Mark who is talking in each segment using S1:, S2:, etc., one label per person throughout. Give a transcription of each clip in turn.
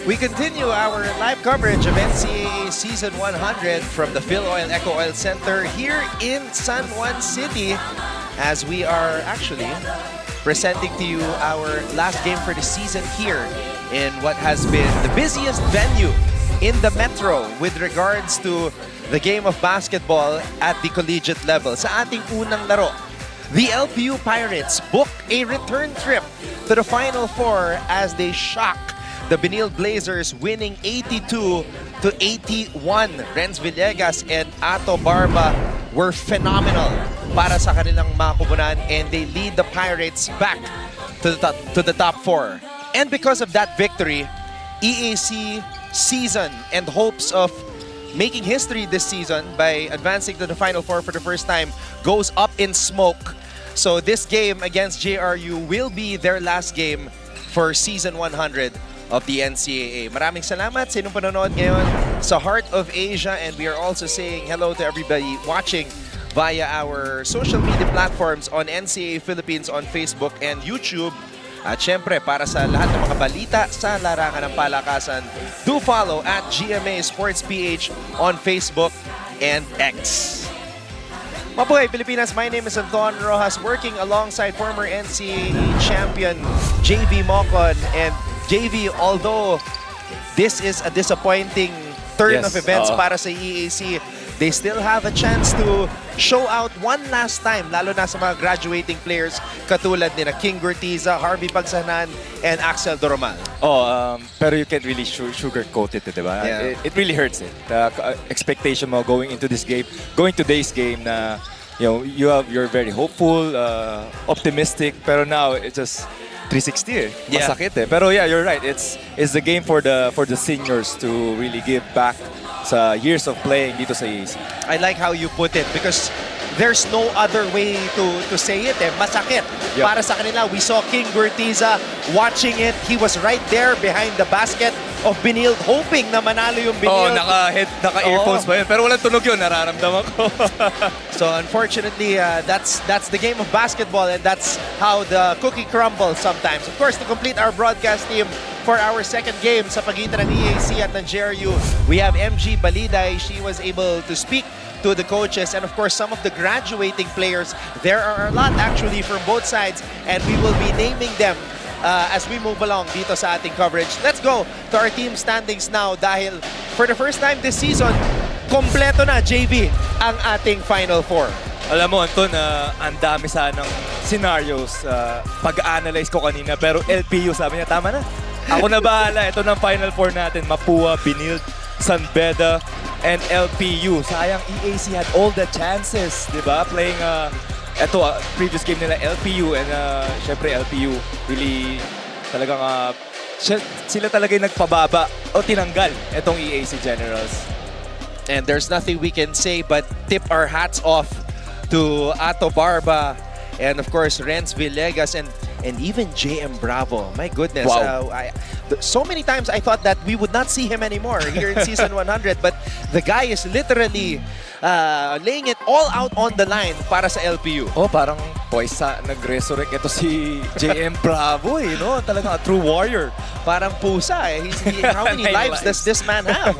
S1: We continue our live coverage of NCAA Season 100 from the Phil Oil Eco Oil Center here in San Juan City, as we are actually presenting to you our last game for the season here in what has been the busiest venue in the metro with regards to the game of basketball at the collegiate level. Sa ating unang laro, the LPU Pirates booked a return trip to the Final Four as they shock the Benil Blazers, winning 82-81. Renz Villegas and Ato Barba were phenomenal para sa kanilang mga kubunan, and they lead the Pirates back to the top four. And because of that victory, EAC season and hopes of making history this season by advancing to the Final Four for the first time goes up in smoke. So this game against JRU will be their last game for Season 100 of the NCAA. Maraming salamat sa inyong panonood ngayon sa Heart of Asia, and we are also saying hello to everybody watching via our social media platforms on NCAA Philippines on Facebook and YouTube. At syempre, para sa lahat ng mga balita sa larangan ng palakasan, do follow at GMA Sports PH on Facebook and X. Mabuhay Pilipinas, my name is Anton Rojas, working alongside former NCAA champion JV Mocon. And JV, although this is a disappointing turn of events para sa EAC, they still have a chance to show out one last time, lalo na sa mga graduating players katulad ni King Gurtiza, Harvey Pagsanan, and Axel Doromal.
S2: Pero you can't really sugarcoat it, diba?
S1: Yeah.
S2: It really hurts it. The expectation mo going into this game, going today's game na, you're very hopeful, optimistic, pero now it's just 360 eh. Masakit eh. Pero yeah, you're right. It's the game for the seniors to really give back sa years of playing dito sa EAC.
S1: I like how you put it because there's no other way to say it eh. Masakit.
S2: Yep.
S1: Para sa kanila, we saw King Gurtiza watching it. He was right there behind the basket of Benil, hoping na manalo yung Benil.
S2: Naka-earphones pa yun. Pero walang tunog yun, nararamdaman ko.
S1: So unfortunately, that's the game of basketball, and that's how the cookie crumbles sometimes. Of course, to complete our broadcast team for our second game sa pagitan ng EAC at ng JRU, we have MG Baliday. She was able to speak to the coaches, and of course some of the graduating players. There are a lot actually from both sides, and we will be naming them as we move along dito sa ating coverage. Let's go to our team standings now, dahil for the first time this season, kompleto na, JV, ang ating Final Four.
S2: Alam mo, Anton, ang dami sanang scenarios. Pag-analyze ko kanina, pero LPU, sabi niya, tama na. Ako na bahala. Ito ng Final Four natin. Mapua, Benil, San Beda, and LPU. Sayang, EAC had all the chances, di ba? Playing, previous game nila, LPU, and syempre LPU, really, talagang, sila talaga yung nagpababa o tinanggal itong EAC Generals.
S1: And there's nothing we can say but tip our hats off to Ato Barba, and of course Renz Villegas, and even JM Bravo. My goodness.
S2: Wow.
S1: So many times I thought that we would not see him anymore here in Season 100, but the guy is literally laying it all out on the line para sa LPU.
S2: Parang twice nag-resurrect ito si JM Bravo eh, no? Talagang a true warrior.
S1: Parang pusa eh. How many lives does this man have?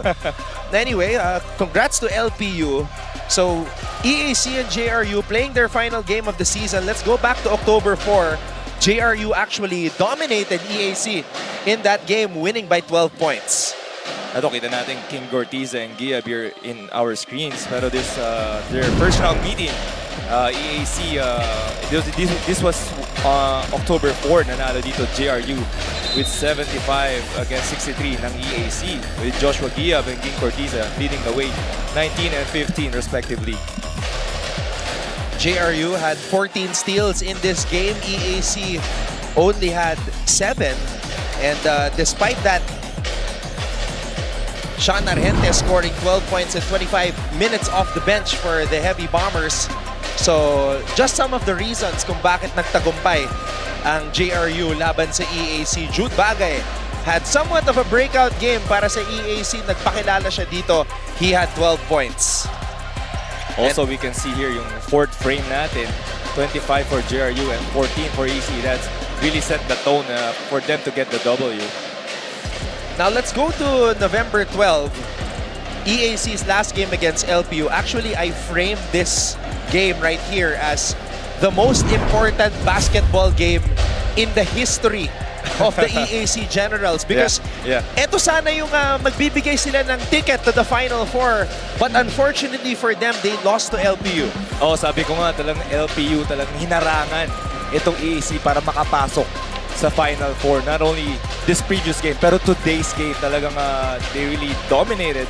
S1: Anyway, congrats to LPU. So, EAC and JRU playing their final game of the season. Let's go back to October 4. JRU actually dominated EAC in that game, winning by 12 points.
S2: Ito, kita natin King Gurtiza and Giab here in our screens. Pero this, their first round meeting, EAC, this was October 4, nanalo dito JRU with 75 against 63 ng EAC, with Joshua Giab and King Gurtiza leading the way 19 and 15 respectively.
S1: JRU had 14 steals in this game. EAC only had 7. And despite that, Sean Argente scoring 12 points and 25 minutes off the bench for the Heavy Bombers. So, just some of the reasons kung bakit nagtagumpay ang JRU laban sa EAC. Jude Bagay had somewhat of a breakout game para sa EAC. Nagpakilala siya dito. He had 12 points.
S2: Also, we can see here yung fourth frame natin. 25 for JRU and 14 for EC. That's really set the tone for them to get the W.
S1: Now let's go to November 12, EAC's last game against LPU. Actually, I framed this game right here as the most important basketball game in the history of the EAC Generals because eto sana yung magbibigay sila ng ticket to the Final Four, but unfortunately for them, they lost to LPU.
S2: Oh, sabi ko nga, talagang LPU talagang hinarangan itong EAC para makapasok sa Final Four. Not only this previous game, pero today's game talagang they really dominated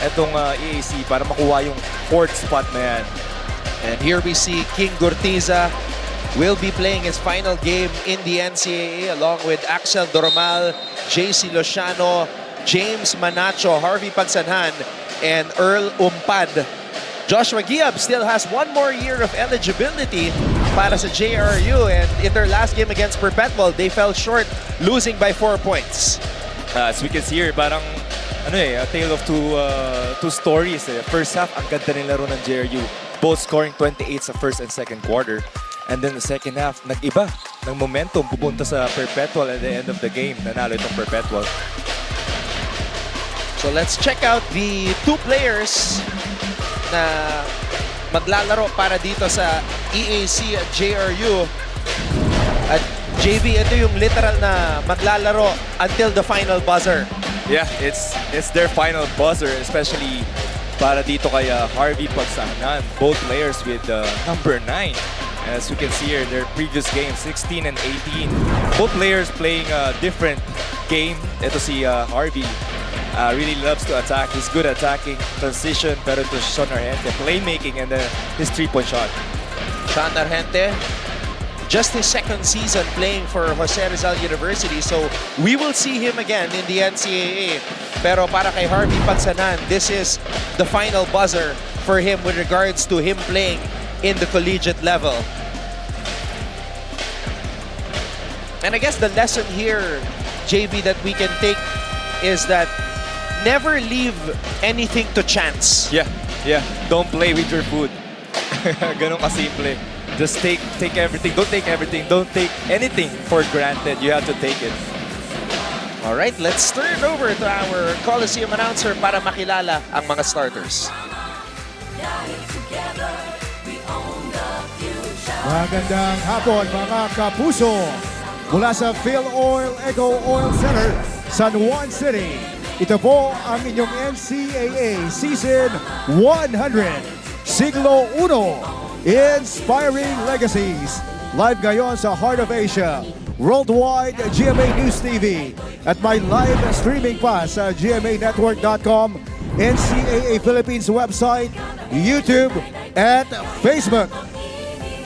S2: itong EAC para makuha yung 4th spot na yan.
S1: And here we see King Gurtiza will be playing his final game in the NCAA along with Axel Dormal, JC Lociano, James Manacho, Harvey Pagsanhan, and Earl Umpad. Joshua Giab still has one more year of eligibility para sa JRU, and in their last game against Perpetual, they fell short, losing by 4 points.
S2: As we can see here, parang a tale of two stories. First half, ang ganda nilaro ng JRU. Both scoring 28 sa first and second quarter. And then the second half, nag-iba ng momentum, pupunta sa Perpetual at the end of the game. Nanalo itong Perpetual.
S1: So let's check out the two players na maglalaro para dito sa EAC at JRU. At JB, ito yung literal na maglalaro until the final buzzer.
S2: Yeah, it's their final buzzer, especially para dito kay Harvey Pagsanhan. Both players with number 9. As you can see here, their previous games, 16 and 18. Both players playing a different game. Ito si Harvey really loves to attack. He's good at attacking, transition, pero to Sean Argente, playmaking, and his 3-point shot.
S1: Sean Argente, just his second season playing for Jose Rizal University, so we will see him again in the NCAA. Pero para kay Harvey Pagsanhan, this is the final buzzer for him with regards to him playing in the collegiate level. And I guess the lesson here, JB, that we can take is that never leave anything to chance.
S2: Yeah. Don't play with your food. Ganun kasimple. Just take everything. Don't take everything. Don't take anything for granted. You have to take it.
S1: All right, let's turn it over to our Coliseum announcer para makilala ang mga starters.
S3: Magandang hapon mga kapuso mula sa Phil Oil Eco Oil Center, San Juan City. Ito po ang inyong NCAA Season 100, Siglo 1, Inspiring Legacies. Live ngayon sa Heart of Asia, Worldwide GMA News TV at may live streaming pa sa gmanetwork.com, NCAA Philippines website, YouTube, at Facebook.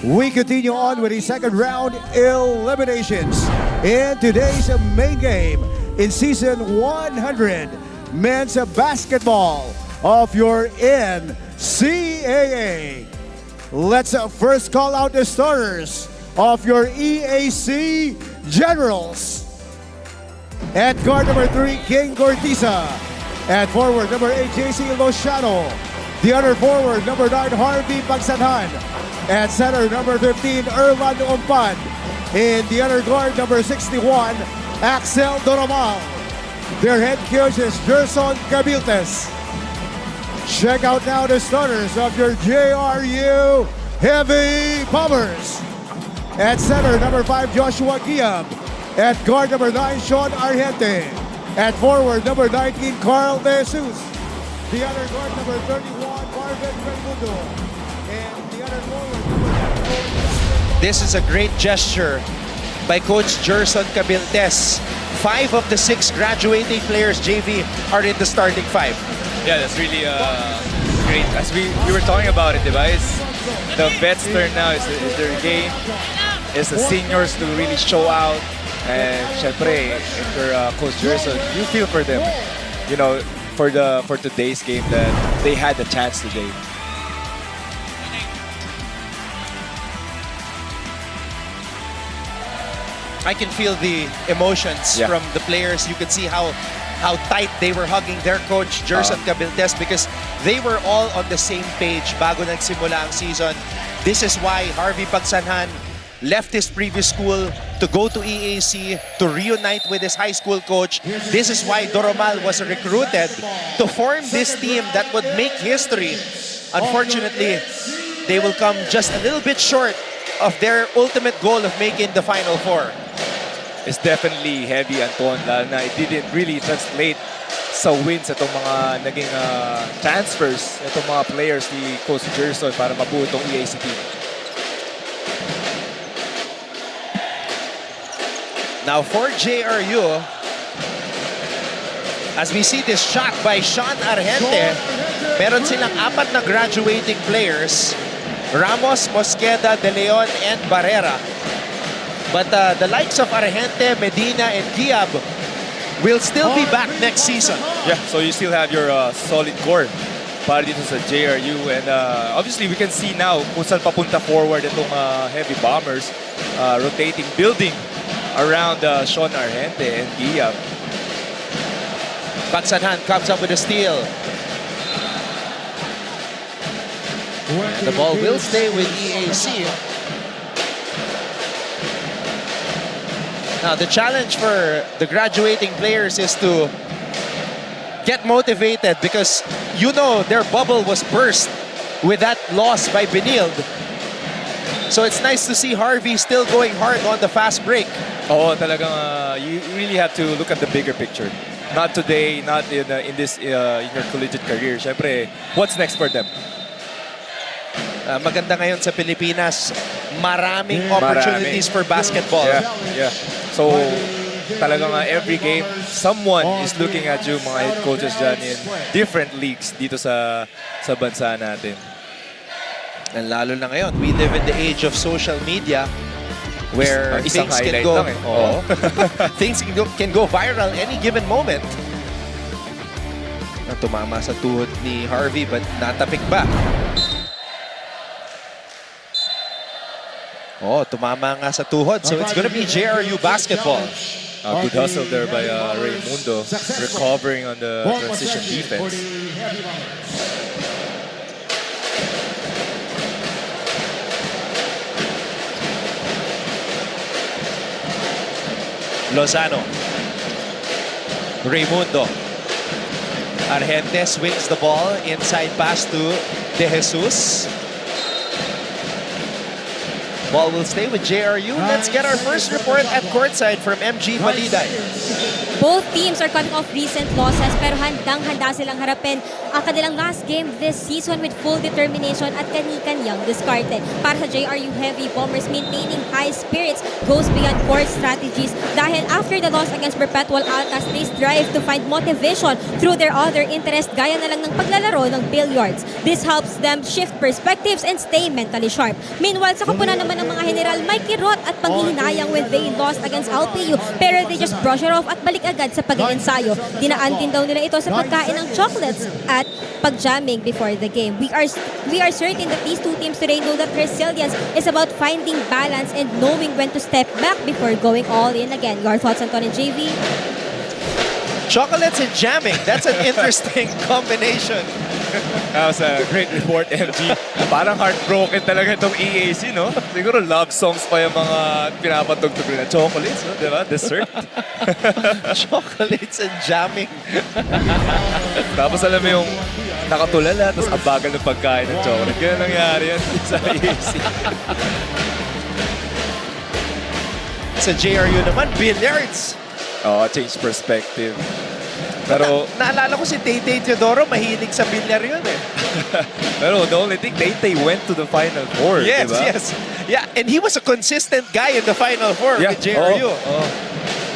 S3: We continue on with the second round eliminations in today's main game in Season 100 Men's Basketball of your NCAA. Let's first call out the starters of your EAC Generals. At guard number 3, King Gurtiza. At forward number 8, JC Lociano. The other forward, number 9, Harvey Pagsanhan. At center, number 15, Erlan Umpad. In the other guard, number 61, Axel Dormal. Their head coach is Gerson Gabiltes. Check out now the starters of your JRU Heavy Bombers. At center, number 5, Joshua Giab. At guard, number 9, Sean Argente. At forward, number 19, Carl De Jesus. The other guard, number 31, Marvin Raimundo. And the other forward, number 24,
S1: This is a great gesture by Coach Gerson Cabiltes. 5 of the 6 graduating players, JV, are in the starting 5.
S2: Yeah, that's really great. As we were talking about it, diba? It's the vets' turn now. Is their game. It's the seniors to really show out. And syempre, for Coach Gerson, you feel for them. You know, for today's game that they had the chance today.
S1: I can feel the emotions from the players. You can see how tight they were hugging their coach, Gerson Cabiltes, because they were all on the same page bago nagsimula ang season. This is why Harvey Pagsanhan left his previous school to go to EAC, to reunite with his high school coach. This is why Doromal was recruited to form this team that would make history. Unfortunately, they will come just a little bit short of their ultimate goal of making the Final Four.
S2: It's definitely heavy, Anton, lalo na it didn't really translate sa wins itong mga naging transfers, itong mga players ni Coach Gerson para mabuo itong EAC team.
S1: Now for JRU, as we see this shot by Sean Argente, meron silang 4 na graduating players, Ramos, Mosqueda, De Leon, and Barrera. But the likes of Argente, Medina, and Giab will still be back next season.
S2: Yeah, so you still have your solid core para dito sa JRU. And obviously, we can see now kung saan papunta forward itong Heavy Bombers, rotating, building around Sean Argente and Giab.
S1: Baksanhan comes up with a steal. The ball will stay with EAC. Now, the challenge for the graduating players is to get motivated because you know their bubble was burst with that loss by Benilde. So it's nice to see Harvey still going hard on the fast break.
S2: Oo, talagang you really have to look at the bigger picture. Not today, not in this in your collegiate career. Siyempre, what's next for them?
S1: Maganda ngayon sa Pilipinas, maraming opportunities for basketball.
S2: Yeah. So, talagang every game, someone is looking at you, mga head coaches dyan in different leagues dito sa bansa natin.
S1: And lalo na ngayon, we live in the age of social media where
S2: Isang
S1: things can
S2: highlight
S1: go,
S2: lang eh. Oo.
S1: things can go viral any given moment. Tumama sa tuhod ni Harvey but natapik ba? Tumama nga sa tuhod. So it's gonna be JRU basketball.
S2: Good hustle there by Raimundo, recovering on the transition defense.
S1: Lozano. Raimundo. Argente swings the ball. Inside pass to De Jesus. Ball will stay with JRU. Let's get our first report at courtside from MG Baliday.
S4: Both teams are coming off recent losses pero handang-handa silang harapin ang kanilang last game this season with full determination at kani-kanyang diskarte. Para sa JRU Heavy Bombers, maintaining high spirits goes beyond court strategies dahil after the loss against Perpetual Altas, they strive to find motivation through their other interest gaya na lang ng paglalaro ng billiards. This helps them shift perspectives and stay mentally sharp. Meanwhile, sa kapunan naman ng mga general, may kirot at panghihinayang when they lost against LPU pero they just brush it off at balik agad sa pag-iensayo. Dinaan din daw nila ito sa pagkain ng chocolates at pag-jamming before the game. We are certain that these two teams today know that resilience is about finding balance and knowing when to step back before going all in again. Your thoughts, Anton and JV?
S1: Chocolates and jamming. That's an interesting combination.
S2: That was a great report, MG. Parang heartbroken talaga itong EAC, no? Siguro love songs pa yung mga pinapatugtog na chocolates, no? Diba? Dessert.
S1: Chocolates and jamming.
S2: Tapos alam mo yung nakatulala, tapos ang bagal ng pagkain ng chocolate. Ganun nangyari yan sa EAC.
S1: Sa JRU naman, billiards.
S2: Change perspective. Pero
S1: naalala ko si Tay-Tay Teodoro, mahilig sa bilyar yun eh.
S2: pero the only thing, Tay-Tay went to the Final Four,
S1: Yes,
S2: diba?
S1: yes. Yeah, and he was a consistent guy in the Final Four with JRU.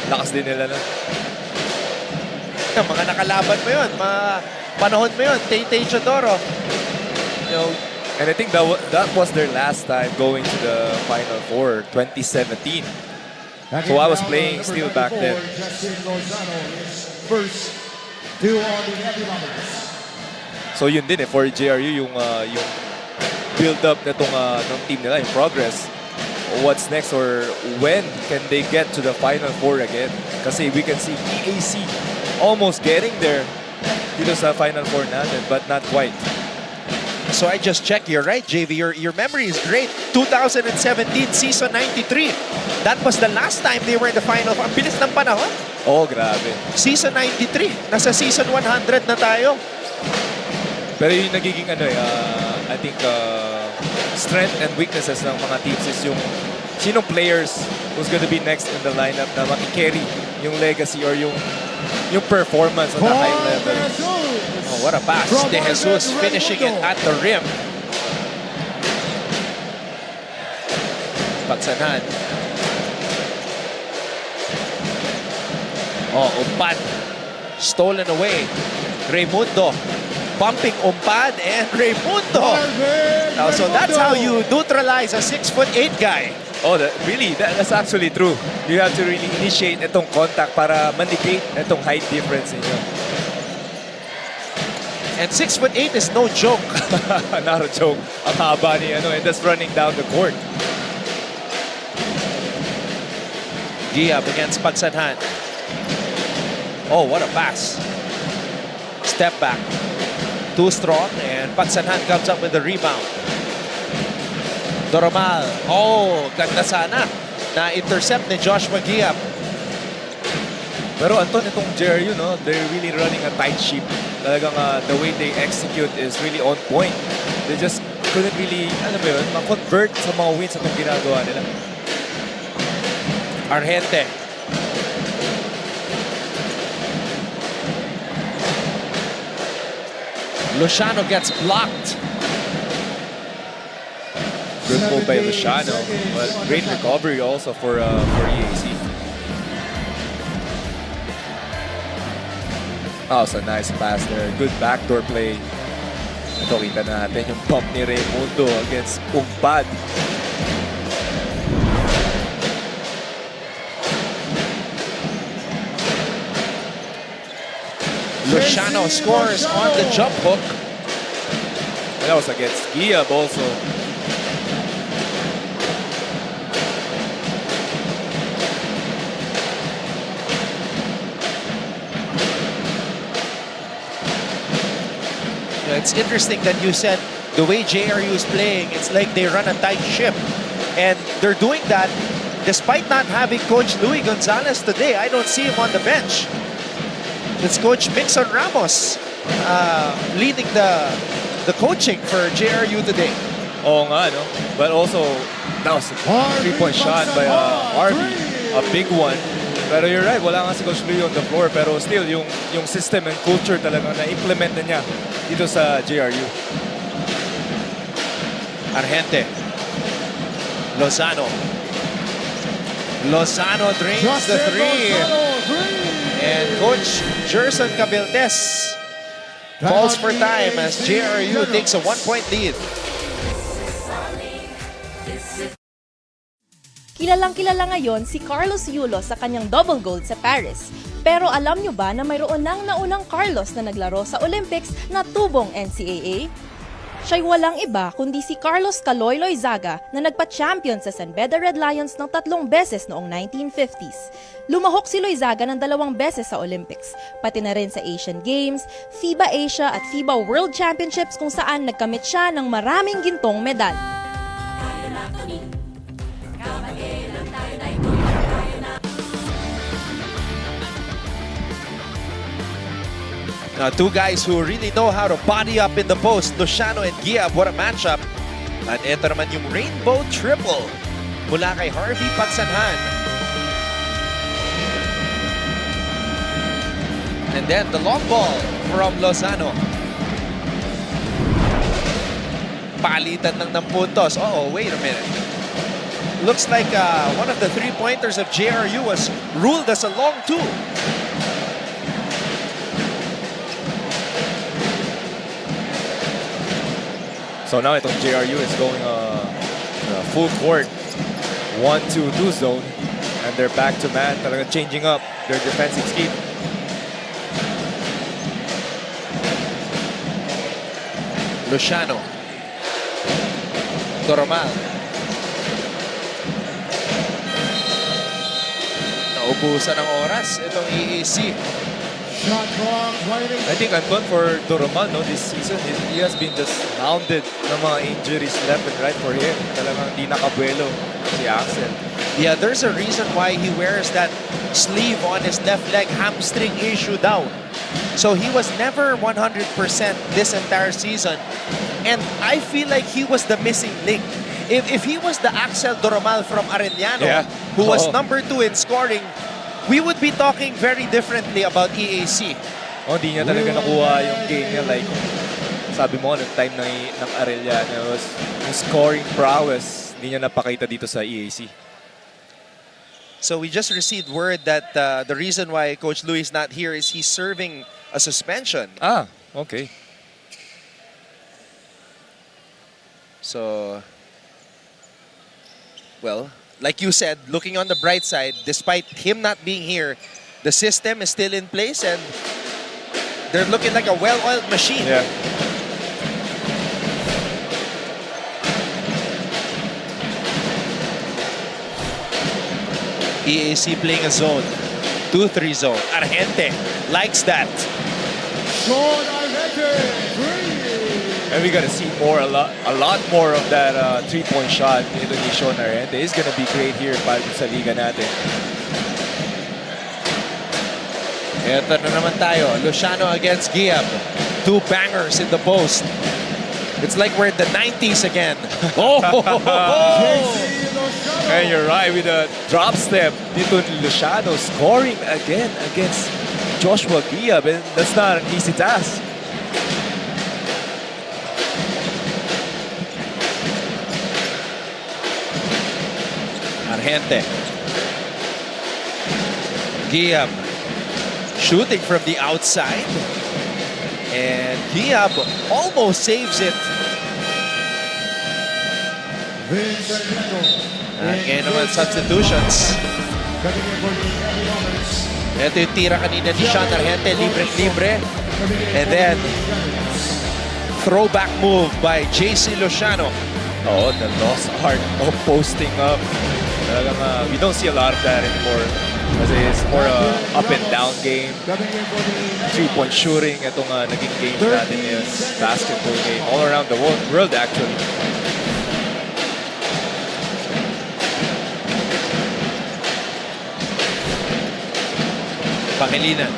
S2: Lakas din nila na.
S1: Mga nakalaban mo yun, panahon mo yun, Tay-Tay Teodoro. You know,
S2: And I think that was their last time going to the Final Four, 2017. So I was playing still back then. So yun din for JRU yung build-up ng team nila, yung progress. What's next or when can they get to the Final Four again? Kasi we can see EAC almost getting there dito sa Final Four natin, but not quite.
S1: So I just checked. You're right, JV. Your memory is great. 2017, season 93. That was the last time they were in the final. Ang bilis ng panahon.
S2: Oh, grabe.
S1: Season 93. Nasa season 100 na tayo.
S2: Pero yung nagiging I think strength and weaknesses ng mga teams is yung sinong players who's gonna be next in the lineup na maki-carry yung legacy or yung performance on a high level.
S1: Oh, what a pass. De Jesus finishing it at the rim. Pagsanhan. Oh, Umpad. Stolen away. Raimundo. Bumping Umpad and Raimundo. Now, so that's how you neutralize a 6'8" guy.
S2: Oh, that's actually true. You have to really initiate itong contact para manipulate itong height difference ninyo.
S1: And 6'8" is no joke.
S2: Not a joke. Ang haba ni and that's running down the court.
S1: Giab against Pagsanhan. Oh, what a pass. Step back. Too strong, and Pagsanhan comes up with the rebound. Doromal. Oh, ganda sana. Na-intercept ni Joshua Giab.
S2: Pero Anton, itong JRU, they're really running a tight ship. Talagang the way they execute is really on point. They just couldn't really, ma-convert sa mga wins itong ginagawa nila.
S1: Argente. Luciano gets blocked.
S2: Good move by Luciano, but great recovery also for EAC. Oh, so nice pass there. Good backdoor play. Ito, kita natin yung bump ni Raimundo against Umpad.
S1: Luciano scores on the jump hook.
S2: And that was against Giab also.
S1: It's interesting that you said the way JRU is playing, it's like they run a tight ship. And they're doing that despite not having Coach Louis Gonzalez today. I don't see him on the bench. It's Coach Mixon Ramos leading the coaching for JRU today.
S2: Oo nga, no? But also, that was a three-point shot by Harvey. A big one. Pero you're right, wala nga si Coach Louis on the floor. Pero still, yung system and culture talaga na-implement na niya dito sa JRU.
S1: Argente. Lozano. Lozano drains the three. And Coach Jerson Cabildes falls for time as JRU takes a 1-point lead.
S5: Kilalang-kilala ngayon si Carlos Yulo sa kanyang double gold sa Paris. Pero alam nyo ba na mayroon nang naunang Carlos na naglaro sa Olympics na tubong NCAA? Siya'y walang iba kundi si Carlos Caloy Loizaga na nagpa-champion sa San Beda Red Lions ng 3 beses noong 1950s. Lumahok si Loizaga ng 2 beses sa Olympics, pati na rin sa Asian Games, FIBA Asia at FIBA World Championships kung saan nagkamit siya ng maraming gintong medal.
S1: Two guys who really know how to body up in the post, Luciano and Giab. What a matchup. At ito naman yung rainbow triple mula kay Harvey Pagsanhan. And then the long ball from Lozano. Palitan lang ng puntos. Uh-oh, wait a minute. Looks like one of the three-pointers of JRU was ruled as a long two.
S2: So now itong JRU is going full court 1-2-2 zone, and they're back to man, talagang changing up their defensive scheme.
S1: Luciano. Doromal. Naubusan ng oras itong EAC.
S3: Shot clock winding.
S2: I think Anton for Doromal, no, this season, he has been just hounded ng mga injuries left and right for him. Talagang di nakabuelo si Axel.
S1: Yeah, there's a reason why he wears that sleeve on his left leg, hamstring issue down. So he was never 100% this entire season. And I feel like he was the missing link. If he was the Axel Doromal from Arellano,
S2: Yeah.
S1: who was
S2: Oo.
S1: number 2 in scoring, we would be talking very differently about EAC.
S2: Oh, di niya talaga nakuha yung game niya. Like, sabi mo, nung time ng Arellano, was yung scoring prowess, di niya napakita dito sa EAC.
S1: So we just received word that the reason why Coach Louis is not here is he's serving a suspension.
S2: Ah, okay.
S1: So, well, like you said, looking on the bright side, despite him not being here, the system is still in place and they're looking like a well-oiled machine.
S2: Yeah.
S1: EAC playing a zone, 2-3 zone. Argente likes that.
S3: Short Argente. 3.
S2: And we gotta see a lot more of that three-point shot nito ni Sean Argente. It's gonna be great here para sa liga natin.
S1: Ito na naman tayo. Luciano against Giab. 2 bangers in the post. It's like we're in the 90s again. Oh!
S2: And you're right with a drop step. Dito ni Luciano scoring again against Joshua Giab. And that's not an easy task.
S1: Argente. Giab shooting from the outside. And Giab almost saves it. Again naman substitutions. Ito yung tira kanina ni Sean Argente, libre-libre. And then, throwback move by JC Luciano.
S2: Oh, the lost art of posting up. Talagang, we don't see a lot of that anymore. Kasi it's more up and down game. 3-point shooting. Itong naging game natin ngayon. Basketball game. All around the world actually.
S1: Pangilinan.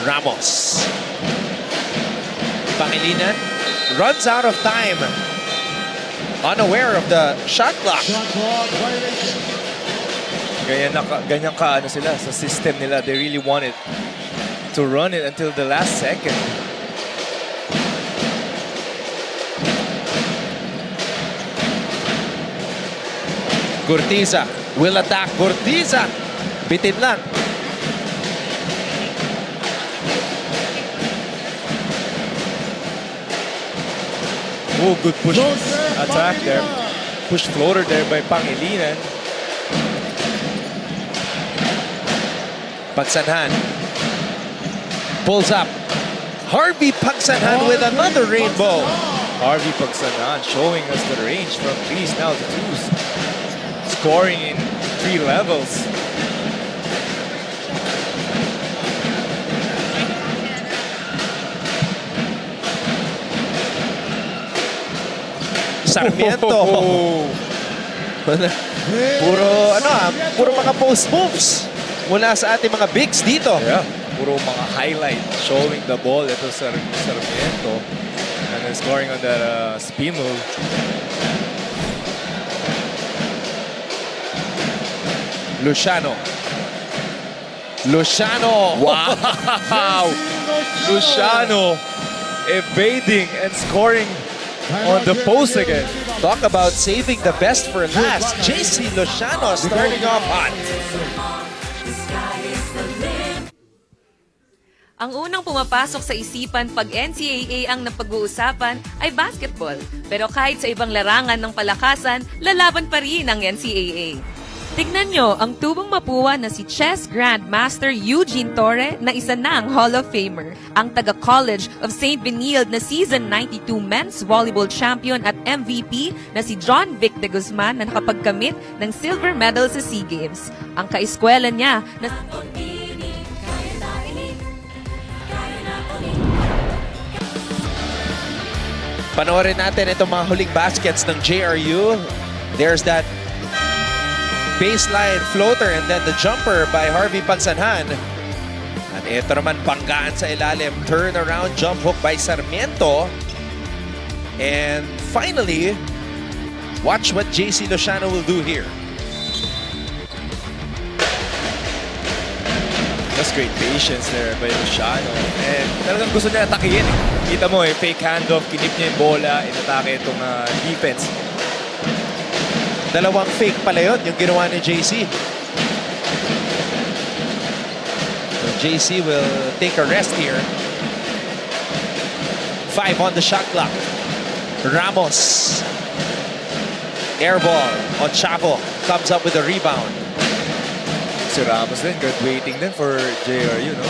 S1: Ramos. Pangilinan runs out of time. Unaware of the shot clock.
S3: Shot clock violation.
S2: Ganyan ka ano sila sa system nila. They really wanted to run it until the last second.
S1: Gurtiza will attack. Gurtiza. Bitin lang.
S2: Oh, good push attack there. Push floater there by Pangilinan.
S1: Pagsanhan. Pulls up. Harvey Pagsanhan with another rainbow.
S2: Harvey Pagsanan showing us the range from threes now to twos. Scoring in 3 levels.
S1: Sarmiento. Puro mga post moves mula sa ating mga bigs dito.
S2: Yeah, puro mga highlight showing the ball. Ito Sarmiento. And then scoring on that spin move.
S1: Luciano.
S2: Wow! Luciano evading and scoring on the post again.
S1: Talk about saving the best for last. JC Luciano starting off hot.
S6: Ang unang pumapasok sa isipan pag NCAA ang napag-uusapan ay basketball. Pero kahit sa ibang larangan ng palakasan, lalaban pa rin ang NCAA. Tignan nyo ang tubong mapuwa na si Chess Grandmaster Eugene Torre na isa ng Hall of Famer. Ang taga-College of St. Benilde na Season 92 Men's Volleyball Champion at MVP na si John Vic de Guzman na nakapagkamit ng silver medal sa SEA Games. Ang kaeskwela niya na
S1: Panoorin natin itong mga huling baskets ng JRU. There's that baseline floater and then the jumper by Harvey Pansanhan. At ito naman panggaan sa ilalim. Turnaround jump hook by Sarmiento. And finally, watch what JC Luciano will do here.
S2: That's great patience there by Luciano. And talagang gusto niya atakihin. Kita mo fake handoff, kinip niya yung bola, inatake itong defense.
S1: Dalawang fake pala yun, yung ginawa ni JC. So JC will take a rest here. 5 on the shot clock. Ramos. Air ball. Ochavo comes up with a rebound.
S2: Si Ramos din, graduating din for JRU, no?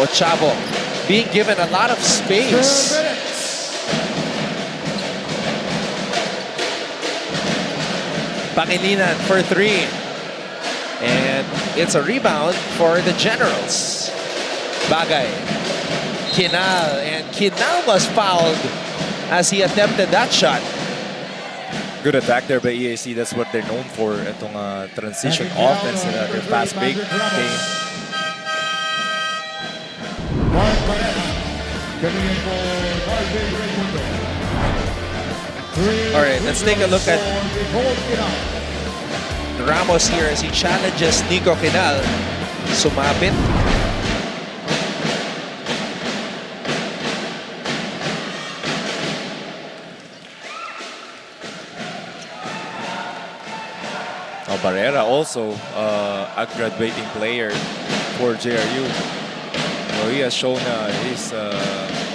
S1: Ochavo being given a lot of space. Pangilinan for 3. And it's a rebound for the Generals. Bagay. Kinal. And Kinal was fouled as he attempted that shot.
S2: Good attack there by EAC. That's what they're known for. Itong transition offense na their fast break game.
S1: All right, let's take a look at Ramos here as he challenges Nico Kinal. Sumapit.
S2: Barrera also a graduating player for JRU. So he has shown his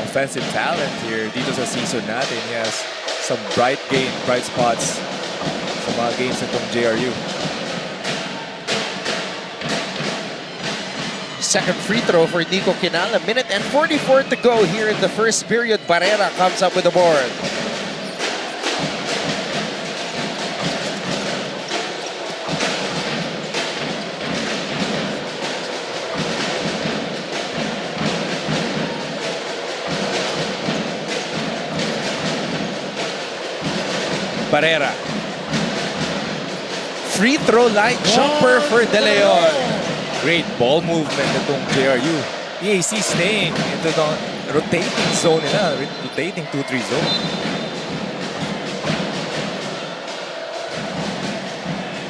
S2: offensive talent here dito sa season natin. He has some bright spots sa mga games itong JRU.
S1: Second free throw for Nico Kinal. 1 minute and 44 to go here in the first period. Barrera comes up with the board. Barrera. Free throw line jumper for De Leon.
S2: Great ball movement itong JRU. EAC staying into the rotating zone nila. Rotating 2-3 zone.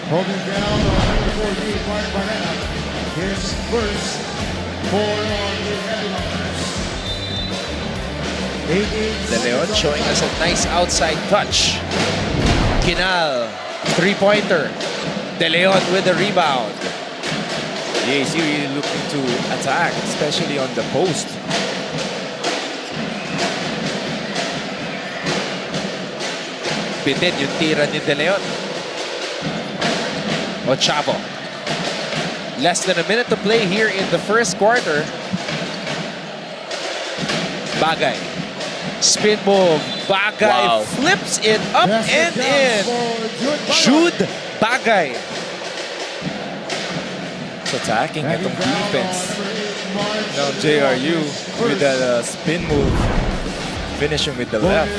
S3: Holding down on number 48, Mark Barrera. His first for the Heavy Bombers.
S1: De Leon showing us a nice outside touch. Kinal, three-pointer. De Leon with the rebound.
S2: EAC really looking to attack, especially on the post.
S1: Bitin yung tira ni De Leon. Ochavo. Less than a minute to play here in the first quarter. Bagay. Spin move. Bagay
S2: Wow.
S1: flips it up and in. Jude Bagay.
S2: It's attacking itong defense ng JRU with a spin move. Finishing with the left.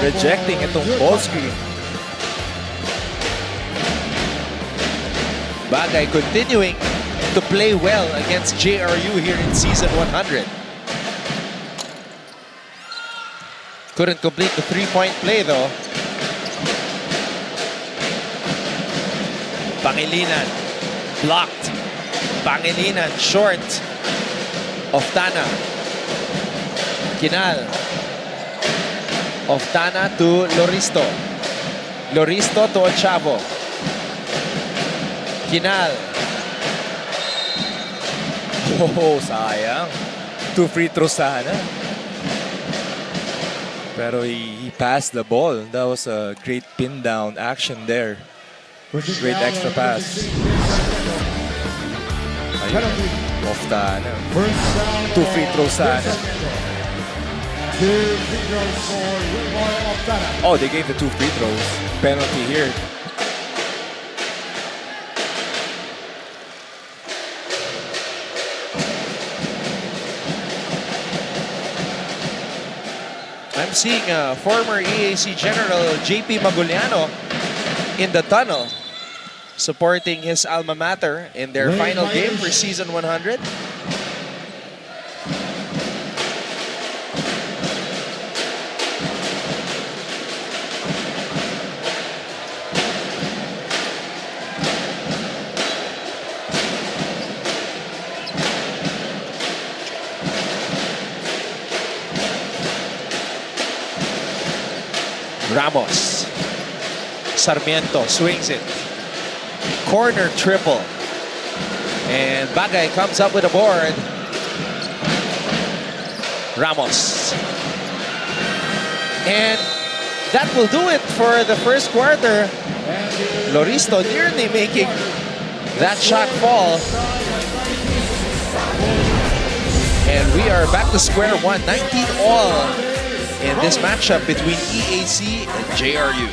S2: Rejecting itong ball screen.
S1: Bagay continuing to play well against JRU here in season 100. Couldn't complete the three-point play though. Pangilinan blocked. Pangilinan short. Oftana. Kinal. Oftana to Loristo. Loristo to Ochavo. Kinal.
S2: Oh, sayang. 2 free throws sana. Pero he passed the ball. That was a great pin down action there. Great extra pass. Ayun. Off Tana.
S3: First down.
S2: 2 free throws sana.
S3: 2 free throws for Wilmar Oftana.
S2: Oh, they gave the 2 free throws. Penalty here.
S1: I'm seeing former EAC General JP Maguliano in the tunnel supporting his alma mater in their final game for season 100. Ramos. Sarmiento swings it. Corner triple. And Bagay comes up with a board. Ramos. And that will do it for the first quarter. Loristo nearly making that shot fall. And we are back to square one. 19 all in this matchup between EAC and JRU.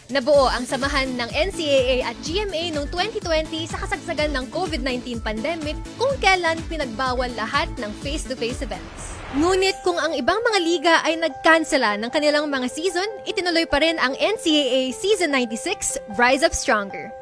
S4: Nabuo ang samahan ng NCAA at GMA noong 2020 sa kasagsagan ng COVID-19 pandemic kung kailan pinagbawal lahat ng face-to-face events. Ngunit kung ang ibang mga liga ay nagkansela ng kanilang mga season, itinuloy pa rin ang NCAA Season 96 Rise Up Stronger.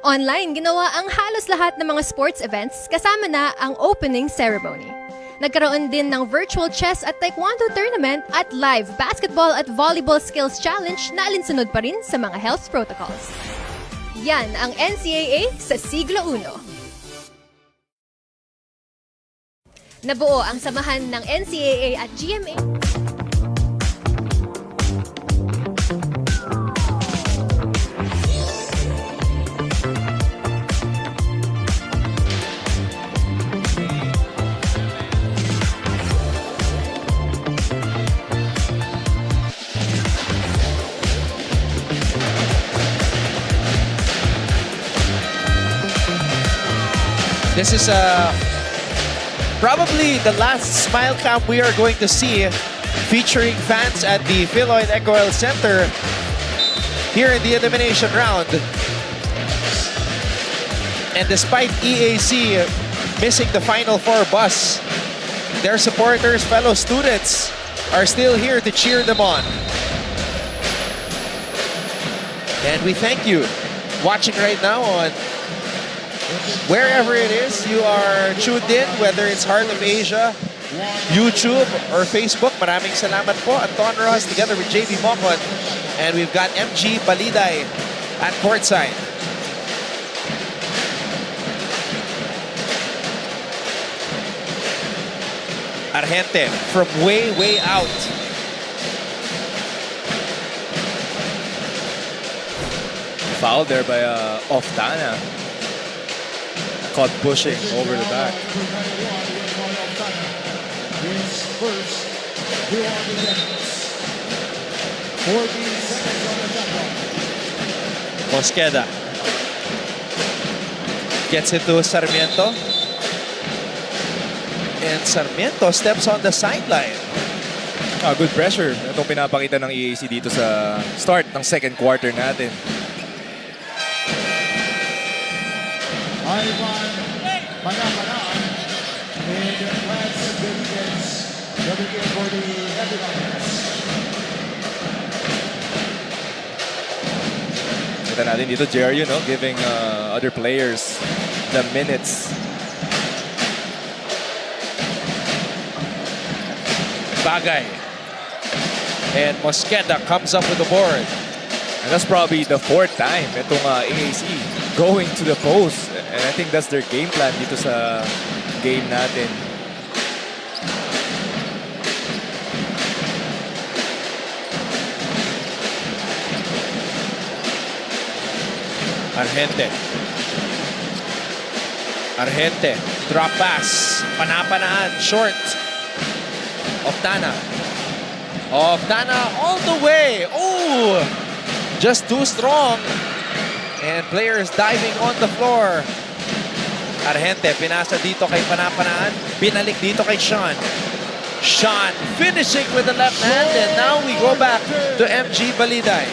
S4: Online, ginawa ang halos lahat ng mga sports events kasama na ang opening ceremony. Nagkaroon din ng virtual chess at taekwondo tournament at live basketball at volleyball skills challenge na alinsunod pa rin sa mga health protocols. Yan ang NCAA sa siglo I. Nabuo ang samahan ng NCAA at GMA.
S1: This is probably the last smile camp we are going to see featuring fans at the Philoid Ecoel Center here in the elimination round. And despite EAC missing the Final Four bus, their supporters, fellow students, are still here to cheer them on. And we thank you watching right now on wherever it is you are tuned in, whether it's Heart of Asia, YouTube, or Facebook. Maraming salamat po. Anton Rojas together with JB Mokon. And we've got MG Baliday at courtside. Argente from way out.
S2: Foul there by Oftana. Caught pushing over the back.
S1: Mosqueda gets it to Sarmiento. And Sarmiento steps on the sideline.
S2: Good pressure. Itong pinapakita ng EAC dito sa start ng second quarter natin.
S3: Ivan Panapanaan and Lance Benitez coming in for the Heavy Bombers.
S2: Kita natin dito, JRU, no? Giving other players the minutes.
S1: Bagay. And Mosqueda comes up with the board.
S2: And that's probably the fourth time itong EAC going to the post. And I think that's their game plan dito sa game natin.
S1: Argente Drop pass. Panapanaan. Short. Oftana. Oftana all the way. Oh! Just too strong. And players diving on the floor. Argente, pinasa dito kay Panapanaan. Binalik dito kay Sean. Sean finishing with the left hand. And now we go back to MG Baliday.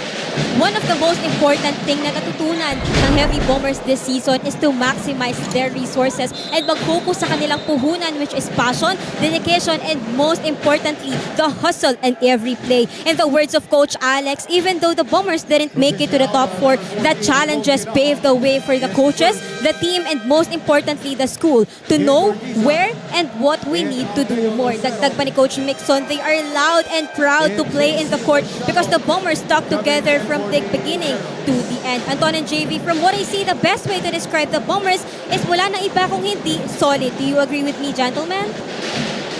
S4: One of the most important thing na natutunan ng Heavy Bombers this season is to maximize their resources and mag-focus sa kanilang puhunan, which is passion, dedication, and most importantly, the hustle in every play. In the words of Coach Alex, even though the Bombers didn't make it to the top 4, the challenges paved the way for the coaches, the team, and most importantly, the school to know where and what we need to do more. Dagdag pa ni Coach Mixon, they are loud and proud to play in the court because the Bombers stuck together from the beginning to the end. Anton and JV, from what I see, the best way to describe the Bombers is wala na iba kung hindi solid. Do you agree with me, gentlemen?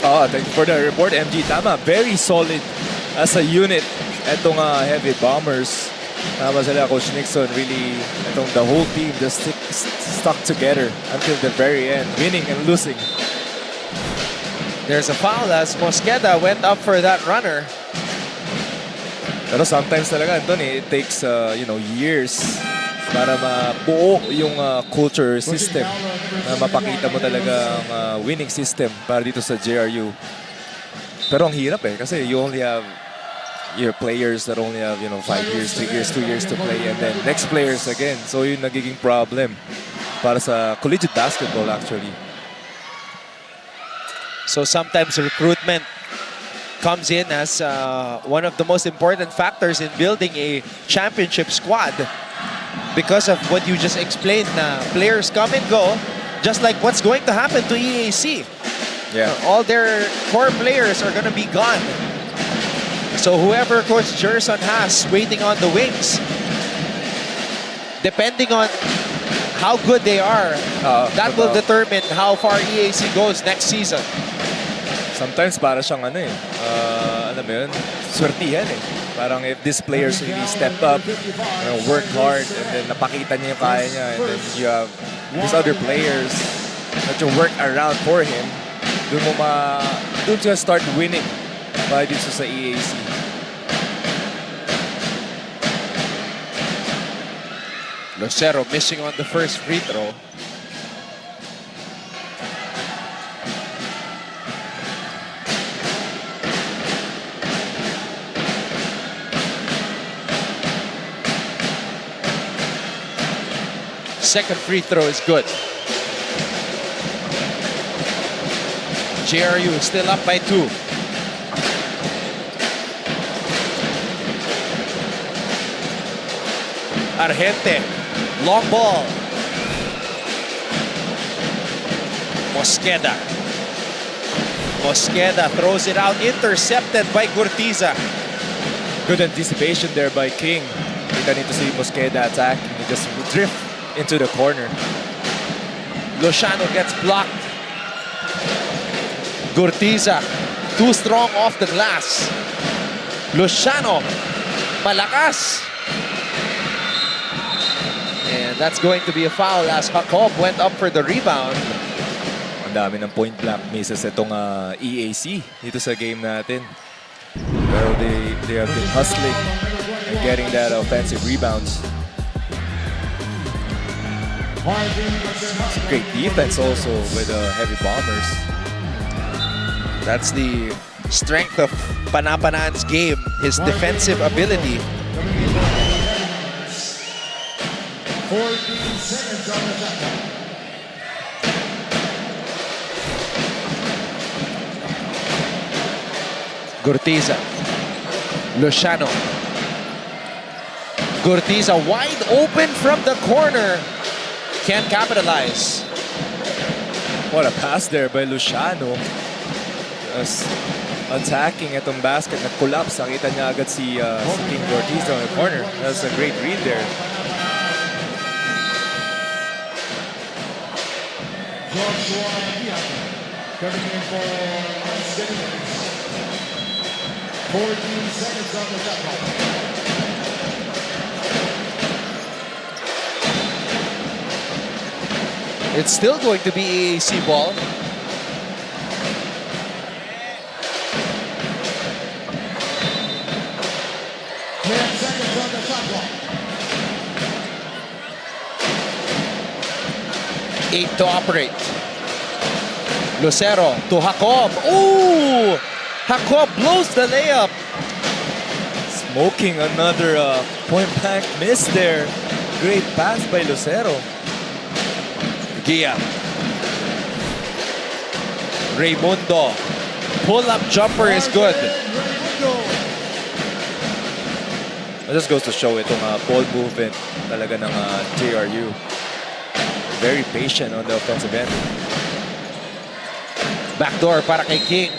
S2: Thank you for the report, MG. Tama, very solid as a unit. Etong Heavy Bombers. Tama sila, Coach Nixon. Really, the whole team just stuck together until the very end, winning and losing.
S1: There's a foul as Mosqueda went up for that runner.
S2: Pero sometimes talaga, Anton, it takes years para mabuo yung culture system na mapakita mo talaga ang winning system para dito sa JRU. Pero ang hirap kasi you only have your players that only have 5 years, 3 years, 2 years to play, and then next players again. So yun nagiging problem para sa collegiate basketball actually.
S1: So sometimes recruitment comes in as one of the most important factors in building a championship squad because of what you just explained. Players come and go, just like what's going to happen to EAC.
S2: Yeah.
S1: All their core players are going to be gone. So whoever Coach Gerson has waiting on the wings, depending on how good they are, that will determine how far EAC goes next season.
S2: Sometimes para siyang alam mo yun, swertihan Parang if these players really step up, work hard, and then napakita niya yung kaya niya, and then you have these other players that you work around for him, doon siya start winning para dito sa EAC.
S1: Lucero missing on the first free throw. Second free throw is good. JRU still up by 2. Argente, long ball. Mosqueda. Mosqueda throws it out, intercepted by Gurtiza.
S2: Good anticipation there by King. Kita nito si Mosqueda attack. He just drift into the corner.
S1: Luciano gets blocked. Gurtiza, too strong off the glass. Luciano, malakas. And that's going to be a foul as Jacob went up for the rebound.
S2: Ang dami ng point blank misses itong EAC dito sa game natin. Pero they have been hustling and getting that offensive rebounds. Great defense also with Heavy Bombers.
S1: That's the strength of Panapanan's game, his defensive ability.
S3: 14 seconds on the shot clock.
S1: Gurtiza. Luciano. Gurtiza wide open from the corner. Can't capitalize.
S2: What a pass there by Luciano. As attacking itong basket, nag-collapse. Nakita niya agad si King Ortiz on the corner. That's a great read there.
S3: Coming in for 14 seconds on the shot clock.
S1: It's still going to be EAC ball. Eight to operate. Lucero to Jacob. Ooh! Jacob blows the layup.
S2: Smoking another point blank miss there. Great pass by Lucero.
S1: Gia. Raimundo. Pull-up jumper is good.
S2: It just goes to show itong ball movement talaga ng JRU. Very patient on the offensive end.
S1: Backdoor para kay King.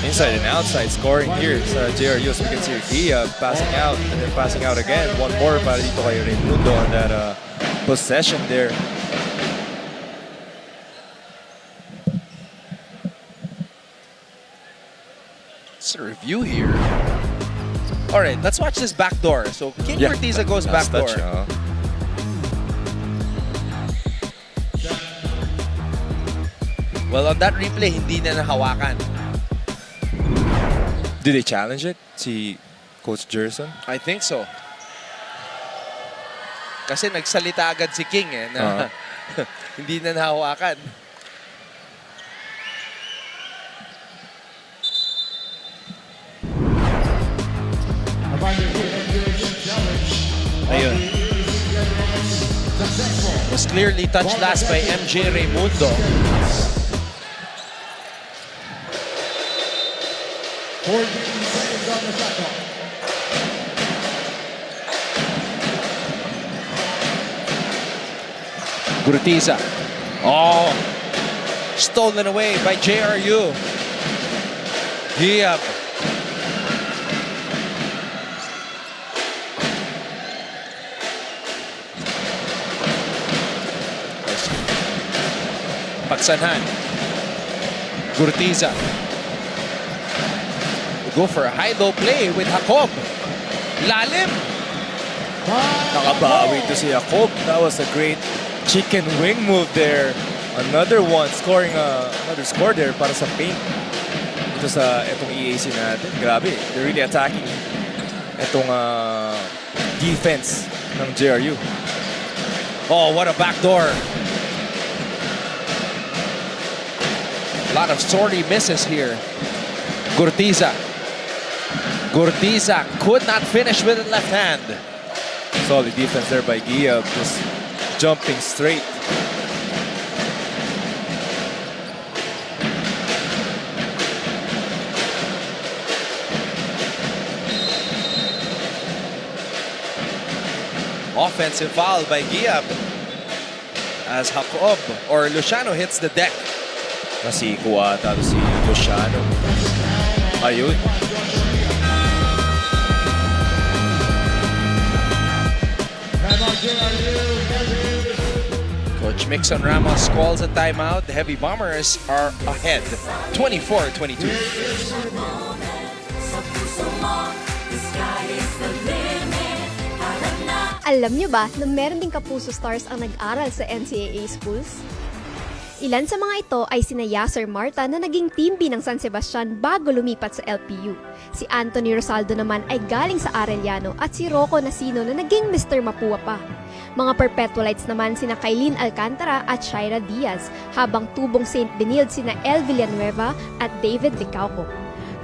S2: Inside and outside scoring here sa JRU. So we can see Gia passing out and then passing out again. One more para dito kay Raimundo on that possession there.
S1: Let's review here. All right, let's watch this backdoor. So King Cortiza goes
S2: Last
S1: backdoor.
S2: touch,
S1: Well, on that replay, hindi na nahawakan.
S2: Did they challenge it? Si Coach Jerson?
S1: I think so. Kasi nagsalita agad si King eh, na hindi na nahawakan.
S2: Ayun.
S1: Was clearly touched last by MJ Raimundo. Cortiza. Oh, stolen away by JRU. Giab. Pagsanhan. Cortiza. Go for a high-low play with Jacob. Lalim.
S2: Nakabawi to si Jacob. That was a great chicken wing move there. Another one, scoring another score there para sa paint. Ito sa itong EAC natin. Grabe, they're really attacking itong defense ng JRU.
S1: Oh, what a backdoor. A lot of sorry misses here. Cortiza. Cortiza could not finish with the left hand.
S2: Solid defense there by Gia, just jumping straight.
S1: Offensive foul by Giab as Jacob or Luciano hits the deck.
S2: Nasiko ata si Luciano. Ayun.
S1: Coach Mixon Ramos calls a timeout. The Heavy Bombers are ahead, 24-22.
S7: Alam niyo ba na meron ding kapuso stars ang nag-aral sa NCAA schools? Ilan sa mga ito ay sina Yasser Marta na naging team B ng San Sebastian bago lumipat sa LPU. Si Anthony Rosaldo naman ay galing sa Arellano at si Rocco Nasino na naging Mr. Mapua pa. Mga perpetualites naman sina Kailin Alcantara at Shaira Diaz, habang tubong St. Benilde sina El Villanueva at David Licauco.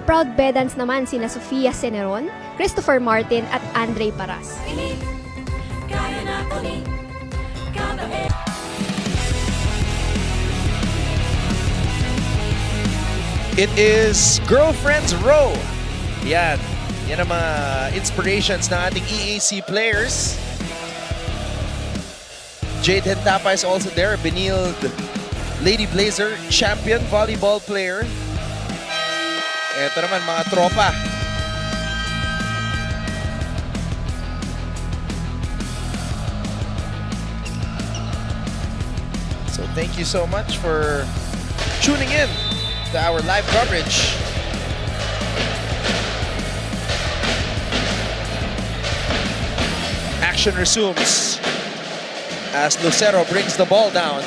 S7: Proud Bedans naman sina Sofia Ceneron, Christopher Martin at Andre Paras.
S1: It is Girlfriends Row. Yan. Yan ang mga inspirations ng ating EAC players. Jade Hentapa is also there. Benilde Lady Blazer champion volleyball player. Ito naman mga tropa. So thank you so much for tuning in to our live coverage. Action resumes as Lucero brings the ball down.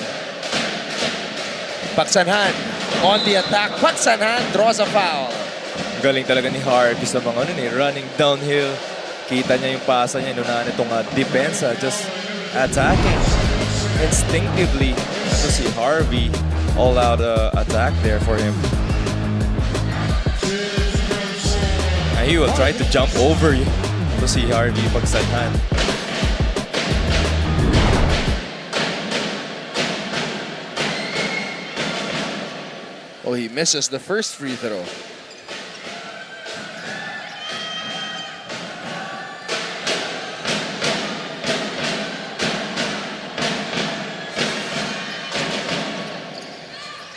S1: Pagsanhan on the attack. Pagsanhan draws a foul.
S2: Galing talaga ni Harvey sa mga running downhill. Kita niya yung pasa niya, inunahan itong depensa, just attacking instinctively. Ito si Harvey, all-out attack there for him. And he will try to jump over you. Ito si Harvey pagsanhan.
S1: Oh, he misses the first free throw.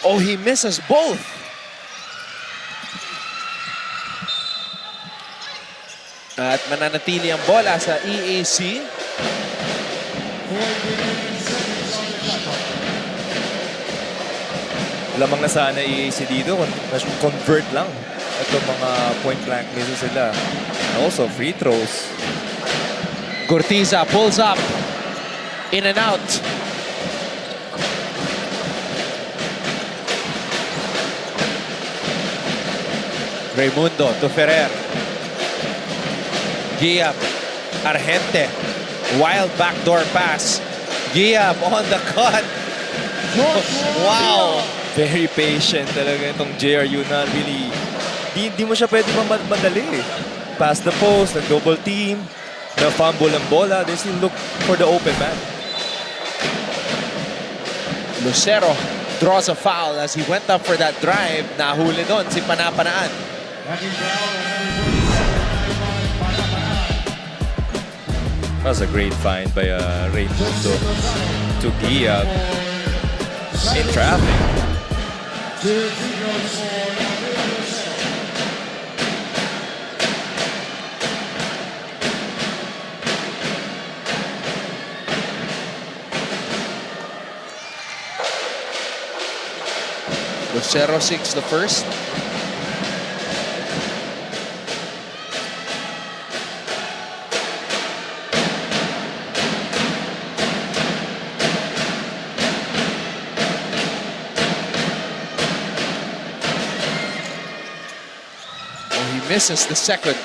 S1: Oh, he misses both. At mananatili ang bola sa EAC.
S2: Lamang na sana EAC dito, convert lang. Ito mga point blank misses sila. And also free throws.
S1: Cortiza pulls up. In and out. Raimundo to Ferrer. Giab. Argente. Wild backdoor pass. Giab on the cut. Wow.
S2: Very patient talaga itong JRU na really, di mo siya pwede madali. Pass the post, nag-double team, na-fumble ang bola, they still look for the open man.
S1: Lucero draws a foul as he went up for that drive. Nahuli doon si Panapanaan.
S2: That was a great find by Raimundo to Giab in traffic.
S1: Lucero sinks the first. Misses the second.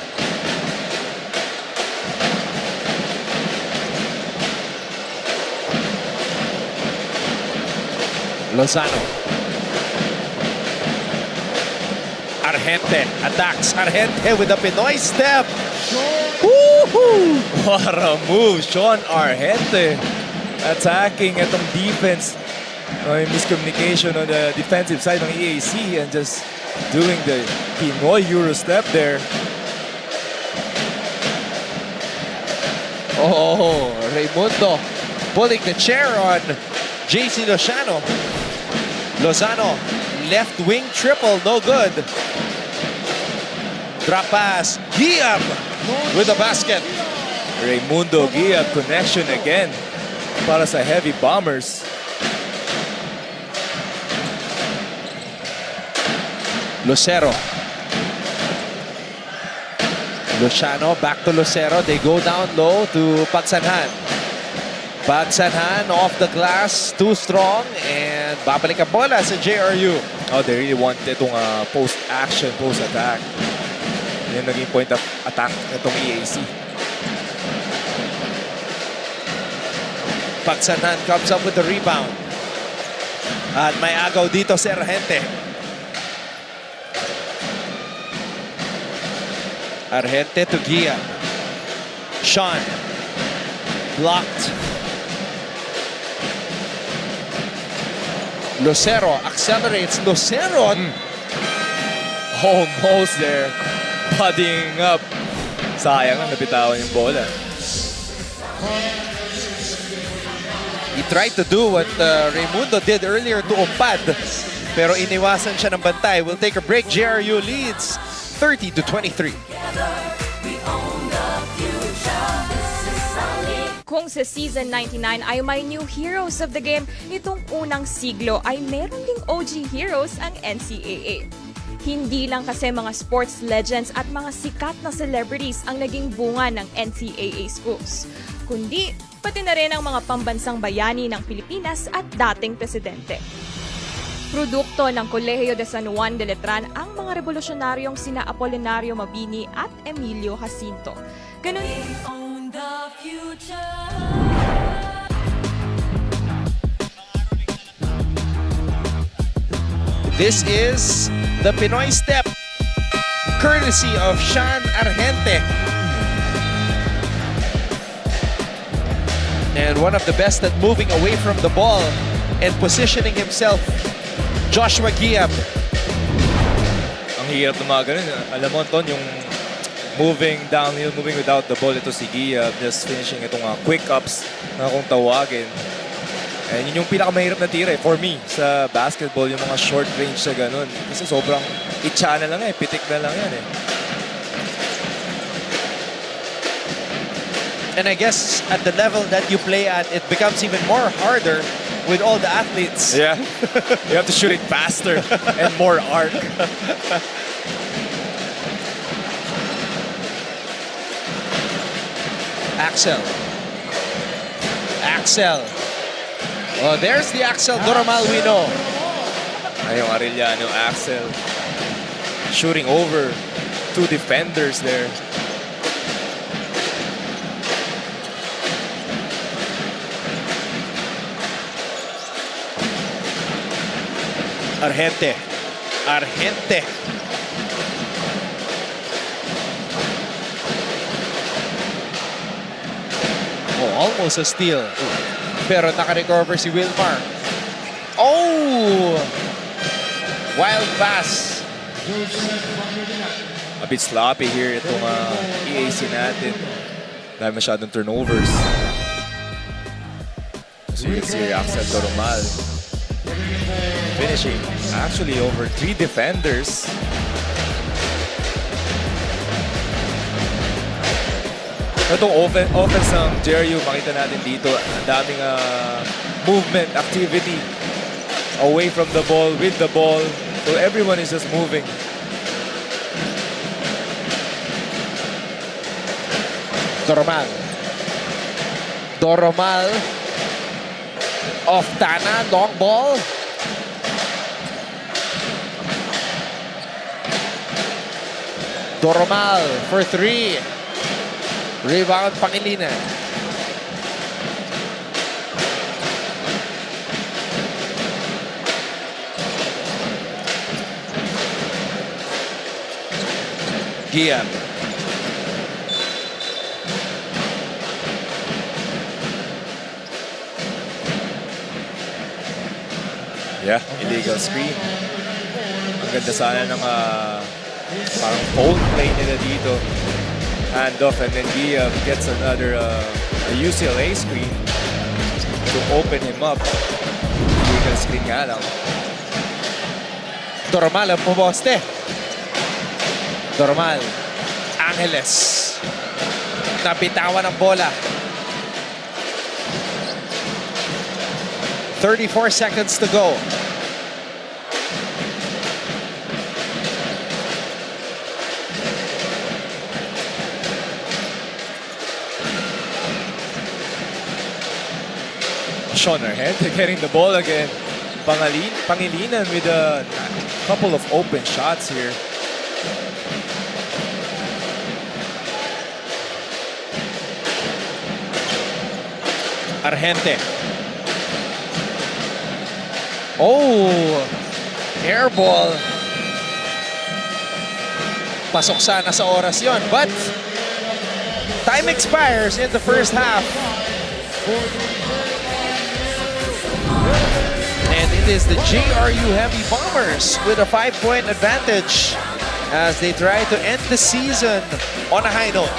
S1: Lozano. Argente attacks. Argente with a Pinoy step. Woohoo!
S2: What a move, Sean Argente. Attacking itong defense. Miscommunication on the defensive side ng EAC and just doing the Pinoy Euro step there.
S1: Oh, Raimundo pulling the chair on JC Lozano. Lozano, left wing triple, no good. Drop pass, Giab with the basket.
S2: Raimundo Giab connection again para sa Heavy Bombers.
S1: Lucero. Luciano back to Lucero. They go down low to Pagsanhan. Pagsanhan off the glass, too strong, and babalik ang bola sa JRU.
S2: Oh, they really want itong post-action, post-attack. Yan naging point of attack itong EAC.
S1: Pagsanhan comes up with the rebound. At may agaw dito si Argente. Argente to Gia. Sean. Blocked. Lucero accelerates. Lucero.
S2: Almost there. Bodying up. Sayang ang napitawan yung bola.
S1: He tried to do what Raimundo did earlier to umpad. Pero iniwasan siya ng bantay. We'll take a break. JRU leads 30-23.
S8: Kung sa Season 99 ay may new heroes of the game, itong unang siglo ay meron ding OG heroes ang NCAA. Hindi lang kasi mga sports legends at mga sikat na celebrities ang naging bunga ng NCAA schools, kundi pati na rin ang mga pambansang bayani ng Pilipinas at dating presidente. Produkto ng Kolehiyo de San Juan de Letran ang mga revolusyonaryong sina Apolinario Mabini at Emilio Jacinto. Ganun
S1: This is the Pinoy Step, courtesy of Sean Argente. And one of the best at moving away from the ball and positioning himself, Joshua Giab.
S2: Ang hirap na mga ganun. Alam mo, Anton, yung moving downhill, moving without the ball, ito si Gia, just finishing itong quick ups na kung tawagin. And yun yung pinakamahirap na tira for me sa basketball, yung mga short range sa ganun. Kasi sobrang itcha na lang pitik na lang yan
S1: And I guess at the level that you play at, it becomes even more harder with all the athletes.
S2: Yeah, you have to shoot it faster and more arc.
S1: Axel. Oh, there's the Axel Normal we know.
S2: Ay, yung Arellano, Axel. Shooting over 2 defenders there.
S1: Argente. Oh, almost a steal. Pero naka-recover si Wilmar. Oh! Wild pass.
S2: A bit sloppy here itong EAC natin. Dahil masyadong turnovers. So you can see Axel Doromal finishing actually over 3 defenders. Itong offense ng JRU, makita natin dito, ang daming movement, activity away from the ball, with the ball. So everyone is just moving.
S1: Doromal. Off Tana, long ball. Doromal for 3. Rebound, Pangilinan. Gian.
S2: Yeah, illegal screen. Ang ganda sana ng parang phone play nila dito. Handoff, and then he gets another UCLA screen to open him up. Illegal screen nga lang.
S1: Doromal ang pumoste. Doromal. Angeles. Nabitawan ang bola. 34 seconds to go.
S2: Sean Argente getting the ball again. Pangilinan with a couple of open shots here.
S1: Argente. Oh! Air ball. Pasok sana sa oras yon, but time expires in the first half. And it is the JRU Heavy Bombers with a 5-point advantage as they try to end the season on a high note.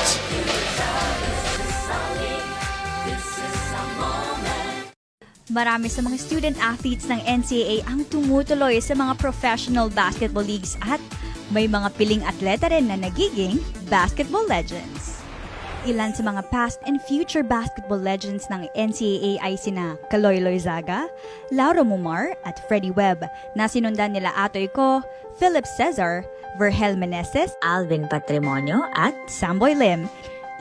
S9: Marami sa mga student athletes ng NCAA ang tumutuloy sa mga professional basketball leagues at may mga piling atleta rin na nagiging basketball legends. Ilan sa mga past and future basketball legends ng NCAA ay sina Kaloy Loizaga, Lauro Mumar at Freddie Webb na sinundan nila Atoy Ko, Philip Cesar, Vergel Meneses,
S10: Alvin Patrimonio at
S9: Samboy Lim.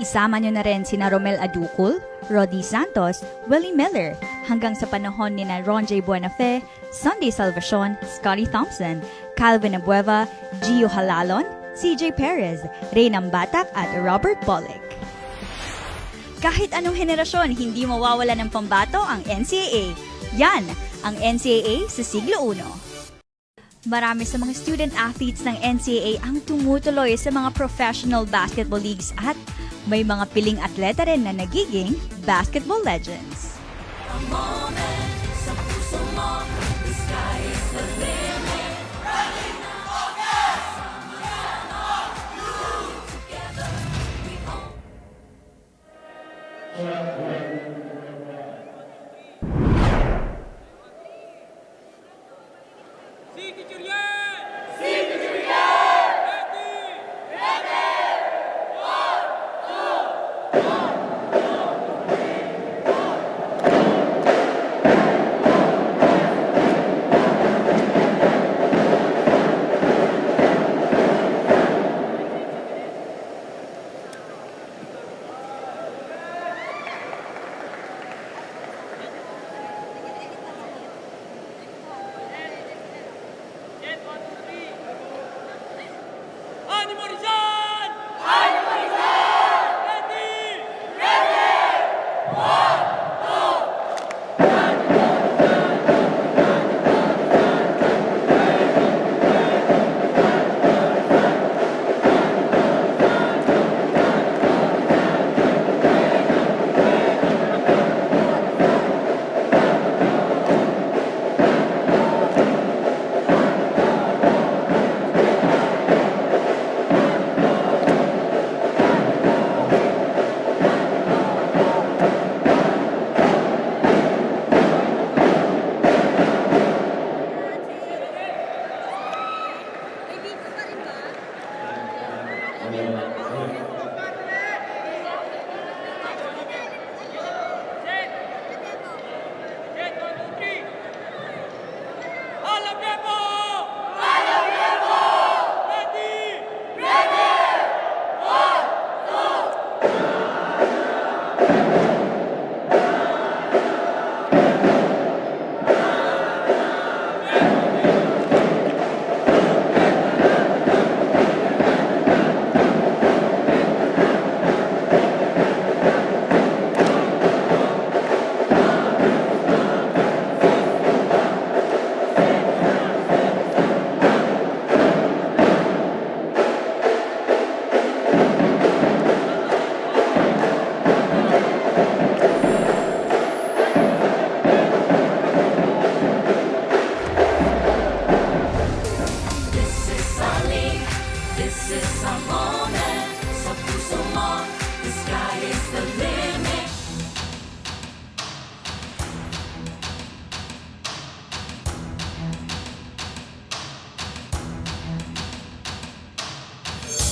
S9: Isama nyo na rin sina Romel Aducul, Roddy Santos, Willie Miller, hanggang sa panahon ni na Ron J. Buenafe, Sunday Salvacion, Scotty Thompson, Calvin Abueva, Gio Halalon, CJ Perez, Reynam Batak at Robert Bolek. Kahit anong henerasyon, hindi mawawala ng pambato ang NCAA. Yan ang NCAA sa siglo 1. Marami sa mga student athletes ng NCAA ang tumutuloy sa mga professional basketball leagues at may mga piling atleta rin na nagiging basketball legends.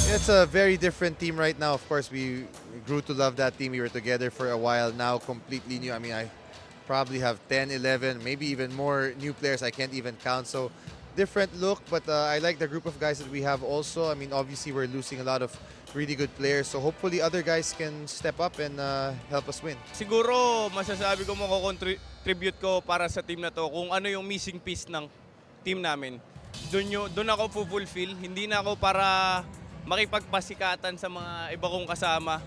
S11: It's a very different team right now. Of course, we grew to love that team. We were together for a while. Now, completely new. I mean, I probably have 10, 11, maybe even more new players. I can't even count. So, different look, but I like the group of guys that we have also. I mean, obviously, we're losing a lot of really good players. So, hopefully, other guys can step up and help us win.
S12: Siguro, masasabi ko mako-contribute ko para sa team na to kung ano yung missing piece ng team namin. Doon ako fulfill. Hindi na ako para makipagpasikatan sa mga iba kong kasama.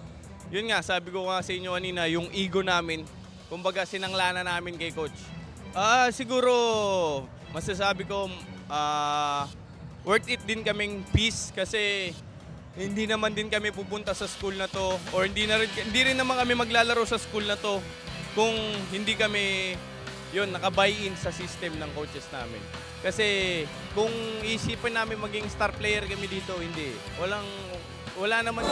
S12: Yun nga, sabi ko nga sa inyo kanina, yung ego namin, kumbaga sinanglana namin kay coach. Siguro, masasabi ko, worth it din kaming peace kasi hindi naman din kami pupunta sa school na to or hindi rin naman kami maglalaro sa school na to kung hindi kami naka-buy-in sa system ng coaches namin. Kasi kung isipin namin maging star player kami dito, hindi. Wala naman.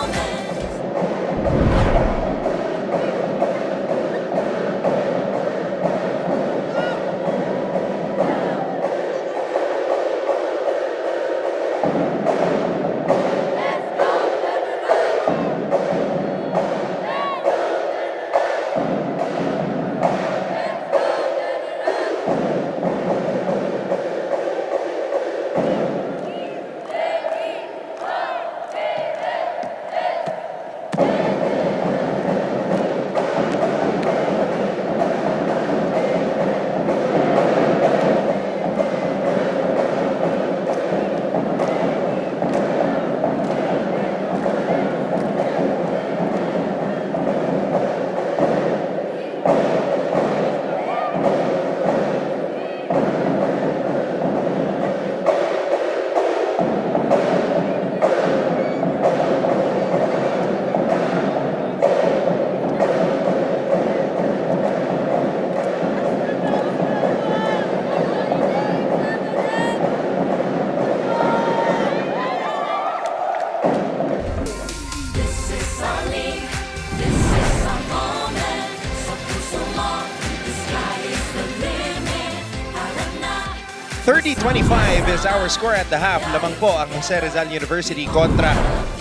S1: 30-25 is our score at the half. Lamang po ang Jose Rizal University kontra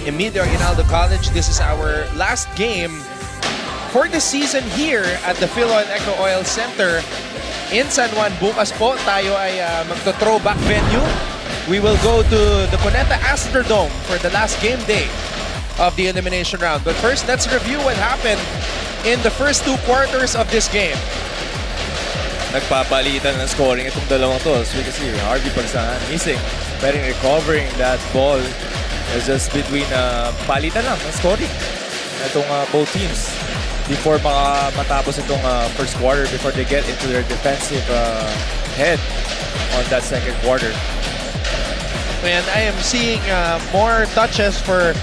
S1: Emilio Aguinaldo College. This is our last game for the season here at the Philo and Eco Oil Center in San Juan. Bukas po tayo ay magto-throwback venue. We will go to the Cuneta Astrodome for the last game day of the elimination round. But first, let's review what happened in the first 2 quarters of this game.
S2: Nagpapalitan ng scoring itong dalawang to. As we can see, Harvey Pagsahan missing. Pero recovering that ball is just between palitan lang ng scoring. Itong both teams before matapos itong first quarter, before they get into their defensive head on that second quarter.
S1: And I am seeing more touches for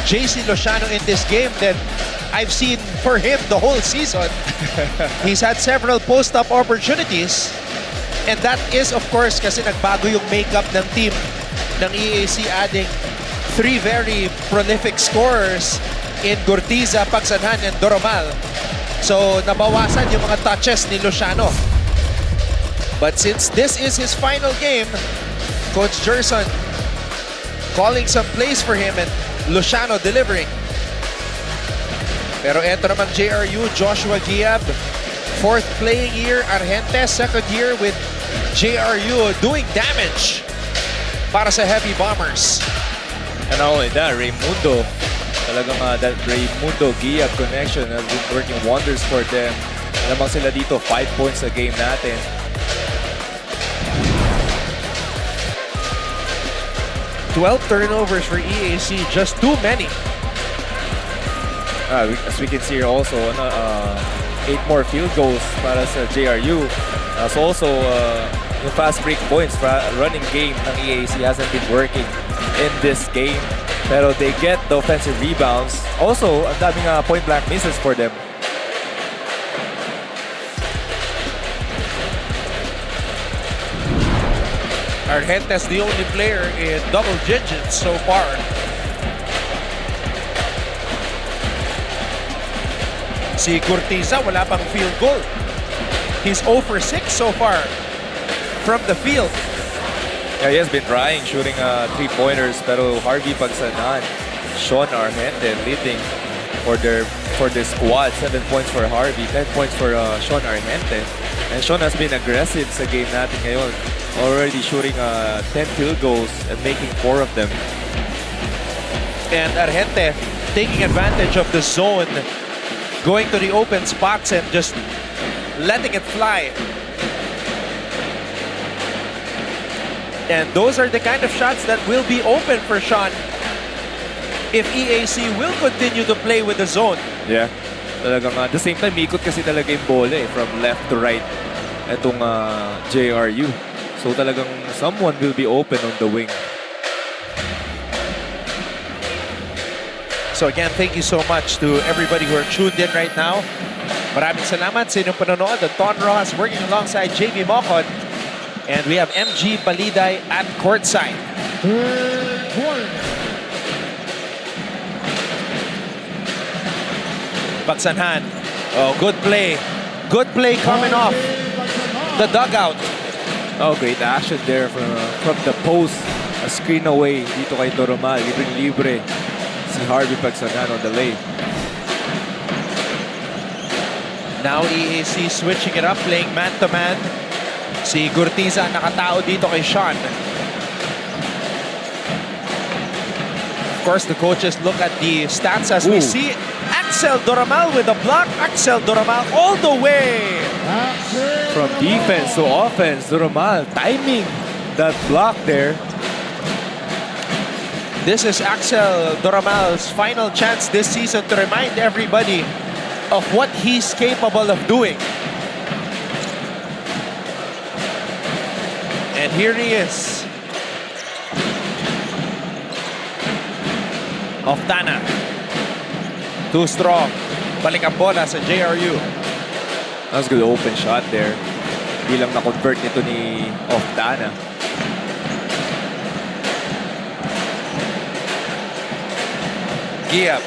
S1: JC Lociano in this game than I've seen for him the whole season. He's had several post-up opportunities. And that is, of course, kasi nagbago yung makeup ng team ng EAC, adding 3 very prolific scorers in Gortiza, Pagsanhan, and Doromal. So, nabawasan yung mga touches ni Lociano. But since this is his final game, Coach Gerson calling some plays for him and Lociano delivering. Pero eto naman JRU, Joshua Giab, 4th playing year, Argente, 2nd year with JRU doing damage para sa Heavy Bombers.
S2: And not only that, Raymundo, talagang that Raymundo-Giab connection has been working wonders for them. Lamang sila dito, 5 points a game natin.
S1: "12 turnovers for EAC, just too many."
S2: As we can see here also, 8 more field goals para sa JRU. So also, yung fast break points, running game ng EAC hasn't been working in this game. Pero they get the offensive rebounds. Also, ang daming point-blank misses for them.
S1: Argente's the only player in double digits so far. Si Cortiza, wala pang field goal. He's 0 for 6 so far from the field.
S2: Yeah, he has been trying, shooting 3-pointers, pero Harvey Pagsanan, Sean Argente leading for their squad. 7 points for Harvey, 10 points for Sean Argente. And Sean has been aggressive sa game natin ngayon. Already shooting 10 field goals and making 4 of them.
S1: And Argente taking advantage of the zone, going to the open spots and just letting it fly. And those are the kind of shots that will be open for Sean if EAC will continue to play with the zone.
S2: Yeah. Talagang at the same time, ikot kasi talaga yung bola from left to right itong JRU. So talagang someone will be open on the wing.
S1: So again, thank you so much to everybody who are tuned in right now. Maraming salamat sa inyong panonood. Ton Rojas working alongside JV Mocod. And we have MG Baliday at courtside. Pagsanhan. Oh, good play. Good play coming off the dugout.
S2: Oh, great action there from the post. A screen away dito kay Doromal. Libre si Harvey Pagsanan on the lane.
S1: Now EAC switching it up, playing man-to-man. Si Gurtiza nakatao dito kay Sean. Of course, the coaches look at the stats as we see Axel Doromal with a block. Axel Doromal all the way.
S2: From defense to offense, Doromal timing that block there.
S1: This is Axel Doromal's final chance this season to remind everybody of what he's capable of doing. And here he is. Oftana. Too strong. Balik ang bola sa JRU.
S2: That was a good open shot there. Bilang na-convert nito ni Oftana.
S1: Giab.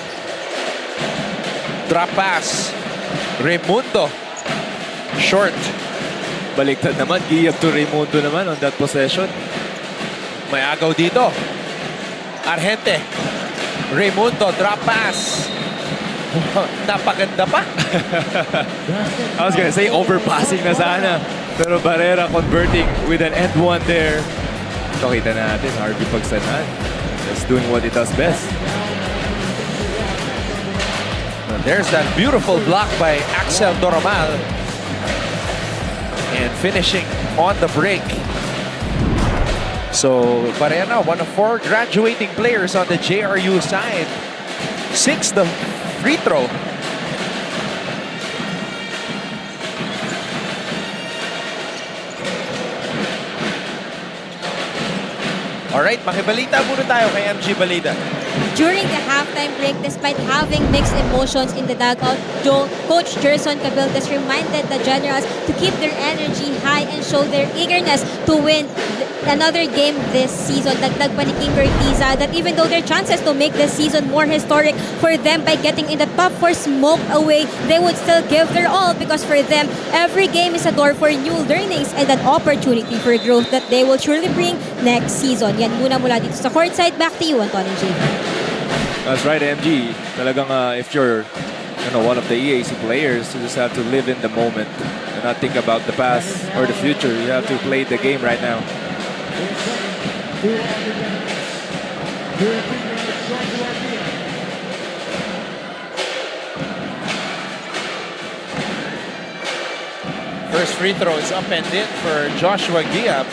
S1: Drop pass. Raymundo. Short.
S2: Baliktad naman, Giyab to Raimundo naman on that possession.
S1: May agaw dito. Argente. Raimundo, drop pass. Napaganda pa.
S2: I was gonna say overpassing na sana. Pero Barrera converting with an end one there. So kita natin, Harvey Pagsanan just doing what he does best.
S1: There's that beautiful block by Axel Doromal. And finishing on the break. So, Barrera, one of 4 graduating players on the JRU side. 6 the free throw. Alright, makibalita muna tayo kay MG Balida.
S4: During the halftime break, despite having mixed emotions in the dugout, Coach Gerson Cabildes reminded the Generals to keep their energy high and show their eagerness to win another game this season. Dagdag pa ni King Gortiza that even though their chances to make this season more historic for them by getting in the top 4 smoked away, they would still give their all because for them, every game is a door for new learnings and an opportunity for growth that they will surely bring next season. Yan muna mula dito sa courtside. Back to you, Anton and JV.
S2: That's right, MG. Talagang if you're one of the EAC players, you just have to live in the moment and not think about the past or the future. You have to play the game right now.
S1: First free throw is up and in for Joshua Giab.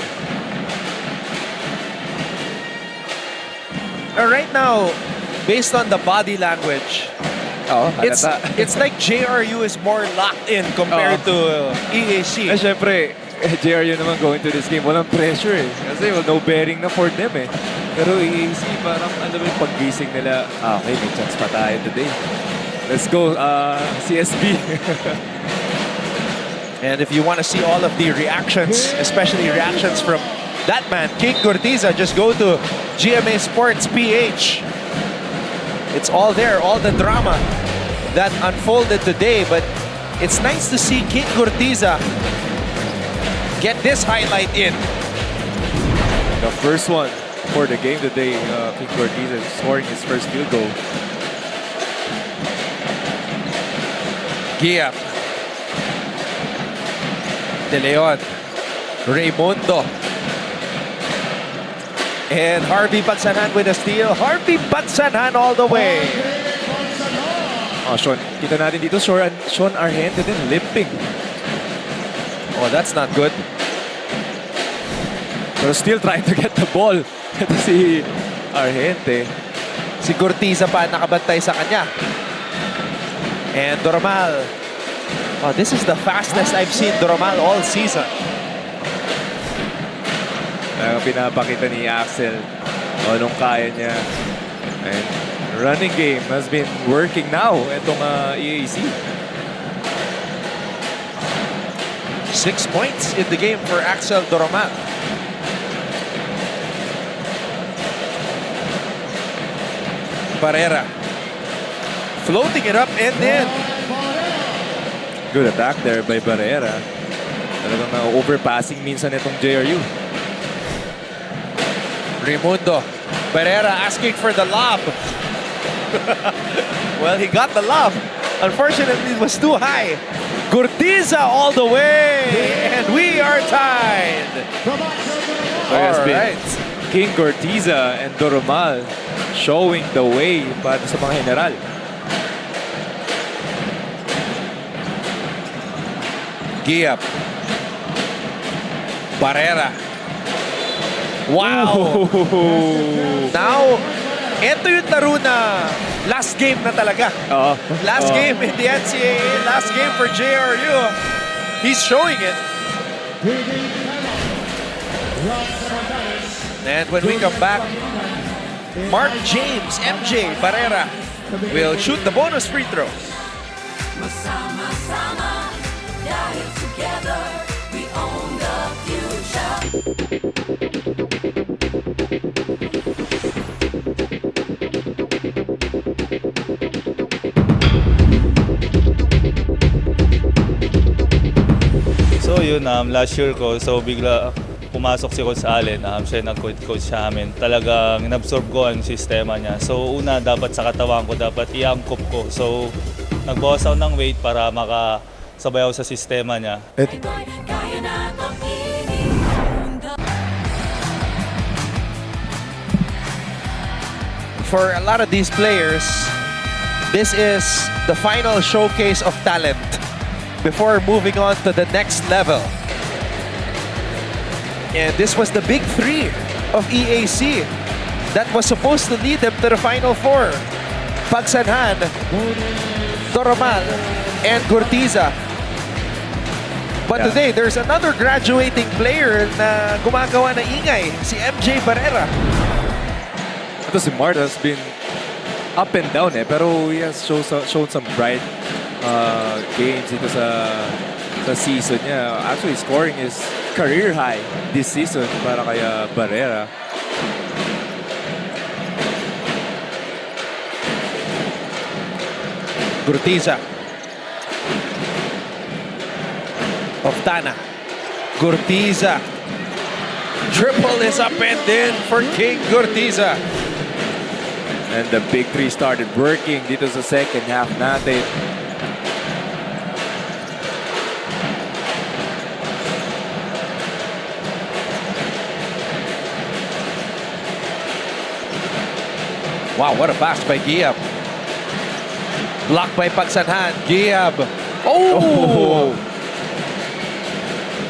S1: Right now, based on the body language, it's like JRU is more locked in compared to EAC.
S2: Syempre, JRU naman going to this game, walang pressure eh. Kasi no bearing na for them eh. Pero EAC, parang alam mo yung pag-gising nila, okay, may chance pa tayo today. Let's go, CSB.
S1: And if you want to see all of the reactions, especially reactions from that man, King Gortiza, just go to GMA Sports PH. It's all there, all the drama that unfolded today. But it's nice to see King Gortiza get this highlight in.
S2: The first one for the game today, King Gortiza scoring his first field goal.
S1: Giap. De Leon. Raimundo. And Harvey Pagsanan with a steal. Harvey Pagsanan all the way.
S2: Sean, kita natin dito, Sean Argente din limping.
S1: Oh, that's not good.
S2: Pero still trying to get the ball. Ito si Argente.
S1: Si Gortiza pa nakabantay sa kanya. And Doromal. Oh, this is the fastest I've seen Doromal all season.
S2: Pinapakita ni Axel anong kaya niya. And running game has been working now itong EAC.
S1: 6 points in the game for Axel Doromal. Barrera. Floating it up and in.
S2: Good attack there by Barrera. Talagang overpassing minsan itong JRU.
S1: Raimundo. Barrera asking for the lob. Well, he got the lob. Unfortunately, it was too high. Gortiza all the way. And we are tied.
S2: All right. King Gortiza and Doromal showing the way para sa mga general.
S1: Giap. Barrera. Wow! Now, ito yung laro na last game na talaga. Last game in the NCAA, last game for JRU. He's showing it. And when we come back, Mark James, MJ Barrera, will shoot the bonus free throw.
S13: Dahil together, we own the future.
S1: So
S14: yun, last year ko. So bigla pumasok si Coach Allen. Siya nag-coach sa amin. Talagang inabsorb ko ang sistema niya. So una, dapat sa katawan ko, dapat iangkop ko. So nagbawas ako ng weight para makasabay ako sa sistema niya.
S13: Kaya na itong iniunda.
S1: For a lot of these players, this is the final showcase of talent before moving on to the next level. And this was the big three of EAC that was supposed to lead them to the Final Four. Pagsanhan, Doromal, and Gurtiza. But today, there's another graduating player na gumagawa na ingay, si MJ Barrera.
S2: Ito si Mart has been up and down pero he has shown some bright games dito sa season niya. Actually, scoring is career high this season para kay Barrera.
S1: Gurtiza. Oftana. Gurtiza. Triple is up and in for King Gurtiza.
S2: And the big three started working dito sa second half natin.
S1: Wow, what a pass by Giab. Blocked by Pagsanhan. Giab. Oh!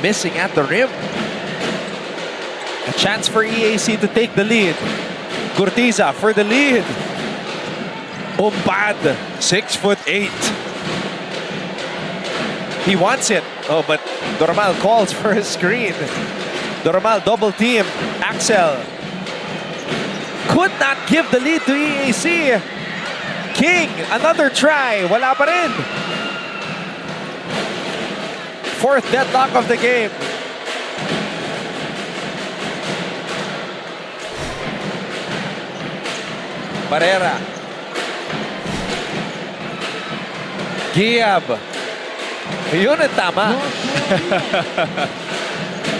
S1: Missing at the rim. A chance for EAC to take the lead. Gurtiza for the lead. Umpad, 6'8". He wants it. Oh, but Doromal calls for a screen. Doromal double team. Axel could not give the lead to EAC. King, another try. Wala pa rin. Fourth deadlock of the game. Barrera. Giab. Yun ang tama.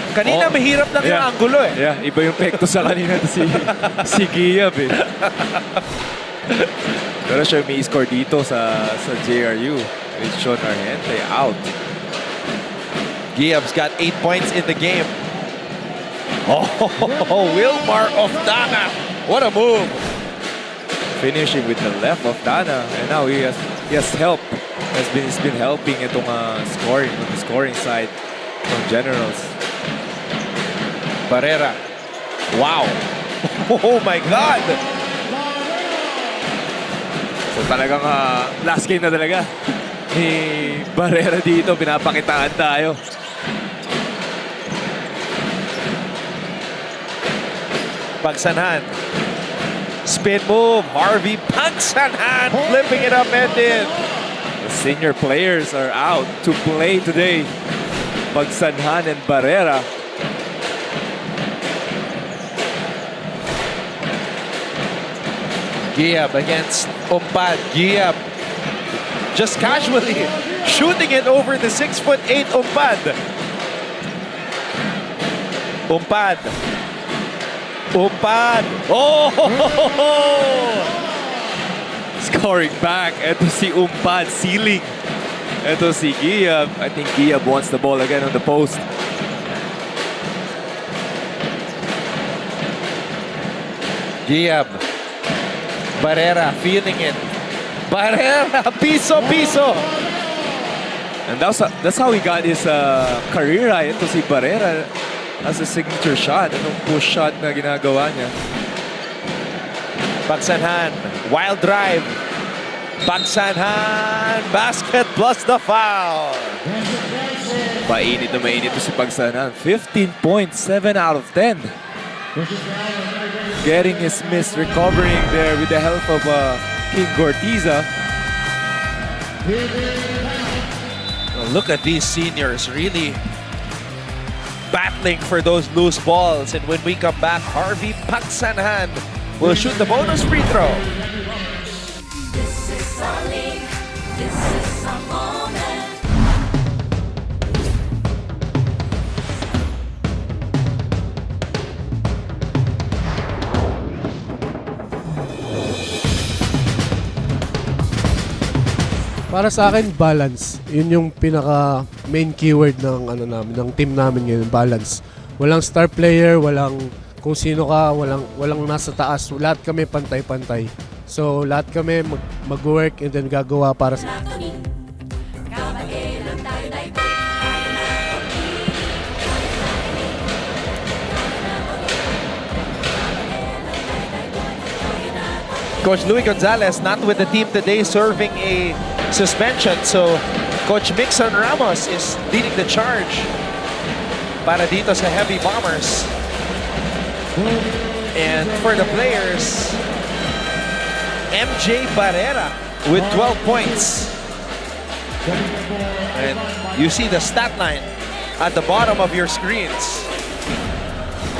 S1: Kanina mahirap lang yung angulo eh.
S2: Yeah, iba yung pekto sa kanina si Giab eh. Pero siya may score dito sa JRU. With Sean Argente out.
S1: Giab's got 8 points in the game. Oh, Wilmar Oftana. What a move.
S2: Finishing with the left of Dana. And now he has help. He's been helping itong scoring on the scoring side from Generals.
S1: Barrera. Wow. Oh my God.
S2: So talagang last game na talaga ni Barrera dito. Pinapakitaan tayo.
S1: Pagsanhan. Spin move. Harvey Pagsanhan flipping it up and in.
S2: The senior players are out to play today. Pagsanhan and Barrera.
S1: Giab against Umpad. Giab just casually shooting it over the 6'8" Umpad. Umpad. Umpad. Oh!
S2: Scoring back. Ito si Umpad sealing. Ito si Giab. I think Giab wants the ball again on the post.
S1: Giab. Barrera feeling it. Barrera, piso.
S2: And that's how he got his career high. Ito si Barrera as a signature shot. Itong push shot na ginagawa niya.
S1: Pagsanhan, wild drive. Pagsanhan, basket plus the foul.
S2: Mainit na mainit ito si Pagsanhan. 15.7 out of 10. Getting his miss, recovering there with the help of King Gurtiza.
S1: Well, look at these seniors really battling for those loose balls. And when we come back, Harvey Pagsanhan will shoot the bonus free throw.
S13: This is our league. This is our moment.
S15: Para sa akin, balance. Yun yung pinaka main keyword ng ng team namin ngayon, balance. Walang star player, walang kung sino ka, walang nasa taas. Lahat kami pantay-pantay. So lahat kami mag-work and then gagawa para sa
S1: Coach Louis Gonzalez not with the team today, serving a suspension. So Coach Mixon Ramos is leading the charge para dito sa Heavy Bombers. And for the players, MJ Barrera with 12 points. And you see the stat line at the bottom of your screens.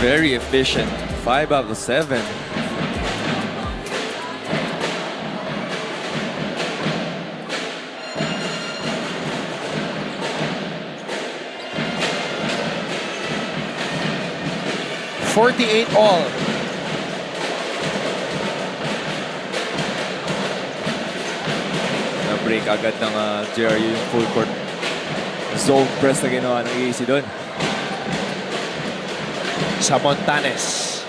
S2: Very efficient. 5 out of 7.
S1: .48 all.
S2: Na-break agad ng JRU yung full court zone press na ginawa ng EAC doon.
S1: Sa Montanes.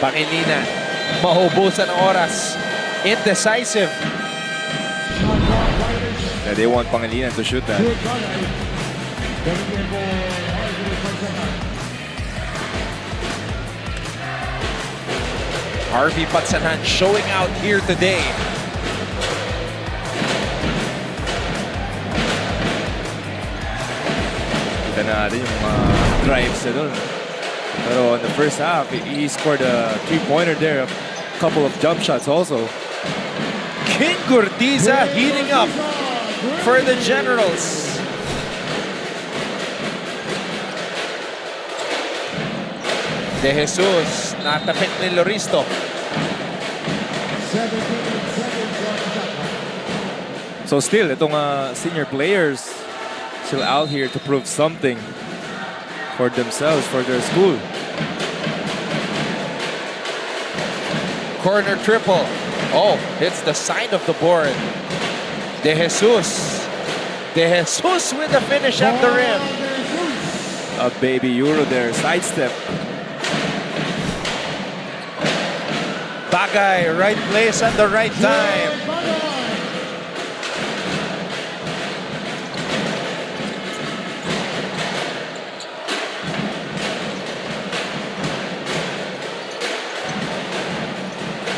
S1: Pangilinan. Mahubusan ang oras. Indecisive.
S2: Yeah, they want Pangilinan to shoot that.
S1: Harvey Patsanan showing out here today.
S2: Kita natin yung mga drives na doon. Pero in the first half, he scored a 3-pointer there. A couple of jump shots also.
S1: King Gurtiza heating up for the Generals. De Jesus, natapit ni Loristo.
S2: So still, itong senior players still out here to prove something for themselves, for their school.
S1: Corner triple. Oh, it's the side of the board. De Jesus. De Jesus with the finish at the rim.
S2: A baby Euro there, sidestep.
S1: Bagay, right place at the right time.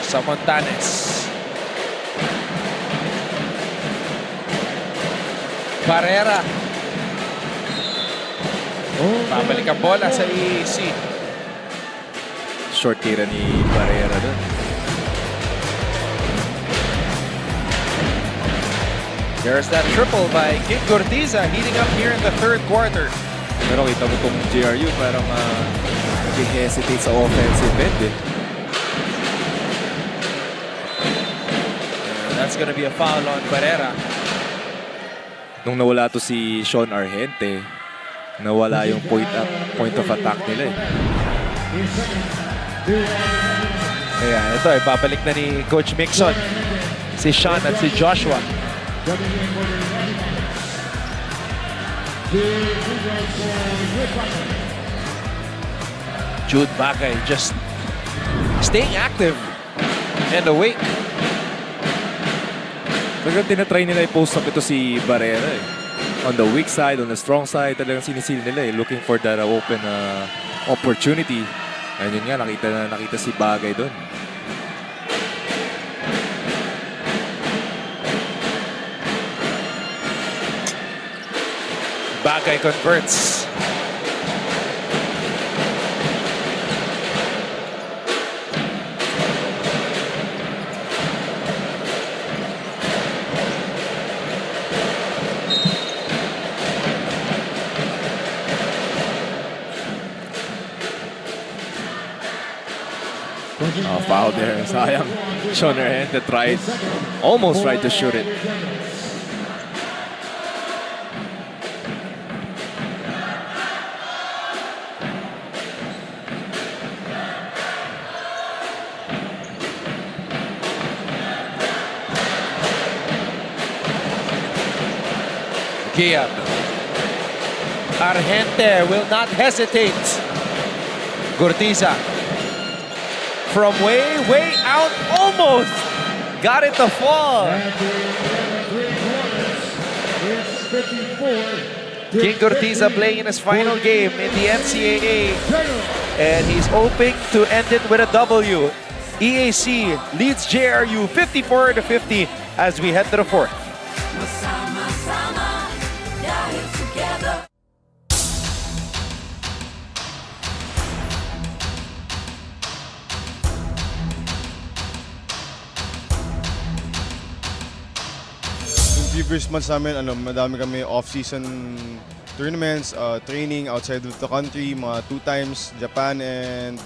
S1: Sa Montanes. Barrera. Babalik ang bola sa EAC.
S2: Short tira ni Barrera doon.
S1: There's that triple by King Gurtiza heating up here in the third quarter.
S2: Pero kita mo itong JRU parang nag-hesitate sa offensive end eh.
S1: That's gonna be a foul on Barrera.
S2: Nung nawala to si Sean Argente, nawala yung point of attack nila eh.
S1: Ayan, ito ay babalik na ni Coach Mixon. Si Sean at si Joshua. Jude Bagay just staying active and awake.
S2: Talagang tinatry nila i-post up ito si Barrera eh. On the weak side, on the strong side, talagang sinisil nila eh. Looking for that open opportunity. And yun nga, nakita si Bagay doon.
S1: Bagay converts.
S2: Oh, foul there. Sayang. Sean Argente almost tried to shoot it.
S1: Giab. Argente will not hesitate. Gurtiza. From way out, almost got it to fall. King Gurtiza playing in his final game in the NCAA. And he's hoping to end it with a W. EAC leads JRU 54-50 as we head to the fourth.
S13: Sama-sama dahil together.
S16: Yung previous months namin, madami kami off-season tournaments, training outside of the country, mga 2 times, Japan and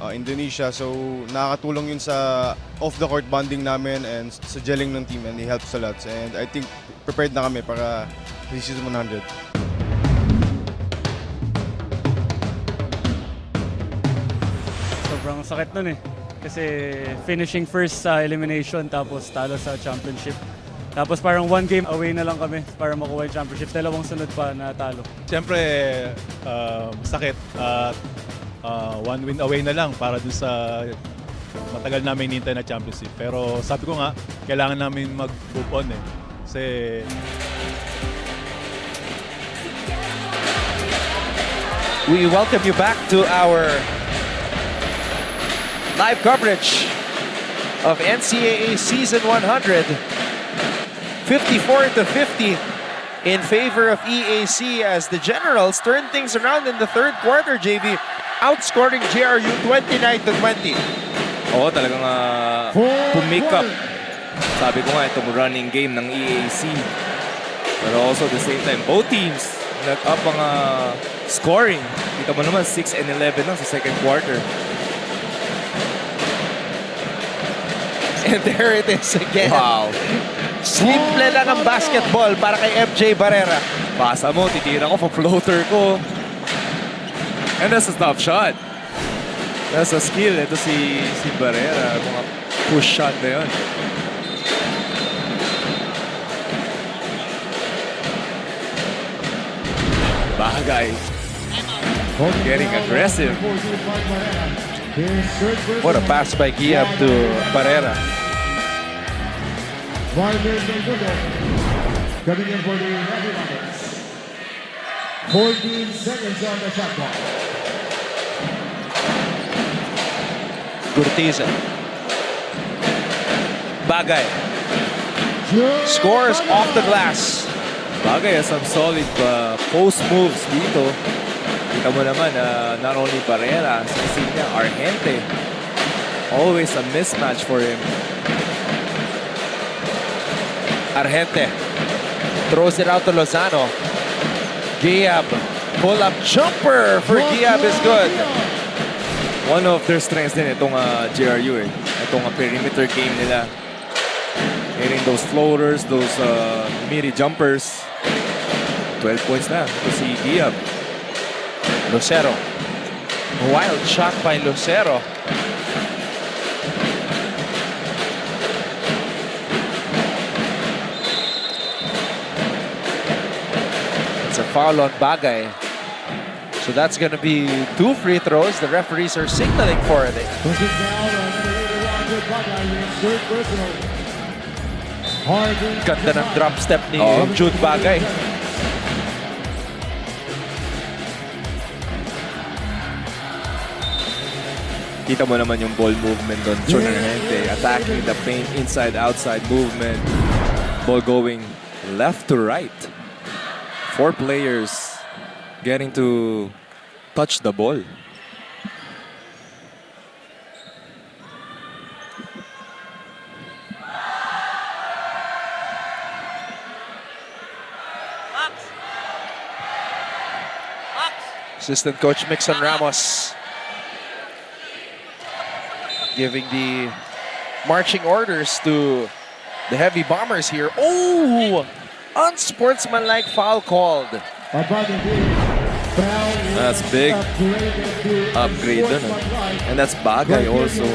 S16: Indonesia. So nakakatulong yun sa off-the-court bonding namin and sa gelling ng team, and it helps a lot. And I think prepared na kami para sa season 100.
S17: Sobrang sakit nun eh. Kasi finishing first sa elimination tapos talo sa championship. Tapos parang 1 game away na lang kami para makuha yung championship. 2 sunod pa na talo.
S18: Siyempre, sakit at 1 win away na lang para dun sa matagal namin hinintay na championship. Pero sabi ko nga, kailangan namin mag-move on eh. Kasi
S1: we welcome you back to our live coverage of NCAA Season 100. 54-50 in favor of EAC as the Generals turn things around in the third quarter, JV, outscoring JRU 29-20.
S2: Oo, talagang pumick up. Sabi ko nga, itong running game ng EAC. Pero also at the same time, both teams nag-up ang scoring. Kita mo naman, 6 and 11 lang sa second quarter.
S1: And there it is again.
S2: Wow.
S1: Simple lang ang basketball para kay MJ Barrera.
S2: Pasa mo, titira ko, floater ko. And that's a tough shot. That's a skill. Ito si Barrera. Mga push shot na yun. Bagay. Getting aggressive.
S1: What a pass by Giab to Barrera.
S3: Coming in for the Heavy Bombers. 14 seconds on the shot clock.
S1: Gurtiza. Bagay. Scores off the glass.
S2: Bagay has some solid post moves dito. Kita mo naman, not only Barrera, kasi niya, Argente. Always a mismatch for him.
S1: Argente throws it out to Lozano. Giab, pull-up jumper for Giab is good.
S2: One of their strengths din itong JRU eh. Itong perimeter game nila. Hitting those floaters, those midi jumpers. 12 points na. Ito si Giab.
S1: Lucero. Wild shot by Lucero. It's a foul on Bagay. So that's going to be 2 free throws. The referees are signaling for it. Ganda ng drop step ni Jude Bagay.
S2: Kita mo naman yung ball movement doon. Argente attacking the paint, inside-outside movement. Ball going left to right. 4 players getting to touch the ball.
S1: Assistant coach Mixon Ramos giving the marching orders to the Heavy Bombers here. Oh! Unsportsmanlike foul called.
S2: That's big upgrade dun. And that's Bagay also.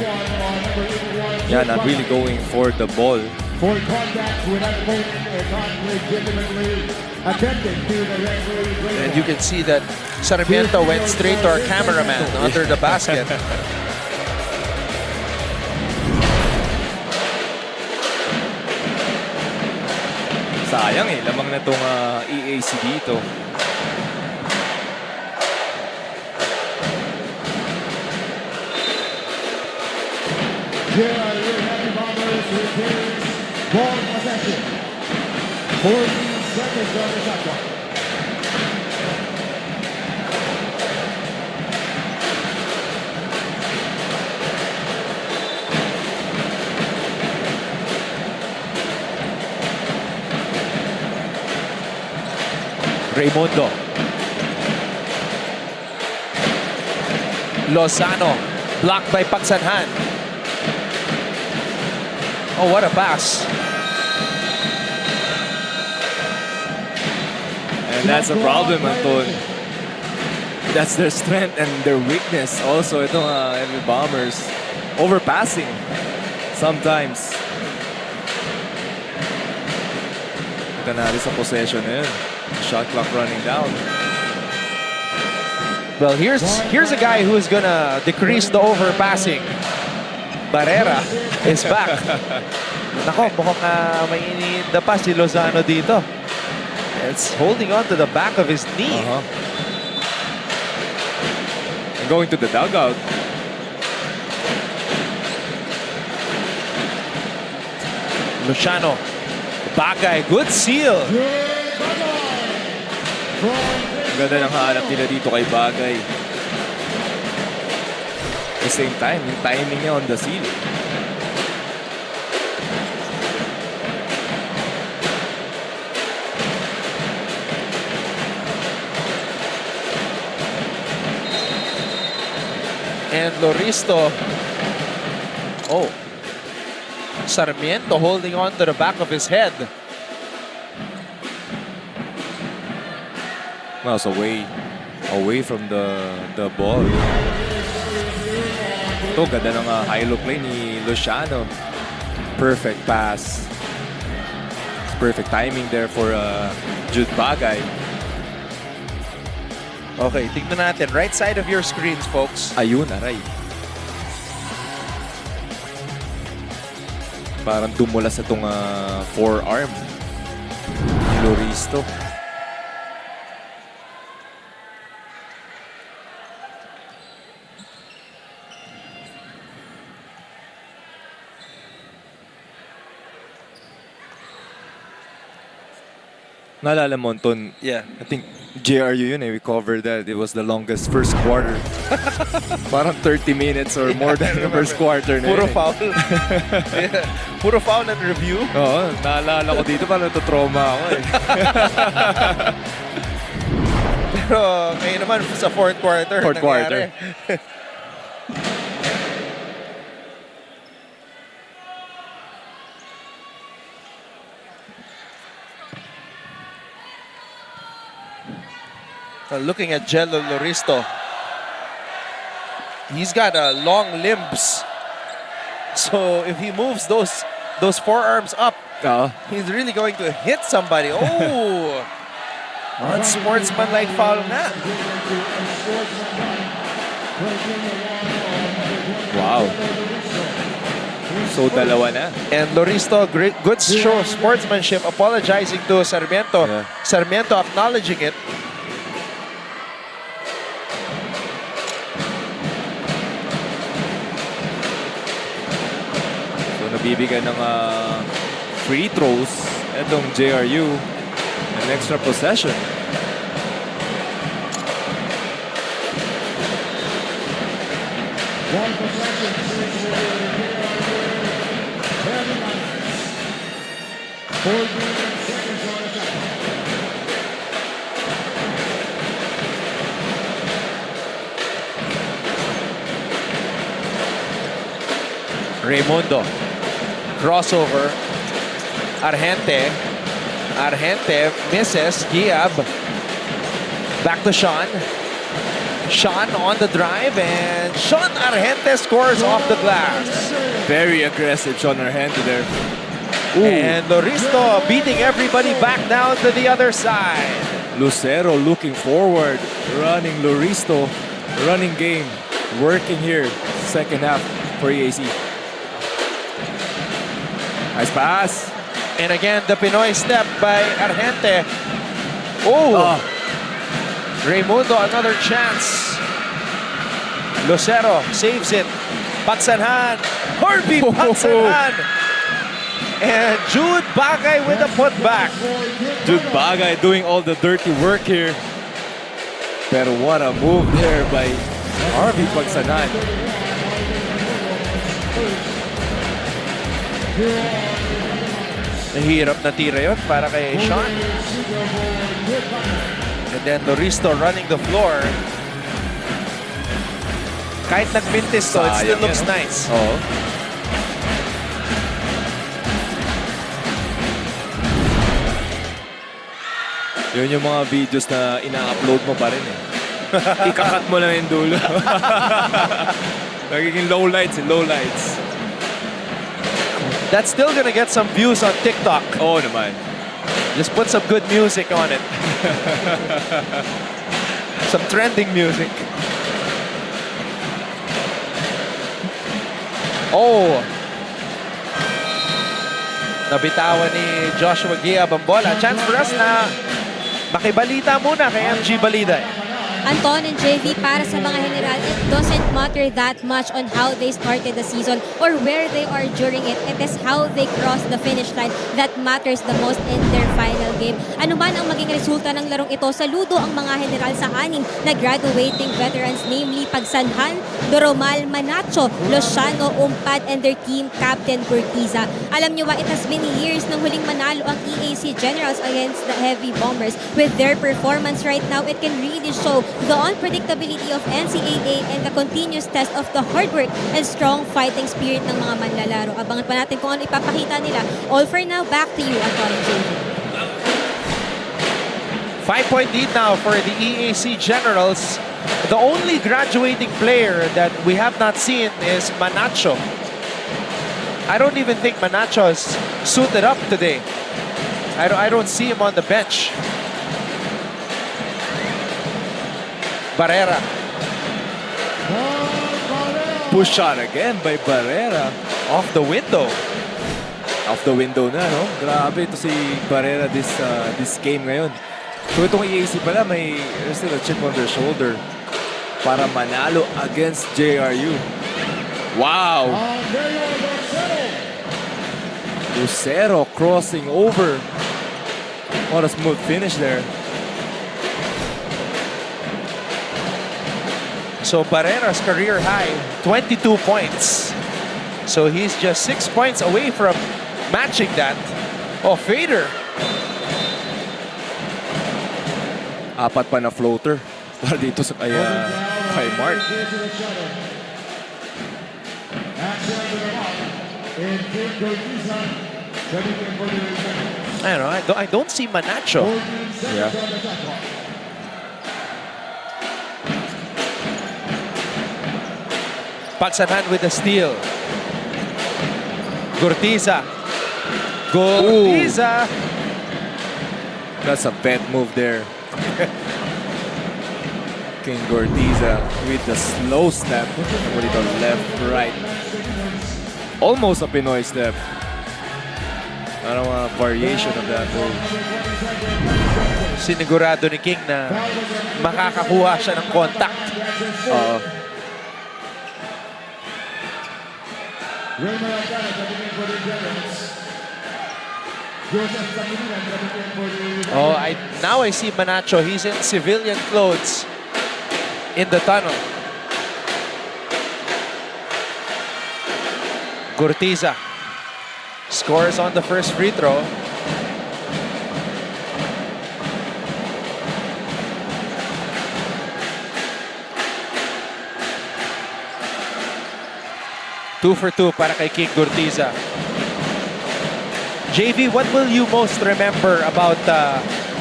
S2: Yeah, not really going for the ball.
S3: for contact with an opponent and not legitimately attempting to the referee.
S1: And you can see that Sarmiento went straight to our cameraman under the basket.
S2: Sayang eh, lamang na itong EAC dito.
S3: JRU Heavy Bombers retains ball possession. 14 seconds on the shot clock.
S1: Raimundo. Lozano. Blocked by Pagsanhan. Oh, what a pass.
S2: And that's a problem, Anton. That's their strength and their weakness. Also, itong Heavy Bombers. Overpassing. Sometimes. Ito na rin sa possession na yun. Shot clock running down.
S1: Well, here's a guy who is gonna decrease the overpassing. Barrera is back. Nako, mukhang may iniinda pa si Lozano dito. It's holding on to the back of his knee.
S2: And going to the dugout.
S1: Luciano. Bagay, good seal.
S2: Ang ganda ng hanap nila dito kay Bagay. At the same time, yung timing niya on the seal.
S1: And Loristo. Oh. Sarmiento holding on to the back of his head.
S2: Well, it's away from the ball. Ito, ganda ng high-low play ni Luciano. Perfect pass. Perfect timing there for Jude Bagay.
S1: Okay, tignan natin. Right side of your screens, folks.
S2: Ayun, aray. Parang dumulas itong forearm ni Loristo. Naalala mo, Anton?
S1: Yeah.
S2: I think JRU yun eh. We covered that. It was the longest first quarter. Parang 30 minutes or more than the first quarter.
S1: Puro foul. Yeah. Puro foul and review.
S2: Oo, naalala ko dito. Parang natutroma ako eh.
S1: Pero ngayon naman sa fourth quarter.
S2: Fourth quarter.
S1: Looking at Jello Loristo, he's got long limbs. So if he moves those forearms up, he's really going to hit somebody. Oh, unsportsmanlike foul na.
S2: Wow. So dalawa na.
S1: And Loristo, good show sportsmanship, apologizing to Sarmiento.
S2: Yeah.
S1: Sarmiento acknowledging it.
S2: Nabibigyan ng free throws itong JRU, an extra possession.
S1: Raimundo. Crossover. Argente misses. Giab. Back to Sean. Sean on the drive, and Sean Argente scores off the glass.
S2: Very aggressive, Sean Argente there.
S1: And Loristo beating everybody back down to the other side.
S2: Lucero looking forward, running Loristo, running game, working here, second half for EAC. Nice pass.
S1: And again, the Pinoy step by Argente. Oh! Raimundo, another chance. Lucero saves it. Patsanhan. Herbie Patsanhan. And Jude Bagay with a putback.
S2: Jude Bagay doing all the dirty work here. Pero what a move there by Harvey Pagsanan.
S1: Nahirap na tira yun para kay Sean. And then Loristo running the floor. Kahit nag-mintis to, it still looks nice.
S2: Oo. Yun yung mga videos na ina-upload mo pa rin eh. Ikakat mo lang yung dulo. Nagiging low lights.
S1: That's still gonna get some views on TikTok.
S2: Oo naman.
S1: Just put some good music on it. Some trending music. Oh! Nabitawan ni Joshua Gia Bambola. Chance for us na makibalita muna kay MG Balida.
S4: Anton and JV, para sa mga general, it doesn't matter that much on how they started the season or where they are during it. It is how they cross the finish line that matters the most in their final game. Ano man ang maging resulta ng larong ito, saludo ang mga general sa anim na graduating veterans, namely Pagsanhan, Doromal, Manacho, Losiano, Umpad, and their team captain Cortiza. Alam nyo ba, it has been years nang huling manalo ang EAC Generals against the Heavy Bombers. With their performance right now, it can really show the unpredictability of NCAA and the continuous test of the hard work and strong fighting spirit ng mga manlalaro. Abangan pa natin kung ano ipapakita nila. All for now, back to you, Anton and JV.
S1: 5-point lead now for the EAC Generals. The only graduating player that we have not seen is Manacho. I don't even think Manacho is suited up today. I don't see him on the bench. Barrera.
S2: Push shot again by Barrera.
S1: Off the window.
S2: Off the window na, no? Grabe ito si Barrera this game ngayon. So itong EAC pala, there's still a chip on their shoulder para manalo against JRU. Wow! Lucero crossing over. What a smooth finish there.
S1: So Barrera's career high, 22 points. So he's just 6 points away from matching that. Oh, Fader.
S2: Apat pa na floater para dito sa kay Mark.
S1: I don't know, I don't see Manacho.
S2: Yeah.
S1: Pagsanhan with the steal. Cortiza.
S2: That's a bad move there. King Cortiza with the slow step. With the left, right. Almost a Pinoy step. Parang a variation of that move.
S1: Sinigurado ni King na makakakuha siya ng contact. Oh, now I see Manacho. He's in civilian clothes in the tunnel. Cortiza scores on the first free throw. Two for two para kay King Cortiza. JV, what will you most remember about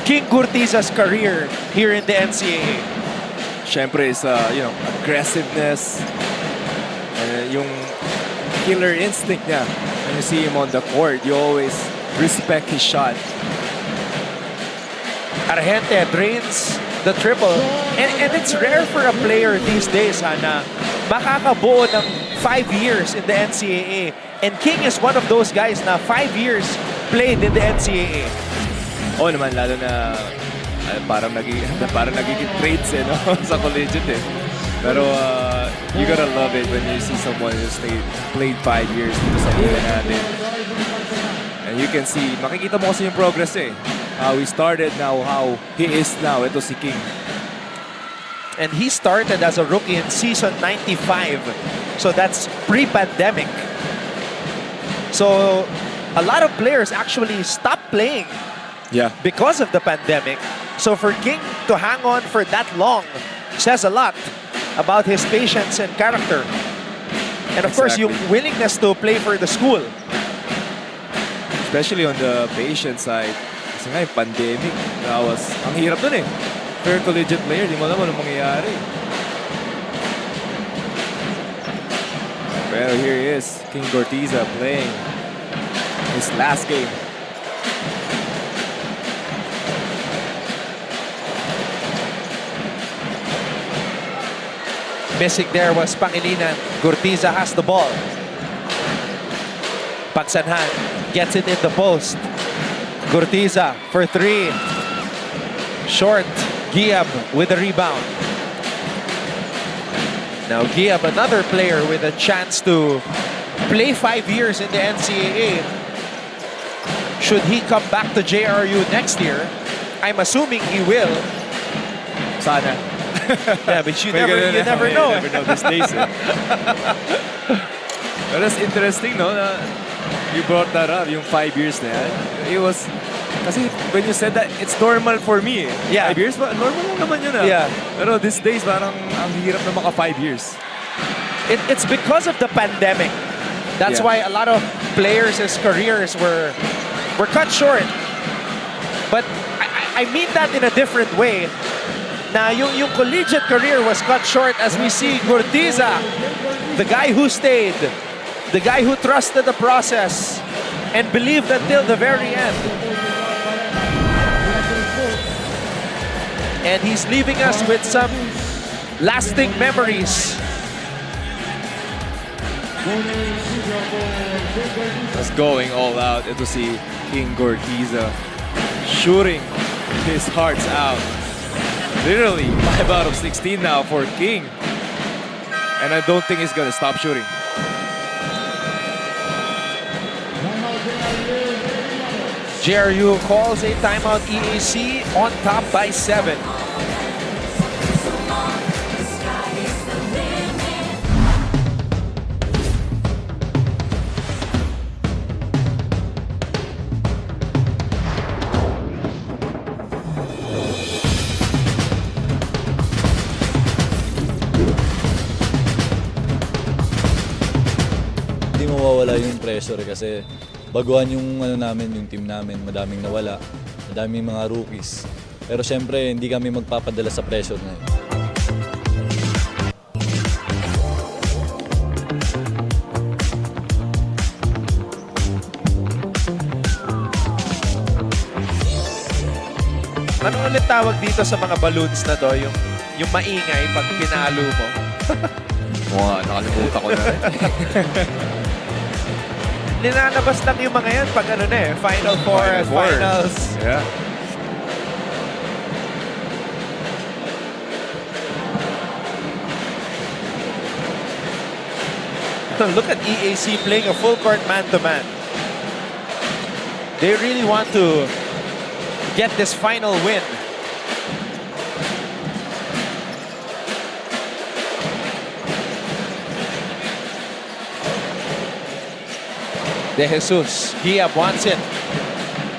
S1: King Cortiza's career here in the NCAA?
S2: Siyempre is aggressiveness, yung killer instinct niya when you see him on the court, you always respect his shot.
S1: Argente drains the triple. And it's rare for a player these days, na makakabuo ng 5 years in the NCAA. And King is one of those guys na 5 years played in the NCAA.
S2: Oo naman, lalo na parang nagiging trades no? sa collegiate eh. Pero you gotta love it when you see someone who played 5 years dito sa liga natin. And you can see, makikita mo kasi yung progress eh. How he started now, how he is now. Ito si King.
S1: And he started as a rookie in season 95. So that's pre-pandemic. So a lot of players actually stopped playing because of the pandemic. So for King to hang on for that long says a lot about his patience and character. And of course, yung willingness to play for the school.
S2: Especially on the patient side. Kasi nga yung pandemic, ang hirap dun eh. For a collegiate player, di mo alam anong mangyayari. Pero here he is, King Gortiza playing his last game.
S1: Missing there was Pangilinan. Gortiza has the ball. Pagsanhan gets it in the post. Gortiza for 3. Short. Giab with the rebound. Now Giab, another player with a chance to play 5 years in the NCAA. Should he come back to JRU next year, I'm assuming he will.
S2: Sana.
S1: Yeah, but you never know.
S2: You never know these days. But that's interesting, no? You brought that up, yung 5 years na yan. It was, kasi when you said that, it's normal for me.
S1: Yeah.
S2: 5 years, normal lang naman yun.
S1: Yeah.
S2: Pero these days, parang ang hirap na maka 5 years.
S1: It's because of the pandemic. That's why a lot of players' careers were cut short. But I mean that in a different way. Na yung collegiate career was cut short as we see Gortiza, the guy who stayed, the guy who trusted the process and believed until the very end. And he's leaving us with some lasting memories.
S2: Just going all out. Ito si King Gortiza shooting his hearts out. Literally 5 out of 16 now for King. And I don't think he's gonna stop shooting.
S1: JRU calls a timeout. EAC on top by 7.
S19: Hindi mawawala yung pressure kasi baguhan yung yung team namin, madaming nawala, madaming mga rookies. Pero syempre, hindi kami magpapadala sa pressure na yun.
S1: Ano ulit tawag dito sa mga balloons na to? Yung maingay pag pinalo mo?
S2: Wow, nakalimutan ko na rin.
S1: Nilalabas lang yung mga yan pag Final Four, Finals.
S2: Yeah.
S1: Look at EAC playing a full court man-to-man. They really want to get this final win. De Jesus, Giab wants it.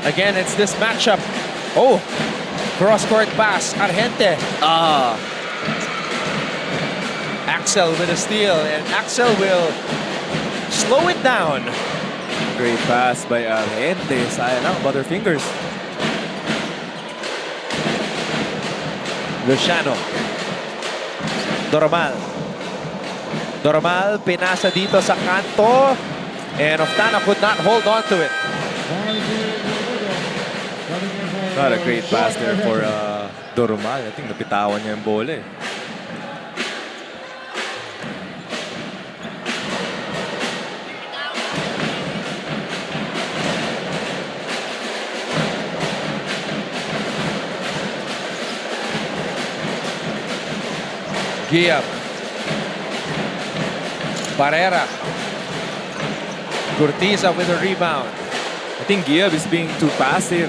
S1: Again, it's this matchup. Oh, cross-court pass, Argente. Axel with a steal, and Axel will slow it down.
S2: Great pass by Argente. Sayang lang, butterfingers.
S1: Luciano. Dormal. Dormal, pinasa dito sa kanto. And Oftana could not hold on to it.
S2: Not a great pass there for Doromal. I think napitawan niya yung bola eh.
S1: Giab. Barrera. Cortiza with a rebound.
S2: I think Giab is being too passive.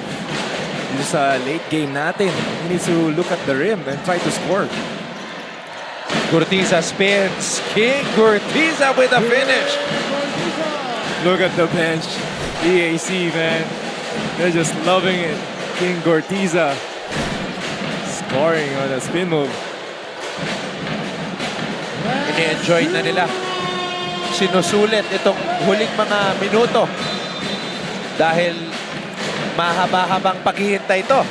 S2: Dito sa late game natin. He needs to look at the rim and try to score.
S1: Cortiza spins. King Cortiza with a finish.
S2: Look at the bench. EAC, man. They're just loving it. King Cortiza scoring on a spin move.
S1: Ini-enjoy na nila. Sinusulit itong huling mga minuto. Dahil mahaba-habang paghihintay ito.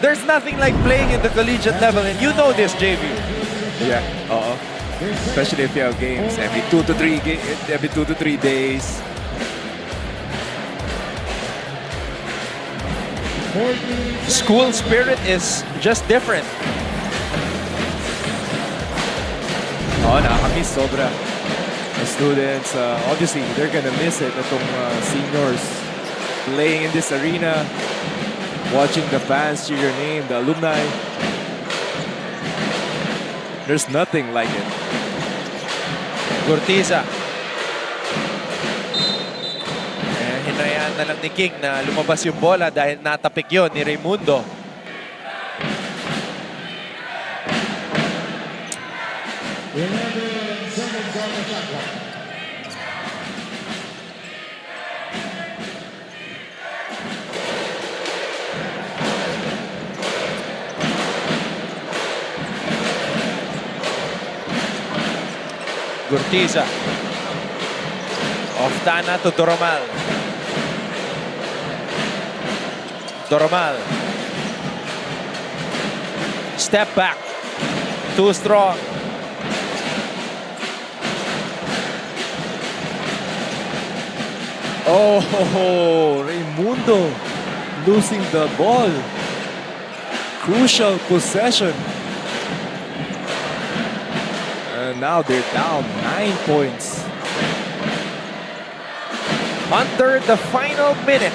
S1: There's nothing like playing in the collegiate level, and you know this, JV.
S2: Yeah, especially if you have games every 2 to 3 days.
S1: School spirit is just different.
S2: Nakakamiss sobra. The students, obviously, they're gonna miss it. Itong seniors playing in this arena, watching the fans cheer your name, the alumni. There's nothing like it.
S1: Cortiza. Hinayaan na lang ni King na lumabas yung bola dahil natapik yun ni Raimundo. Cortiza. Oftana to Doromal. Doromal. Step back. Too strong.
S2: Oh, Raimundo losing the ball. Crucial possession. And now they're down 9 points.
S1: Under the final minute.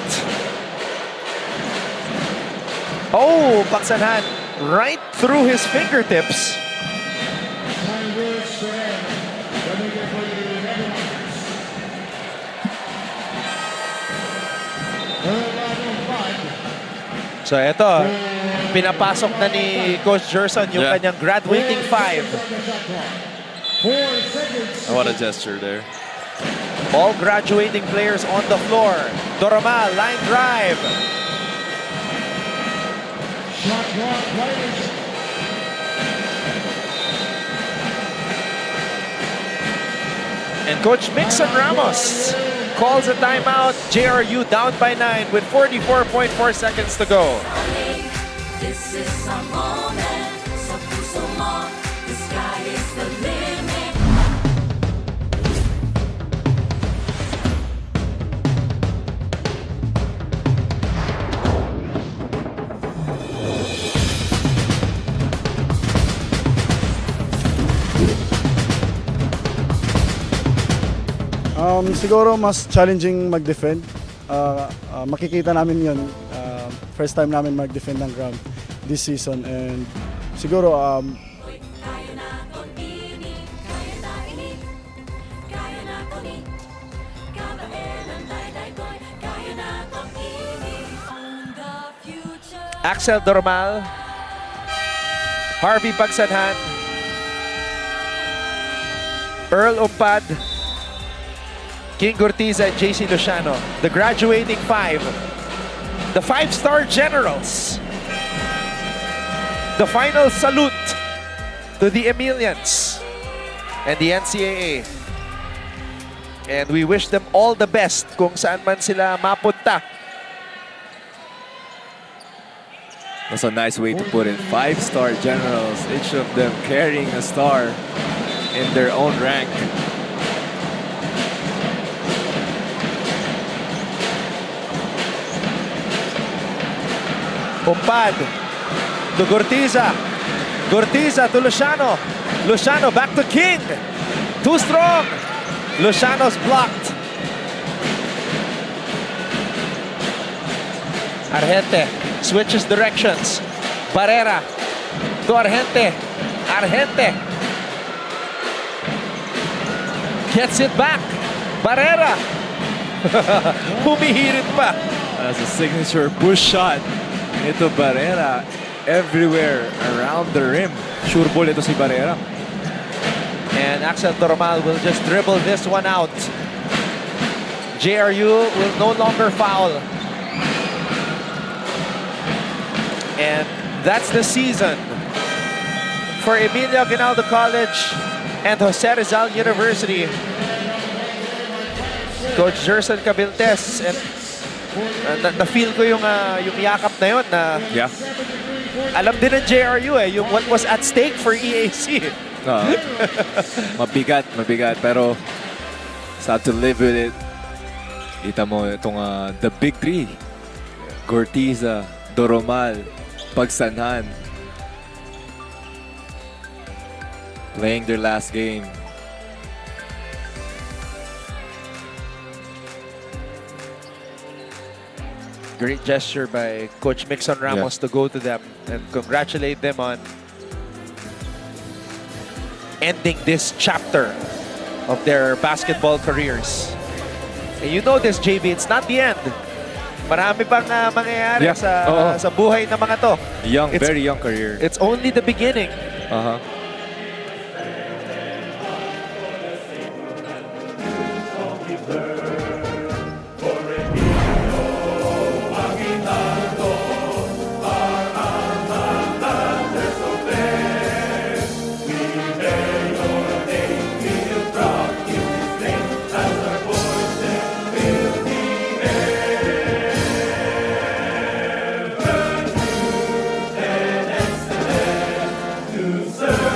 S1: Oh, Baksanhan right through his fingertips. So ito, pinapasok na ni Coach Gerson yung kanyang graduating 5.
S2: What a gesture there.
S1: All graduating players on the floor. Doromal, line drive. And Coach Mixon Ramos calls a timeout. JRU down by 9 with 44.4 seconds to go.
S13: This is our moment. Sa puso mo, the sky is the limit.
S20: Siguro mas challenging mag-defend. Makikita namin yun. First time namin mag-defend ng ground this season. And siguro
S1: Axel Doromal, Harvey Pagsanhan, Earl Umpad, King Cortiza, and JC Luciano, the graduating 5, the 5-star generals, the final salute to the Emilians and the NCAA. And we wish them all the best kung saan man sila mapunta.
S2: That's a nice way to put it. 5-star generals, each of them carrying a star in their own rank.
S1: Umpad. To Gortiza. Gortiza to Luciano. Luciano back to King. Too strong. Luciano's blocked. Argente switches directions. Barrera to Argente. Argente gets it back. Barrera. Humihirit pa.
S2: That's a signature push shot. Ito Barrera everywhere around the rim. Sure ball ito si Barrera.
S1: And Axel Tormal will just dribble this one out. JRU will no longer foul. And that's the season for Emilio Aguinaldo College and Jose Rizal University. Coach Jerson Cabiltes, and na-feel ko yung yakap na yun na
S2: Yeah.
S1: alam din ng JRU yung what was at stake for EAC.
S2: Mabigat, pero sad to live with it. Kita mo itong the big three. Gortiza, Doromal, Pagsanhan. Playing their last game.
S1: Great gesture by Coach Mixon Ramos to go to them and congratulate them on ending this chapter of their basketball careers. And you know this, JB, it's not the end. Marami pang mangyayari sa buhay ng mga to.
S2: Very young career.
S1: It's only the beginning.
S13: serve.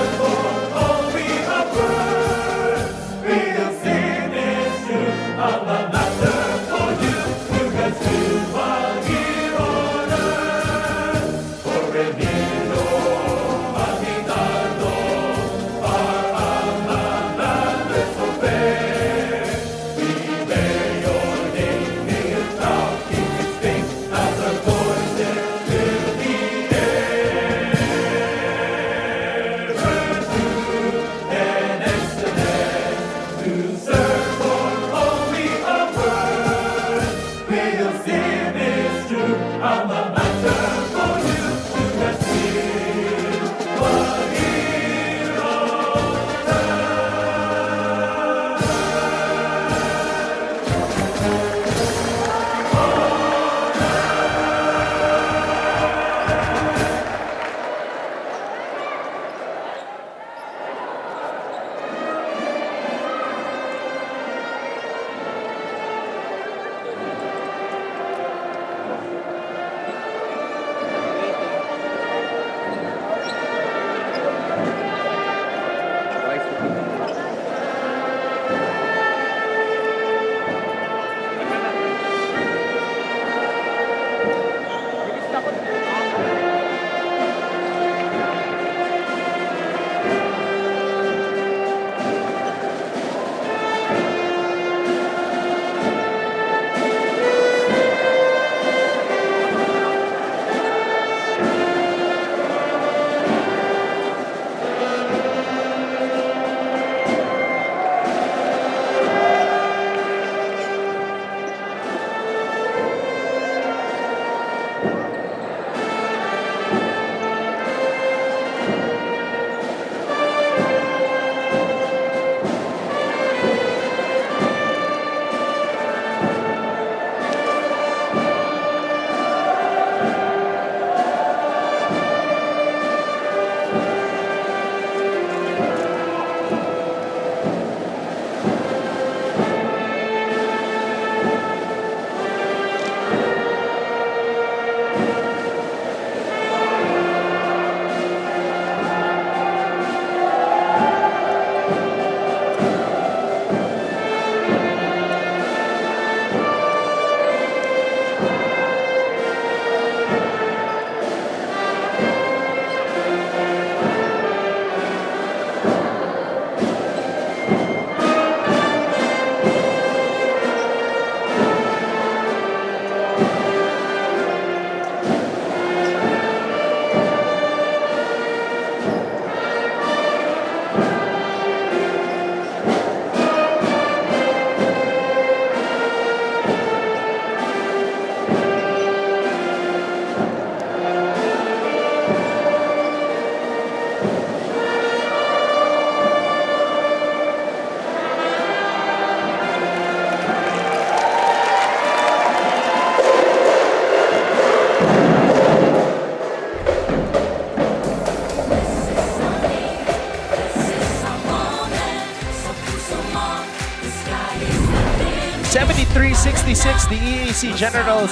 S1: 73-66, the EAC Generals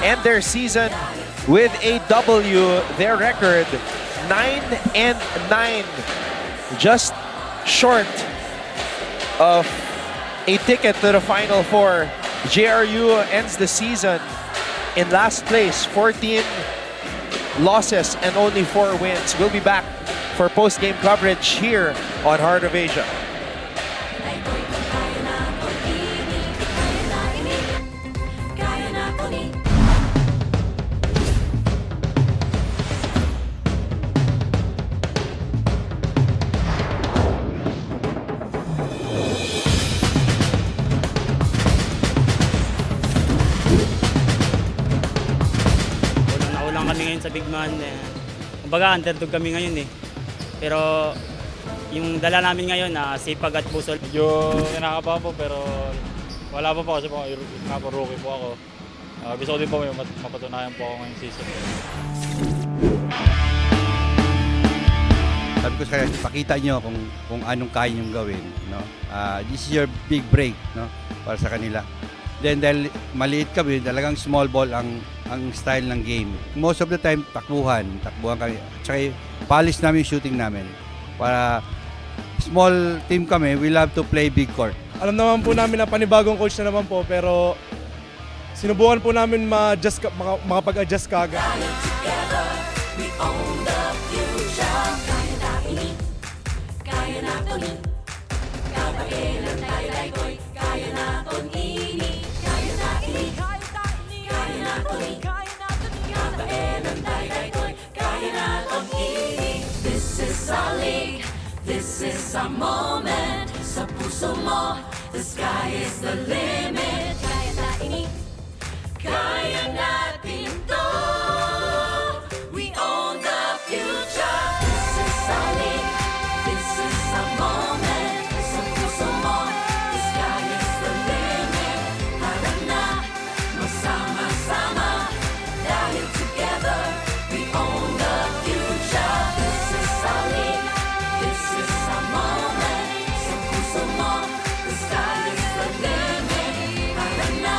S1: end their season with a W. Their record 9-9, just short of a ticket to the Final Four. JRU ends the season in last place, 14 losses and only 4 wins. We'll be back for post-game coverage here on Heart of Asia.
S21: Naulang kami ngayon sa big man. Kumbaga, underdog kami ngayon eh. Pero yung dala namin ngayon na sipag at puso.
S14: Medyo kinakabahan po pero wala pa po kasi po rookie po ako. Gusto ko din po may mapatunayan po ako ngayong season.
S22: Sabi ko sa kanya, pakita nyo kung anong kaya nyo gawin. No? This is your big break, no? Para sa kanila. Then dahil maliit kami, talagang small ball ang style ng game. Most of the time, takbuhan kami. Tsaka polish namin yung shooting namin. Para small team kami, we love to play big court.
S23: Alam naman po namin na panibagong coach na naman po, pero sinubukan po namin makapag-adjust kaagad.
S13: This is our league, this is our moment. Sa puso mo, the sky is the limit. Kaya natin to. We own the future. This is our league, this is our moment. Sa puso mo, the sky is the limit. Tara na, magsama-sama. Dahil together, we own the future. This is our league, this is our moment. Sa puso mo, the sky is the limit. Tara na.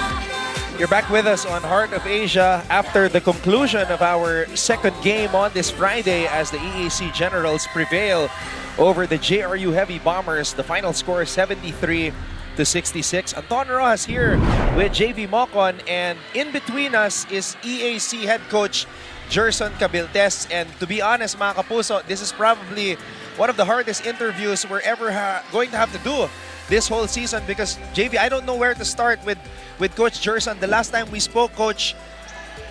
S1: You're back with us on Heart of Asia after the conclusion of our second game on this Friday as the EAC Generals prevail over the JRU Heavy Bombers. The final score 73-66. Anton Rojas here with JV Mocon, and in between us is EAC head coach Jerson Cabiltes. And to be honest, mga kapuso, this is probably one of the hardest interviews we're ever going to have to do this whole season, because JV, I don't know where to start with Coach Jerson. The last time we spoke, Coach,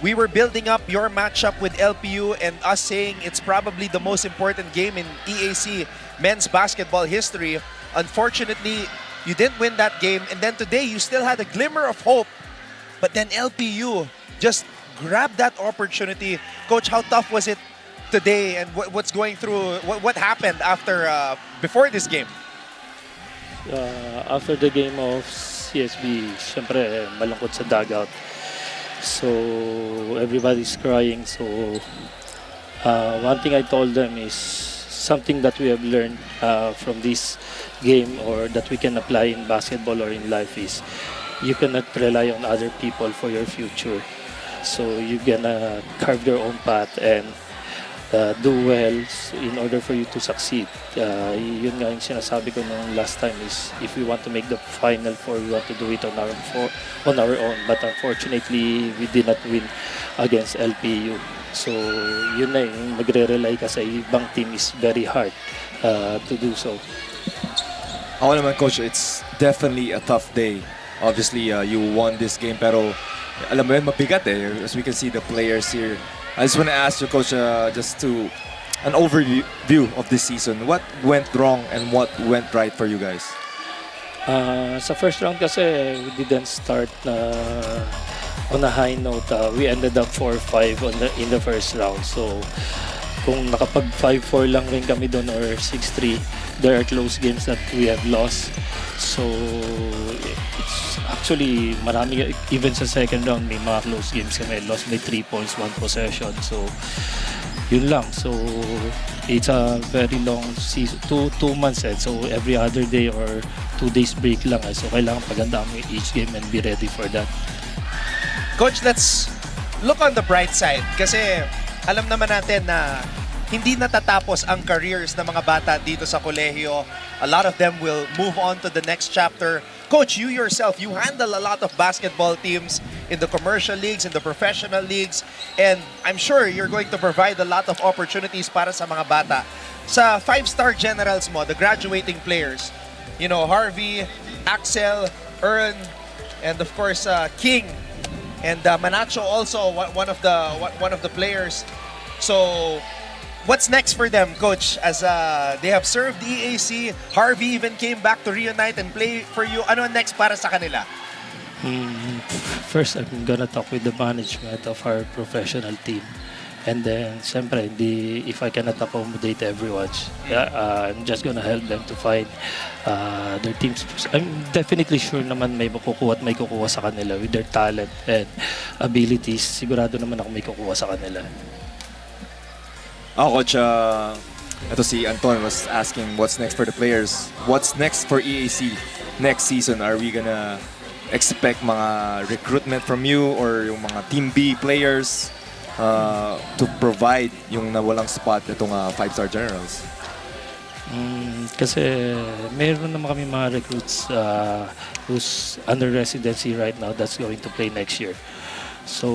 S1: we were building up your matchup with LPU and us saying it's probably the most important game in EAC men's basketball history. Unfortunately, you didn't win that game, and then today you still had a glimmer of hope, but then LPU just grabbed that opportunity. Coach, how tough was it today, and what's going through, what happened after before this game?
S24: After the game of CSB, syempre malungkot sa dugout. So everybody's crying. So one thing I told them is something that we have learned from this game, or that we can apply in basketball or in life, is you cannot rely on other people for your future. So you're gonna carve your own path and do well in order for you to succeed. Yun nga yung sinasabi ko nung last time, is if we want to make the Final Four, we want to do it on our own. But unfortunately, we did not win against LPU. So yun na yung magre-rely ka sa ibang team is very hard to do so.
S2: Ako naman, Coach, it's definitely a tough day. Obviously, you won this game, pero alam mo yun, mabigat eh. As we can see the players here. I just want to ask you, Coach, just to an overview of this season. What went wrong and what went right for you guys?
S24: Sa first round kasi, we didn't start on a high note. We ended up 4-5 in the first round. So, kung nakapag 5-4 lang rin kami doon or 6-3, there are close games that we have lost. So, it's actually marami, even sa second round, may mga close games kami. Lost by 3 points, 1 possession. So, yun lang. So it's a very long season, 2 months so every other day or 2 days break lang so kailangan pagandaan mo each game and be ready for that.
S1: Coach, let's look on the bright side kasi alam naman natin na hindi natatapos ang careers ng mga bata dito sa kolehiyo. A lot of them will move on to the next chapter. Coach, you yourself, you handle a lot of basketball teams in the commercial leagues, in the professional leagues, and I'm sure you're going to provide a lot of opportunities para sa mga bata. Sa 5-star generals mo, the graduating players, you know, Harvey, Axel, Earn, and of course King, and Manacho also one of the players. So what's next for them, Coach? As they have served the EAC, Harvey even came back to reunite and play for you. Ano next para sa kanila?
S24: First, I'm gonna talk with the management of our professional team. And then, siyempre, if I cannot accommodate everyone, I'm just gonna help them to find their teams. I'm definitely sure naman may makukuha at may kukuha sa kanila with their talent and abilities. Sigurado naman ako may kukuha sa kanila.
S2: Coach, ito si Anton was asking what's next for the players. What's next for EAC next season? Are we gonna expect mga recruitment from you or yung mga Team B players to provide yung nawalang spot itong 5-star generals?
S24: Kasi meron naman kami mga recruits who's under residency right now that's going to play next year. So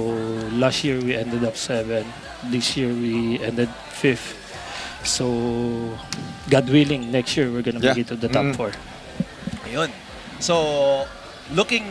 S24: last year we ended up 7. This year we ended 5th. So God willing, next year we're gonna make it to the top 4.
S1: Ayun. So looking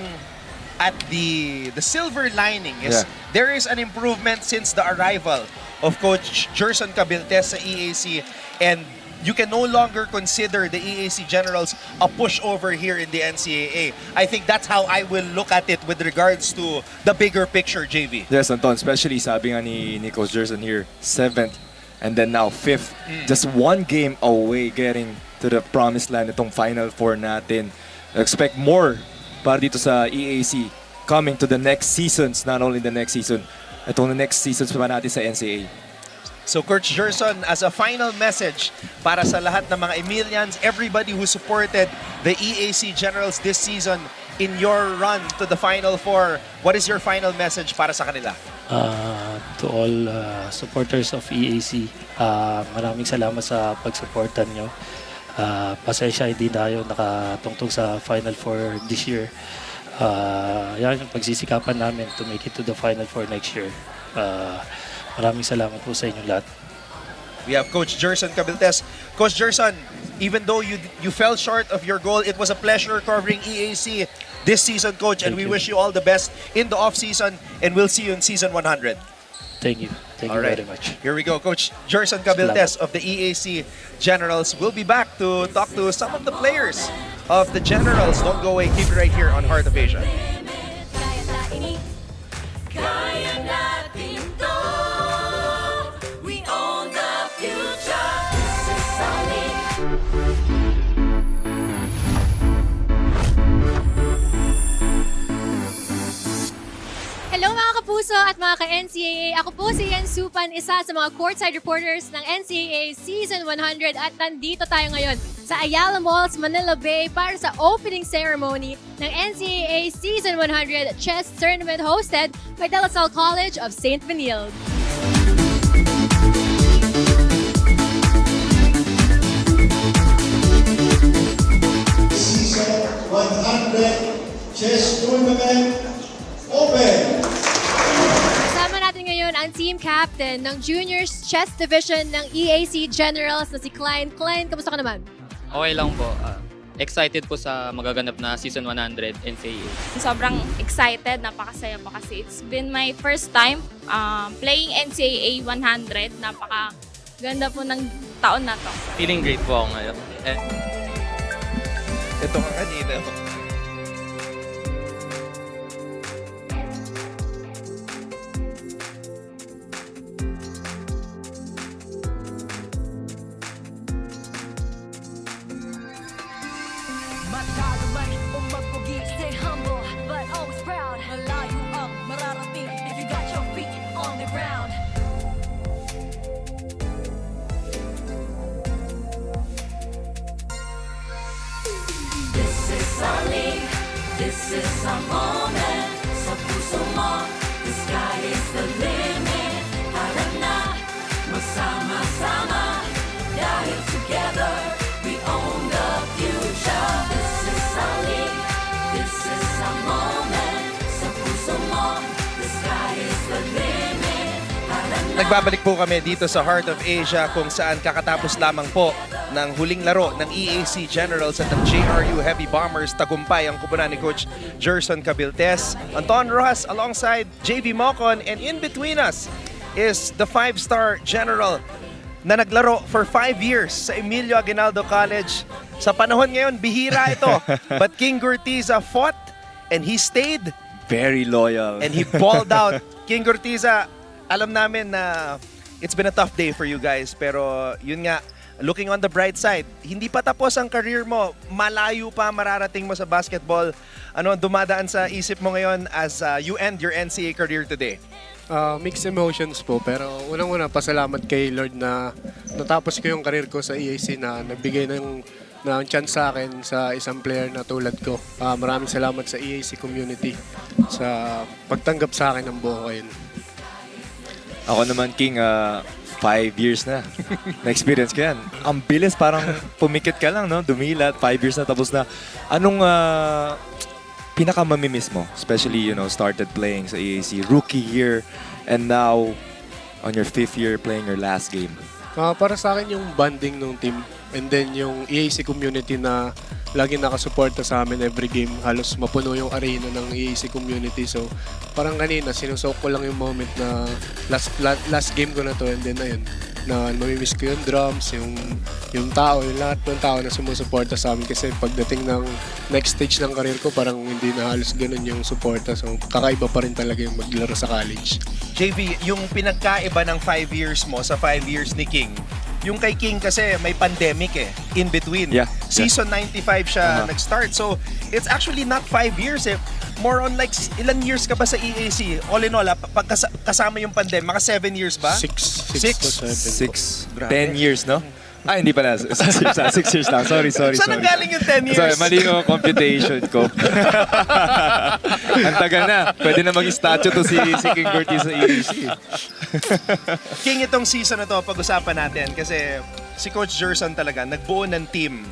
S1: at the silver lining is there is an improvement since the arrival of Coach Gerson Cabiltes sa EAC, and you can no longer consider the EAC Generals a pushover here in the NCAA. I think that's how I will look at it with regards to the bigger picture, JV.
S2: Yes, Anton, especially sabi nga ni Coach Gerson here, 7th and then now 5th. Just 1 game away getting to the promised land itong Final 4 natin. Expect more para dito sa EAC coming to the next seasons, not only the next season, itong the next seasons pa natin sa NCAA.
S1: So Coach Gerson, as a final message para sa lahat ng mga Emilians, everybody who supported the EAC Generals this season in your run to the Final 4, what is your final message para sa kanila?
S24: To all supporters of EAC, maraming salamat sa pagsuportan nyo. Pasensya, hindi tayo nakatungtong sa Final 4 this year. Yan yung pagsisikapan namin to make it to the Final 4 next year. Maraming salamat po sa inyong lahat.
S1: We have Coach Gerson Cabiltes. Coach Gerson, even though you fell short of your goal, it was a pleasure covering EAC this season, Coach, and we wish you all the best in the off-season, and we'll see you in season 100.
S24: Thank you. Thank you very much.
S1: Here we go. Coach Gerson Cabiltes of the EAC Generals will be back to talk to some of the players of the Generals. Don't go away. Keep it right here on Heart of Asia.
S13: Kaya natin to. We own the future. This is solid.
S4: Hello mga kapuso at mga ka-NCAA. Ako po si Yan Supan, isa sa mga courtside reporters ng NCAA Season 100 at nandito tayo ngayon sa Ayala Malls, Manila Bay para sa opening ceremony ng NCAA Season 100 Chess Tournament hosted by De La Salle College of St. Benilde.
S5: Season 100 Chess Tournament Open!
S4: Kasama natin ngayon ang team captain ng Juniors Chess Division ng EAC Generals na si Klein. Klein, kamusta ka naman?
S6: Okay lang po. Excited po sa magaganap na Season 100 NCAA.
S7: Sobrang excited, napakasaya pa kasi it's been my first time playing NCAA 100. Napakaganda po ng taon na to.
S6: Feeling great po ako ngayon.
S1: Ito nga kanina.
S13: Matalo man o magpugi, stay humble but always proud. Malayo ang mararating if you got your feet on the ground. This is our moment. Sa puso mo, the sky is the limit. Tara na, magsama-sama. Dahil together, we own the future. This is our league. This is our moment. Sa puso mo, the sky is the limit. Tara na.
S1: Nagbabalik po kami dito sa Heart of Asia kung saan kakatapos lamang po ng huling laro ng EAC Generals at ng JRU Heavy Bombers. Tagumpay ang kupunan ni Coach Gerson Cabiltes, Anton Rojas alongside JV Mocon, and in between us is the 5-star general na naglaro for 5 years sa Emilio Aguinaldo College. Sa panahon ngayon, bihira ito. But King Gurtiza fought and he stayed
S2: Very loyal.
S1: and he balled out. King Gurtiza, alam namin na it's been a tough day for you guys, pero yun nga, looking on the bright side, hindi pa tapos ang career mo. Malayo pa mararating mo sa basketball. Ano ang dumadaan sa isip mo ngayon as you end your NCAA career today?
S15: Mixed emotions po, pero unang-una pasalamat kay Lord na natapos ko yung career ko sa EAC na nagbigay ng chance sa akin sa isang player na tulad ko. Maraming salamat sa EAC community sa pagtanggap sa akin ng buo ngayon.
S2: Ako naman, King, 5 years na. Na-experience ko yan. Ang bilis, parang pumikit ka lang, no? Dumilat, 5 years na, tapos na. Anong pinaka-mamimiss mo? Especially, started playing sa EAC, rookie year, and now, on your 5th year playing your last game.
S15: Para sa akin yung bonding ng team, and then yung EAC community na laging nakasuporta sa amin every game. Halos mapuno yung arena ng EAC community. So, parang kanina, sinusok ko lang yung moment na last game ko na to, and then ayun, na mamimiss ko yung drums, yung tao, yung lahat ng tao na sumusuporta sa amin kasi pagdating ng next stage ng career ko, parang hindi na halos ganun yung suporta. So, kakaiba pa rin talaga yung maglaro sa college.
S1: JV, yung pinagkaiba ng 5 years mo sa 5 years ni King, yung kay King kasi may pandemic in between.
S2: Yeah.
S1: Season 95 siya nag-start. So, it's actually not 5 years More on like, ilan years ka ba sa EAC? All in all, pag kasama yung pandemic, mga 7 years ba?
S15: 6 to 7.
S2: 10 years, no? Hindi pala. 6 years lang. Sorry.
S1: Saan ang galing yung 10 years?
S2: Sorry, mali yung computation ko. Ang tagal na. Pwede na mag-statue to si King Gurtiza sa EAC.
S1: King, itong season na to, pag-usapan natin kasi si Coach Gerson talaga, nagbuo ng team.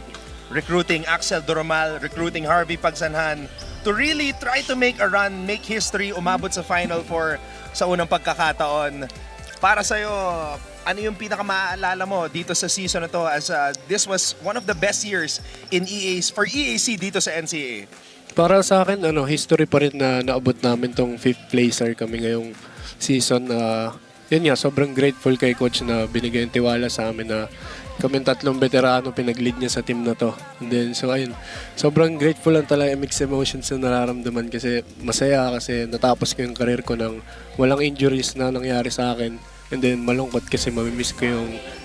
S1: Recruiting Axel Doromal, recruiting Harvey Pagsanhan to really try to make a run, make history, umabot sa Final Four sa unang pagkakataon. Para sa'yo, ano yung pinaka-maaalala mo dito sa season na to as this was one of the best years in for EAC dito sa NCAA?
S15: Para sa akin, history pa rin na naabot namin tong 5th placer kami ngayong season. Yun nga, sobrang grateful kay coach na binigay yung tiwala sa amin na kami 3 veterano pinag-lead niya sa team na to. And then, so ayun, sobrang grateful lang talaga, mixed emotions na nararamdaman kasi masaya kasi natapos ko yung career ko nang walang injuries na nangyari sa akin. And then malungkot kasi mamimiss ko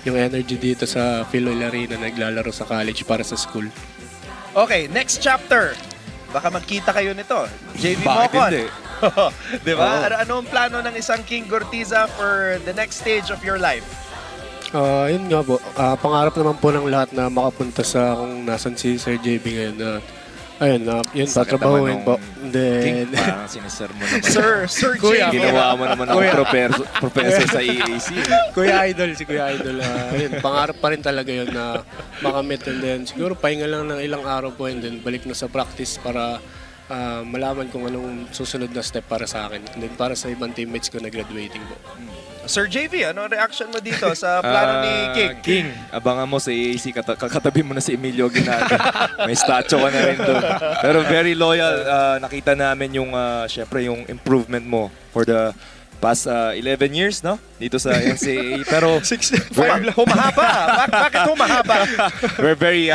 S15: yung energy dito sa Philoil Arena na naglalaro sa college para sa school.
S1: Okay, next chapter. Baka magkita kayo nito. JV
S2: Bakit
S1: Mocon.
S2: hindi?
S1: Diba? Ano ang plano ng isang King Gurtiza for the next stage of your life?
S15: Yun nga po, pangarap naman po ng lahat na makapunta sa kung nasan si Sir JB ngayon na yun, tatrabahuin po.
S2: King, parang sinisir mo naman.
S1: Sir Kuya,
S2: ginawa mo naman ang professor sa EAC.
S15: Kuya Idol, si Kuya Idol. Yun, pangarap pa rin talaga yun na makamit, and then siguro pahinga lang ng ilang araw po, and then balik na sa practice para malaman kung anong susunod na step para sa akin. And then para sa ibang teammates ko na graduating po.
S1: Sir JV, ano reaction mo dito sa plano ni King?
S2: King, abangan mo sa EAC, kakatabi mo na si Emilio Aguinaldo. May statue ka na rin doon. Pero very loyal, nakita namin yung, syempre, yung improvement mo for the past 11 years, no? Dito sa NCAA. Pero,
S1: humahaba. Bakit humahaba?
S2: We're very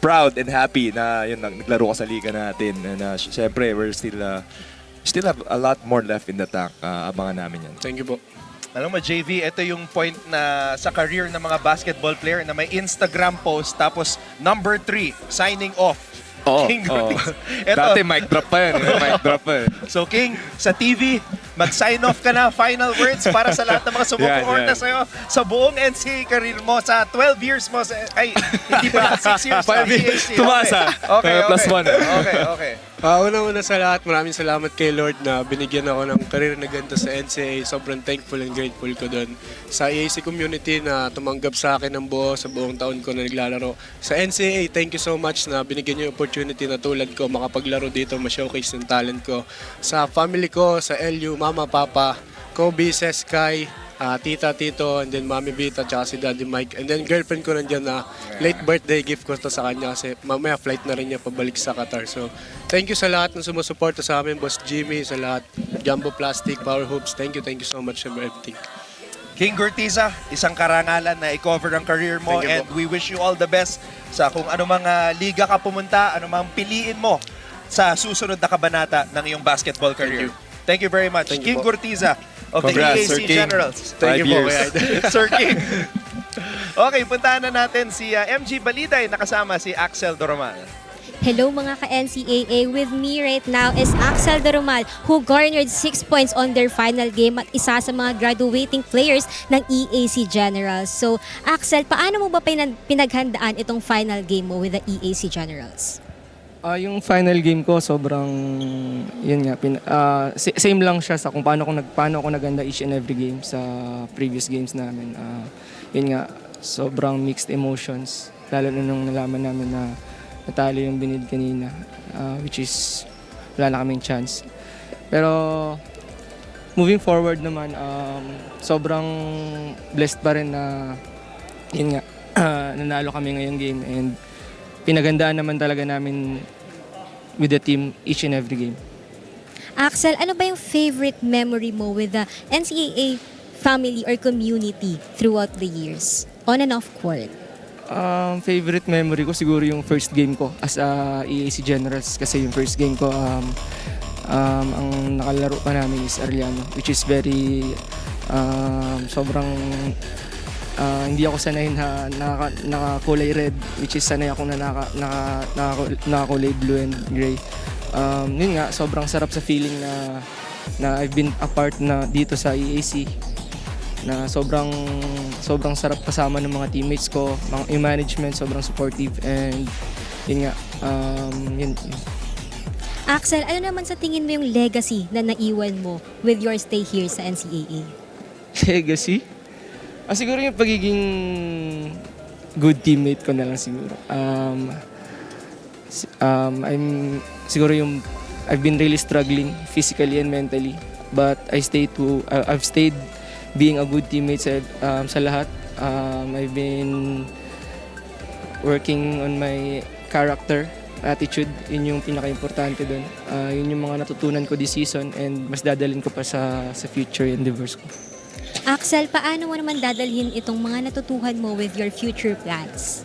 S2: proud and happy na yun, naglaro ka sa liga natin. And syempre, we're still have a lot more left in the tank. Abangan namin yan.
S15: Thank you po.
S1: Alam mo, JV, ito yung point na sa career ng mga basketball player na may Instagram post tapos number 3, signing off. King Gurtiza.
S2: Dati mic drop pa yan. Mic drop pa yan.
S1: So King, sa TV, mag-sign off ka na. Final words para sa lahat ng mga sumuporta sa'yo sa buong NCAA career mo, sa 12 years mo. Hindi pa 6 years.
S2: 5 years. Tumasa.
S1: Okay.
S2: +1.
S1: Okay.
S8: Una-una sa lahat, maraming salamat kay Lord na binigyan ako ng career na ganito sa NCAA. Sobrang thankful and grateful ko doon. Sa EAC community na tumanggap sa akin ng buo sa buong taon ko na naglalaro. Sa NCAA, thank you so much na binigyan niyo yung opportunity na tulad ko makapaglaro dito, ma-showcase yung talent ko. Sa family ko, sa LU, mama, papa, Kobe, Sky, tita, tito, and then mami Vita, tsaka si daddy Mike. And then girlfriend ko nandiyan na late birthday gift ko to sa kanya kasi mamaya flight na rin niya pabalik sa Qatar. So, thank you sa lahat ng sumusuporta sa amin, Boss Jimmy, sa lahat, Jumbo Plastic, Power Hoops. Thank you so much for everything.
S1: King Gortiza, isang karangalan na i-cover ang career mo,
S8: Thank you
S1: and
S8: po.
S1: we wish you all the best sa kung anumang liga ka pumunta, anumang piliin mo sa susunod na kabanata ng iyong basketball career. Thank you very much.
S8: Thank you
S1: King
S8: po.
S1: Gortiza of
S8: Congrats,
S1: the
S8: Sir
S1: EAC
S8: King.
S1: Generals.
S8: Thank you po, Kuya Idol.
S1: Sir King. Okay, puntahan na natin si MG Baliday, nakasama si Axel Doromal.
S4: Hello mga ka-NCAA, with me right now is Axel Doromal who garnered 6 points on their final game at isa sa mga graduating players ng EAC Generals. So Axel, paano mo ba pinaghandaan itong final game mo with the EAC Generals?
S9: Yung final game ko sobrang yun nga same lang siya sa kung paano ako naganda each and every game sa previous games namin. Yun nga sobrang mixed emotions lalo na nung nalaman namin na natalo yung binid kanina, which is wala na kaming chance. Pero moving forward naman, sobrang blessed pa rin na yun nga nanalo kami ngayong game, and pinagandaan naman talaga namin with the team each and every game.
S4: Axel, ano ba yung favorite memory mo with the NCAA family or community throughout the years, on and off court?
S9: Favorite memory ko siguro yung first game ko as a EAC Generals, kasi yung first game ko ang nakalaro pa namin is Arellano, which is very sobrang hindi ako sanay na nakakulay red, which is sanay ako na nakakulay blue and gray. Yun nga, sobrang sarap sa feeling na I've been a part na dito sa EAC, na sobrang sarap kasama ng mga teammates ko, yung management sobrang supportive, and yun nga, yun.
S4: Axel, ano naman sa tingin mo yung legacy na naiwan mo with your stay here sa NCAA?
S9: Legacy? Siguro yung pagiging good teammate ko na lang siguro. I've been really struggling physically and mentally, but I've stayed being a good teammate sa lahat. I've been working on my character, attitude. Yun yung pinaka-importante doon. Yun yung mga natutunan ko this season, and mas dadalhin ko pa sa future endeavors ko.
S4: Axel, paano mo naman dadalhin itong mga natutuhan mo with your future plans?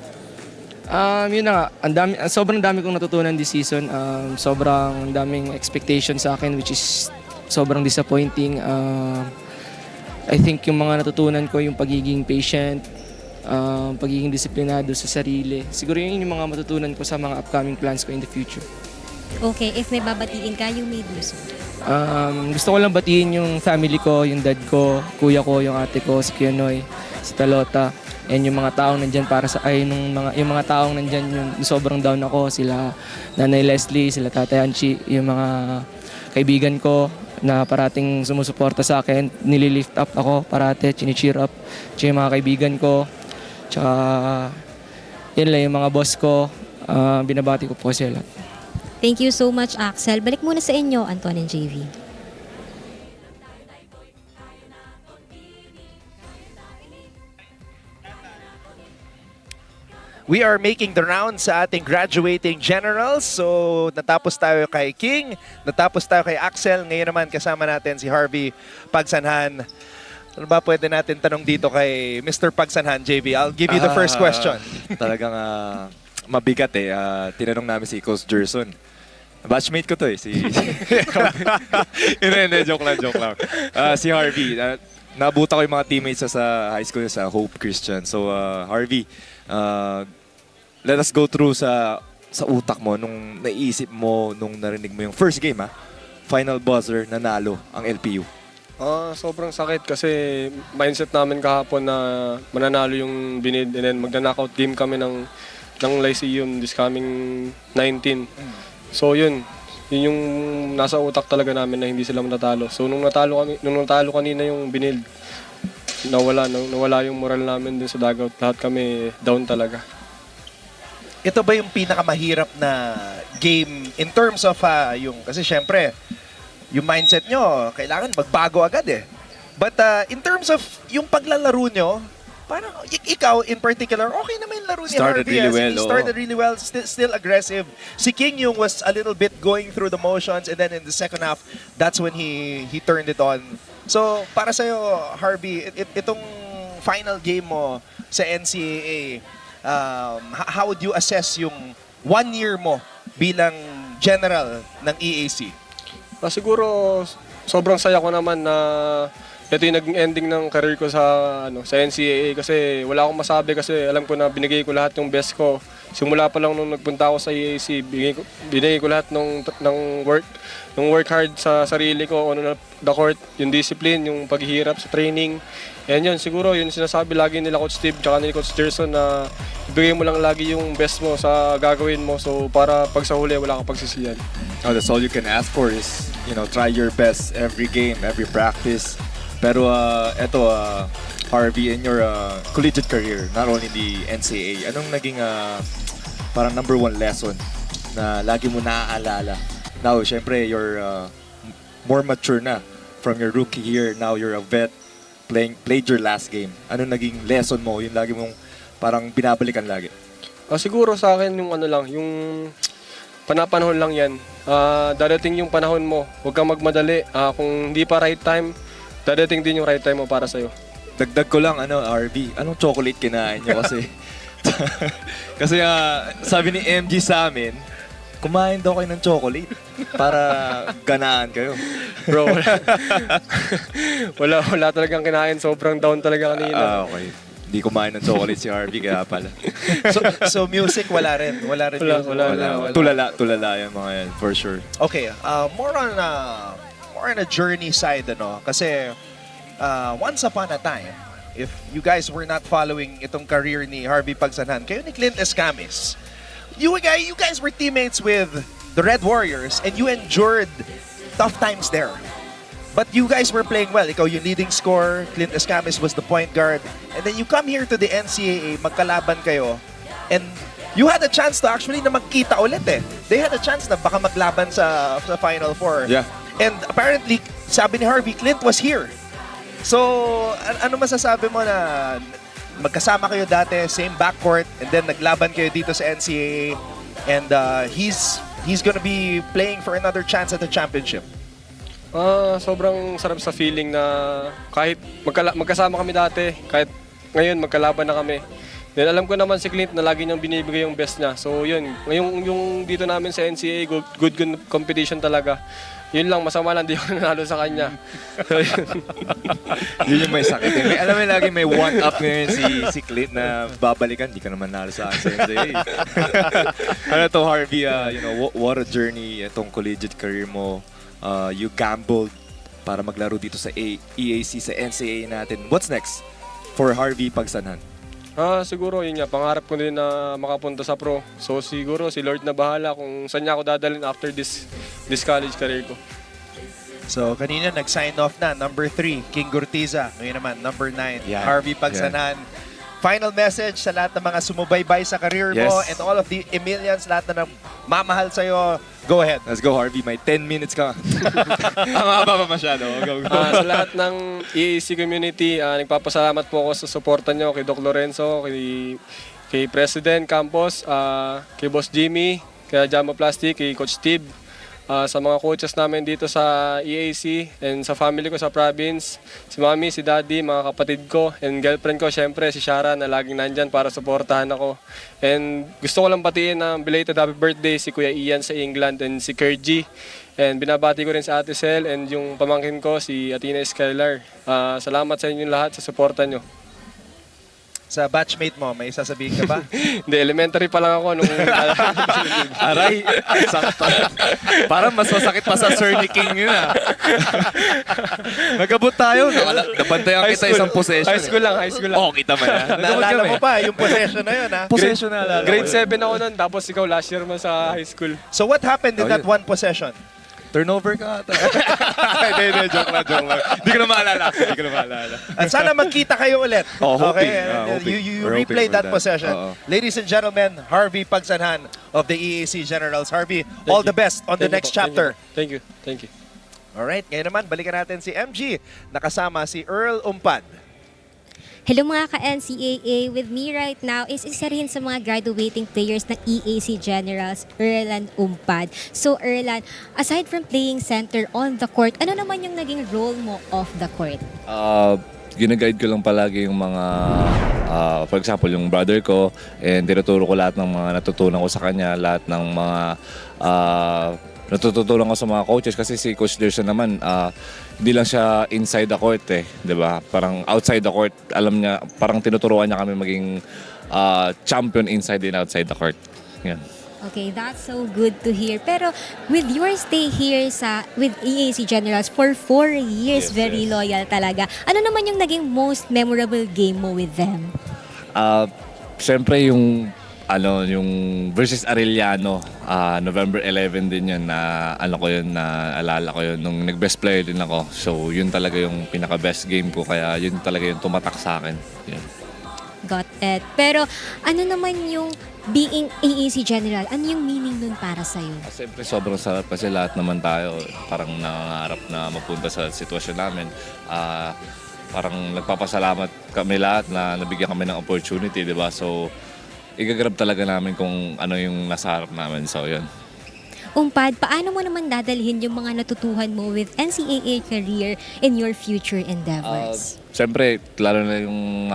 S9: Yun na nga, sobrang dami kong natutunan this season. Sobrang daming expectation sa akin, which is sobrang disappointing. I think yung mga natutunan ko, yung pagiging patient, pagiging disiplinado sa sarili. Siguro yun yung mga matutunan ko sa mga upcoming plans ko in the future.
S4: Okay, if may babatiin ka, you may do so.
S9: Gusto ko lang batiin yung family ko, yung dad ko, kuya ko, yung ate ko, si Kianoy, si Talota, and yung mga taong nandyan yung mga taong nandyan yung sobrang down ako, sila Nanay Leslie, sila Tatay Anchi, yung mga kaibigan ko na parating sumusuporta sa akin, nililift up ako parate, chini-cheer up, tsaka yung mga kaibigan ko, tsaka yun lang yung mga boss ko, binabati ko po sila.
S4: Thank you so much, Axel. Balik muna sa inyo, Anton and JV.
S1: We are making the rounds sa ating graduating generals. So, natapos tayo kay King, natapos tayo kay Axel. Ngayon naman kasama natin si Harvey Pagsanhan. Ano ba pwede natin tanong dito kay Mr. Pagsanhan, JV? I'll give you the first question.
S2: Talagang mabigat eh. Tinanong namin si Coach Gerson. Batchmate ko to eh. Hindi, joke lang. Si Harvey, nabuta ko yung mga teammates sa high school sa Hope Christian. So, Harvey, let us go through sa utak mo nung naisip mo, nung narinig mo yung first game, final buzzer, nanalo ang LPU.
S23: Sobrang sakit kasi mindset namin kahapon na mananalo yung binid, and then magna-knockout game kami ng Lyceum this coming 19. So yun
S8: Yun yung nasa utak talaga namin na hindi sila matatalo. So nung natalo kanina yung binild, nawala yung moral namin din sa dugout. Lahat kami down talaga.
S1: Ito ba yung pinakamahirap na game in terms of kasi syempre, yung mindset nyo, kailangan magbago agad eh. But in terms of yung paglalaro nyo, parang ikaw in particular, okay naman yung laro ni
S2: Started
S1: Harvey.
S2: really well,
S1: He started really well, still aggressive. Si King yung was a little bit going through the motions, and then in the second half, that's when he turned it on. So, para sa'yo, Harvey, itong final game mo sa NCAA, how would you assess yung 1 year mo bilang general ng EAC?
S8: Siguro, sobrang saya ko naman na ito yung naging ending ng career ko sa NCAA kasi wala akong masabi kasi alam ko na binigay ko lahat yung best ko. Simula pa lang nung nagpunta ako sa EAC, binigay ko lahat ng work hard sa sarili ko, on the court, yung discipline, yung paghihirap sa training. Yan yun, siguro yun sinasabi lagi nila Coach Steve tsaka ni Coach Gerson na ibigay mo lang lagi yung best mo sa gagawin mo so para pag sa huli wala kang pagsisiyan.
S2: That's all you can ask for is, try your best every game, every practice. Pero Harvey, in your collegiate career, not only the NCAA, anong naging parang number 1 lesson na lagi mo naaalala? Now, syempre, you're more mature na from your rookie year. Now you're a vet, played your last game. Anong naging lesson mo? Yung lagi mong parang binabalikan lagi?
S8: Siguro sa akin yung yung panapanahon lang yan. Dadating yung panahon mo, huwag kang magmadali. Kung hindi pa right time, dadating din yung right time mo para sa'yo.
S2: Dagdag ko lang, RB, anong chocolate kinain nyo kasi? Kasi sabi ni MG sa amin, kumain daw kayo ng chocolate para ganaan kayo.
S8: Bro, wala talagang kinain. Sobrang down talaga kanina.
S2: Okay. Hindi kumain ng chocolate si RB, kaya pala.
S1: So music, wala rin. Wala.
S2: Tulala yung mga yan, for sure.
S1: Okay, more on a journey side, kasi once upon a time, if you guys were not following itong career ni Harvey Pagsanhan, kayo ni Clint Escamis, you guys were teammates with the Red Warriors and you endured tough times there. But you guys were playing well. Ikaw yung leading scorer, Clint Escamis was the point guard, and then you come here to the NCAA, magkalaban kayo, and you had a chance to actually na magkita ulit eh. They had a chance na baka maglaban sa Final Four.
S2: Yeah.
S1: And apparently, sabi ni Harvey, Clint was here. So, ano masasabi mo na magkasama kayo dati, same backcourt, and then naglaban kayo dito sa NCAA, and he's gonna be playing for another chance at the championship?
S8: Sobrang sarap sa feeling na kahit magkasama kami dati, kahit ngayon magkalaban na kami. Then alam ko naman si Clint na lagi niyang binibigay yung best niya. So yun, ngayong yung dito namin sa NCAA, good competition talaga. Yun lang, masama lang, di ako nanalo sa kanya. So,
S2: yun yung may sakit. Alam mo lagi may one-up ngayon si Clint na babalikan, di ka naman nalo sa akin sa NCAA. Ano to, Harvey, what a journey itong collegiate career mo. You gambled para maglaro dito sa EAC, sa NCAA natin. What's next for Harvey Pagsanhan?
S8: Siguro yun nga, pangarap ko din na makapunta sa pro. So siguro si Lord na bahala kung saan niya ako dadalhin after this college career ko.
S1: So kanina nag-sign off na, number 3, King Gurtiza. Ngayon naman, number 9,
S2: Yeah.
S1: Harvey Pagsanhan. Yeah. Final message sa lahat ng mga sumubaybay sa career mo and all of the Emilians, lahat na mamahal sa'yo. Go ahead.
S2: Let's go, Harvey. May 10 minutes ka. Ang haba pa masyado. Go.
S8: Sa lahat ng EAC community, nagpapasalamat po ako sa suporta nyo kay Doc Lorenzo, kay President Campos, kay Boss Jimmy, kay Jamo Plastic, kay Coach Steve, sa mga coaches namin dito sa EAC and sa family ko sa province, si Mami, si Daddy, mga kapatid ko, and girlfriend ko, syempre si Shara na laging nandyan para suportahan ako. And gusto ko lang batiin ng belated happy birthday si Kuya Ian sa England and si Kergy. And binabati ko rin sa Ate Sel and yung pamangkin ko si Athena Skylar. Salamat sa inyong lahat sa suporta nyo.
S1: sa batchmate mo? May sasabihin ka ba?
S10: Hindi, elementary pa lang ako nung...
S2: Aray, sakto. Parang mas masakit pa sa Sir ni King yun ah. Nagabot tayo. Nabantayan kita isang possession.
S10: High school lang.
S2: Oo, kita man na.
S1: Naalala mo pa yung possession na yun, ha?
S2: Possession na alala.
S10: Grade 7 ako nun, tapos ikaw last year mo sa high school.
S1: So what happened in that one possession?
S2: Turnover ka ata. Hindi, joke lang. Hindi ko na maalala.
S1: At sana magkita kayo ulit.
S2: Oh, hoping.
S1: Okay?
S2: Hoping.
S1: You
S2: We're
S1: replay
S2: hoping for
S1: that possession. Ladies and gentlemen, Harvey Pagsanhan of the EAC Generals. Harvey, all the best on the next chapter.
S10: Thank you.
S1: Alright, ngayon naman, balikan natin si MG. Nakasama si Earl Umpad.
S4: Hello mga ka-NCAA, with me right now is isa rin sa mga graduating players ng EAC Generals, Erlan Umpad. So Erlan, aside from playing center on the court, ano naman yung naging role mo off the court?
S11: Ginaguide ko lang palagi yung mga, for example, yung brother ko, and tinuturo ko lahat ng mga natutunan ko sa kanya, lahat ng mga natututunan ko sa mga coaches kasi si Coach Derson naman, hindi lang siya inside the court di ba? Parang outside the court, alam niya, parang tinuturuan niya kami maging champion inside and outside the court. Yan.
S4: Okay, that's so good to hear. Pero with your stay here with EAC Generals for 4 years, very loyal talaga. Ano naman yung naging most memorable game mo with them?
S11: Siyempre yung versus Arellano, November 11 din yun na naalala ko yun nung nag-best player din ako. So yun talaga yung pinaka-best game ko, kaya yun talaga yung tumatak sa akin. Yun.
S4: Got it. Pero ano naman yung being EAC General? Ano yung meaning nun para sa'yo?
S11: Siyempre sobrang sarap kasi lahat naman tayo parang nangangarap na mapunta sa sitwasyon namin. Parang nagpapasalamat kami lahat na nabigyan kami ng opportunity, di ba? So igagrab talaga namin kung ano yung nasa harap namin. So, yun.
S4: Umpad, paano mo naman dadalhin yung mga natutuhan mo with NCAA career in your future endeavors?
S11: Siyempre, lalo na yung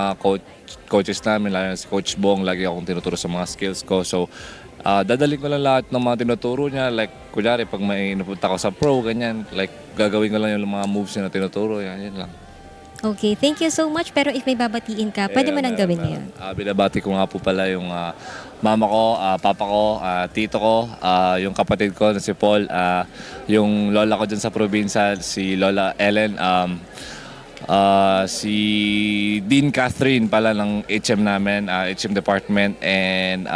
S11: coaches namin, lalo na si Coach Bong, lagi akong tinuturo sa mga skills ko. So, dadalhin ko lang lahat ng mga tinuturo niya. Like, kunyari, pag may napunta ko sa pro, ganyan. Like, gagawin ko lang yung mga moves na tinuturo. Yan lang.
S4: Okay, thank you so much. Pero if may babatiin ka, pwede mo nang gawin ngayon.
S11: Binabati ko nga po pala yung mama ko, papa ko, tito ko, yung kapatid ko na si Paul, yung lola ko dyan sa probinsya, si Lola Ellen, si Dean Catherine pala ng HM namin, HM Department, and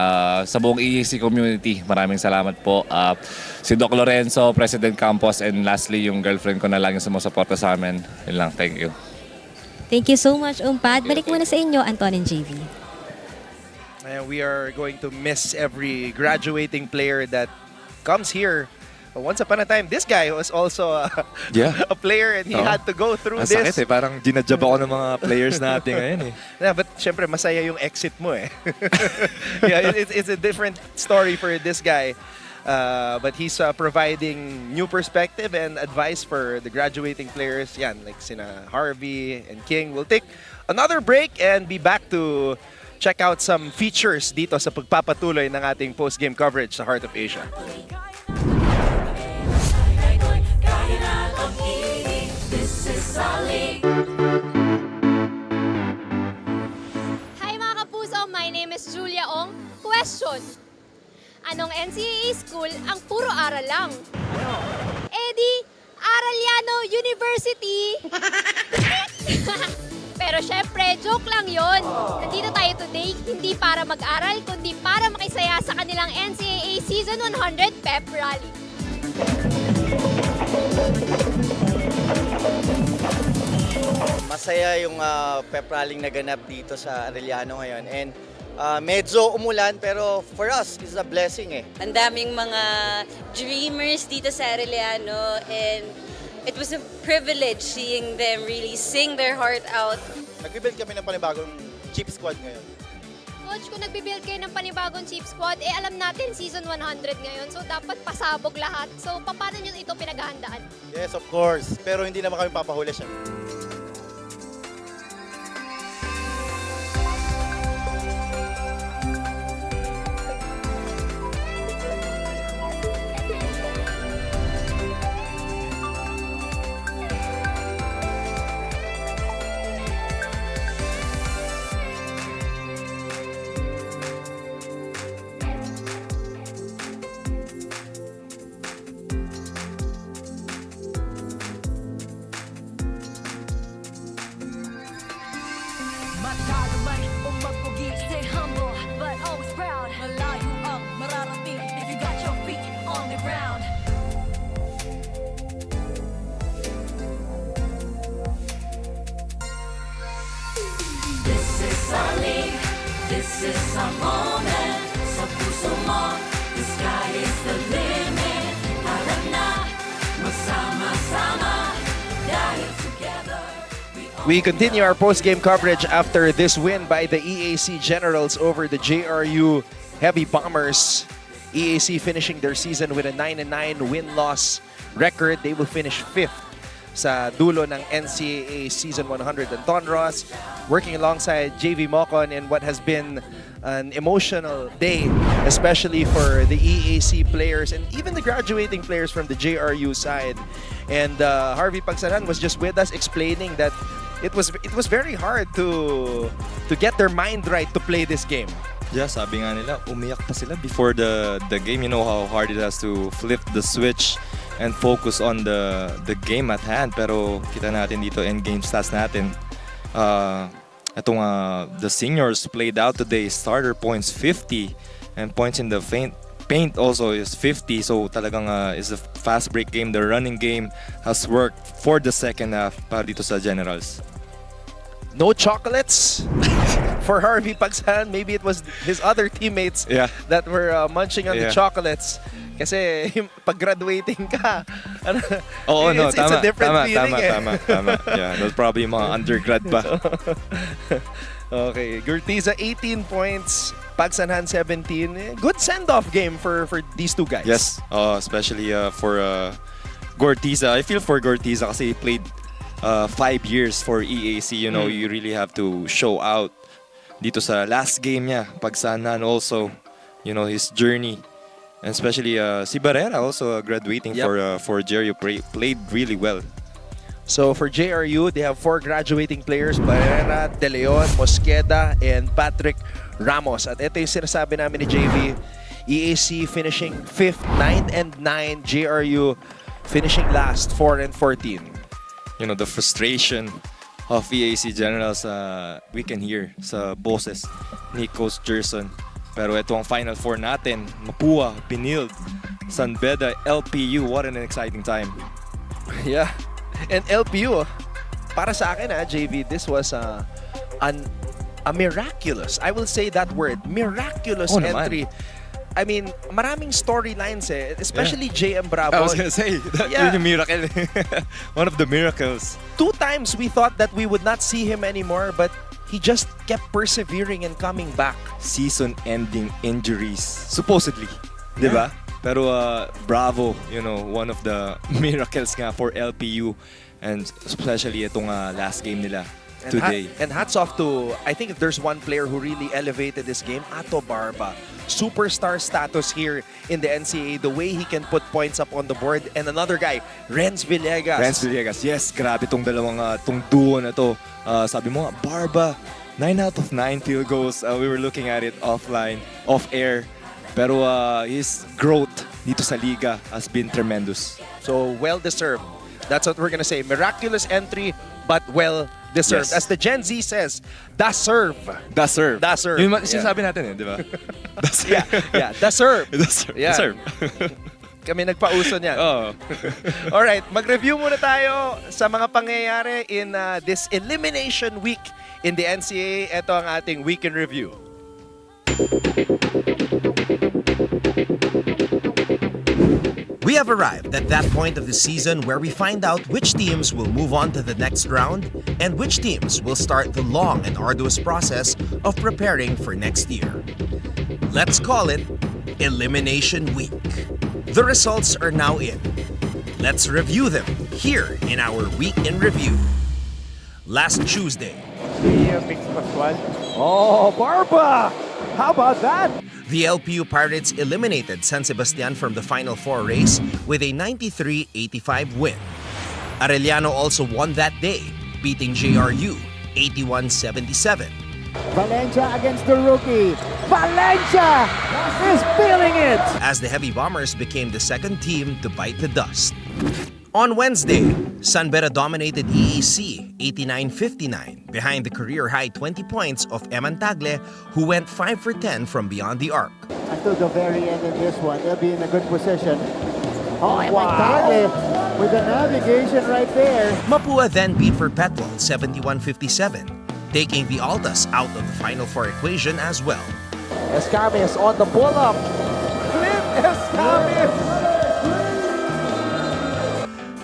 S11: sa buong EAC community, maraming salamat po. Si Doc Lorenzo, President Campos, and lastly, yung girlfriend ko na laging sumusuporta sa amin. Yun lang, thank you.
S4: Thank you so much, Umpad. Balik muna sa inyo, Anton and JV.
S1: And we are going to miss every graduating player that comes here. Once upon a time, this guy was also a player and he had to go through this.
S2: Sakit parang ginadjab ako ng mga players natin ngayon
S1: Yeah, but syempre, masaya yung exit mo Yeah, it's a different story for this guy. But he's providing new perspective and advice for the graduating players. Yan, like sina Harvey and King. We'll take another break and be back to check out some features dito sa pagpapatuloy ng ating post-game coverage sa Heart of Asia.
S12: Hi mga kapuso, my name is Julia Ong. Question: anong NCAA school ang puro aral lang? Di Arellano University! Pero syempre, joke lang yon. Nandito tayo today, hindi para mag-aral, kundi para makisaya sa kanilang NCAA Season 100 Pep Rally.
S16: Masaya yung pep rally naganap dito sa Arellano ngayon. And medyo umulan pero for us, it's a blessing
S25: Ang daming mga dreamers dito sa Arellano and it was a privilege seeing them really sing their heart out.
S16: Nag-build kami ng panibagong cheap squad ngayon.
S12: Coach, kung nagbibuild kayo ng panibagong cheap squad, alam natin season 100 ngayon, so dapat pasabog lahat. So, paano nyo ito pinaghahandaan?
S16: Yes, of course. Pero hindi naman kami papahuli siya.
S1: We continue our post-game coverage after this win by the EAC Generals over the JRU Heavy Bombers. EAC finishing their season with a 9-9 win-loss record. They will finish 5th sa dulo ng NCAA Season 100. And Ton Ross working alongside JV Mocon in what has been an emotional day, especially for the EAC players and even the graduating players from the JRU side. And Harvey Pagsaran was just with us explaining that it was very hard to get their mind right to play this game.
S2: Yeah, sabi nga nila, umiyak pa sila before the game. You know how hard it has to flip the switch and focus on the game at hand. Pero kita natin dito end game stats natin. The seniors played out today. Starter points 50 and points in the paint also is 50. So talagang is a fast break game. The running game has worked for the second half para dito sa Generals.
S1: No chocolates for Harvey Pagsan. Maybe it was his other teammates that were munching on the chocolates. Kasi pag graduating ka, it's a different feeling.
S2: Tama. Yeah, that's probably mga undergrad pa.
S1: Okay, Gurtiza 18 points, Pagsanhan 17. Good send-off game for these two guys.
S2: Yes, especially for Gortiza. I feel for Gortiza kasi he played 5 years for EAC. You know, you really have to show out dito sa last game niya. Pagsanhan also, you know, his journey. And especially si Barrera also graduating for JRU played really well.
S1: So for JRU, they have 4 graduating players: Barrera, De Leon, Mosqueda, and Patrick Ramos. At ito yung sinasabi namin ni JV, EAC finishing 5th, 9th, and 9. JRU finishing last, 4 and 14.
S2: You know, the frustration of EAC Generals we can hear sa boses ni Coach Gerson. Pero ito ang Final Four natin. Mapua, Pinild, San Beda, LPU. What an exciting time.
S1: Yeah. And LPU, para sa akin JV, this was a miraculous, I will say that word, miraculous entry. I mean, maraming storylines especially JM Bravo.
S2: I was gonna say, yun yung miracle. One of the miracles.
S1: 2 times we thought that we would not see him anymore, but he just kept persevering and coming back.
S2: Season-ending injuries, supposedly, di ba? Pero Bravo, you know, one of the miracles nga for LPU, and especially itong last game nila today.
S1: And hats off to, I think if there's one player who really elevated this game, Ato Barba. Superstar status here in the NCAA, the way he can put points up on the board. And another guy, Renz Villegas.
S2: Yes, grabe tong dalawang tong duo na to. Sabi mo, Barba, 9 out of 9 field goals. We were looking at it off-air. Pero his growth dito sa liga has been tremendous.
S1: So, well-deserved. That's what we're gonna say. Miraculous entry, but well-deserved.
S2: Yes.
S1: As the Gen Z says, da serve.
S2: Yun sinasabi natin di ba?
S1: Yeah, da serve.
S2: Yeah. Deserve.
S1: Kami nagpauso niyan. Alright, mag-review muna tayo sa mga pangyayari in this elimination week in the NCAA. Ito ang ating week in review. We have arrived at that point of the season where we find out which teams will move on to the next round and which teams will start the long and arduous process of preparing for next year. Let's call it Elimination Week. The results are now in. Let's review them here in our Week in Review. Last Tuesday.
S3: Oh, Barba! How about that?
S1: The LPU Pirates eliminated San Sebastian from the Final Four race with a 93-85 win. Arellano also won that day, beating JRU 81-77.
S3: Valencia against the rookie. Valencia is feeling it!
S1: As the Heavy Bombers became the second team to bite the dust. On Wednesday, San Beda dominated EAC 89-59 behind the career-high 20 points of Eman Tagle, who went 5 for 10 from beyond the arc.
S3: Until the very end in this one, they'll be in a good position. Oh, Eman Tagle with the navigation right there.
S1: Mapua then beat for Petwal 71-57, taking the Altas out of the Final Four equation as well.
S3: Escames on the pull-up. Clint Escames!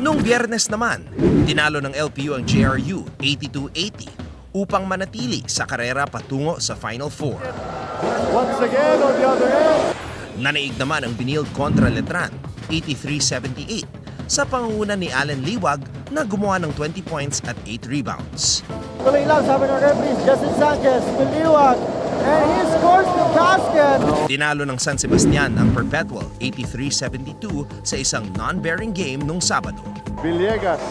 S1: Noong Biyernes naman, tinalo ng LPU ang JRU 82-80 upang manatili sa karera patungo sa Final Four.
S3: Once again on the other end.
S1: Nanaig naman ang Benil kontra Letran 83-78 sa pangunguna ni Allen Liwag na gumawa ng 20 points at 8 rebounds.
S3: Tuloy lang sabi ng referees, Justin Sanchez, Biliwag, and he scores the basket.
S1: Tinalo ng San Sebastian ang Perpetual 83-72 sa isang non-bearing game nung Sabado.
S3: Villegas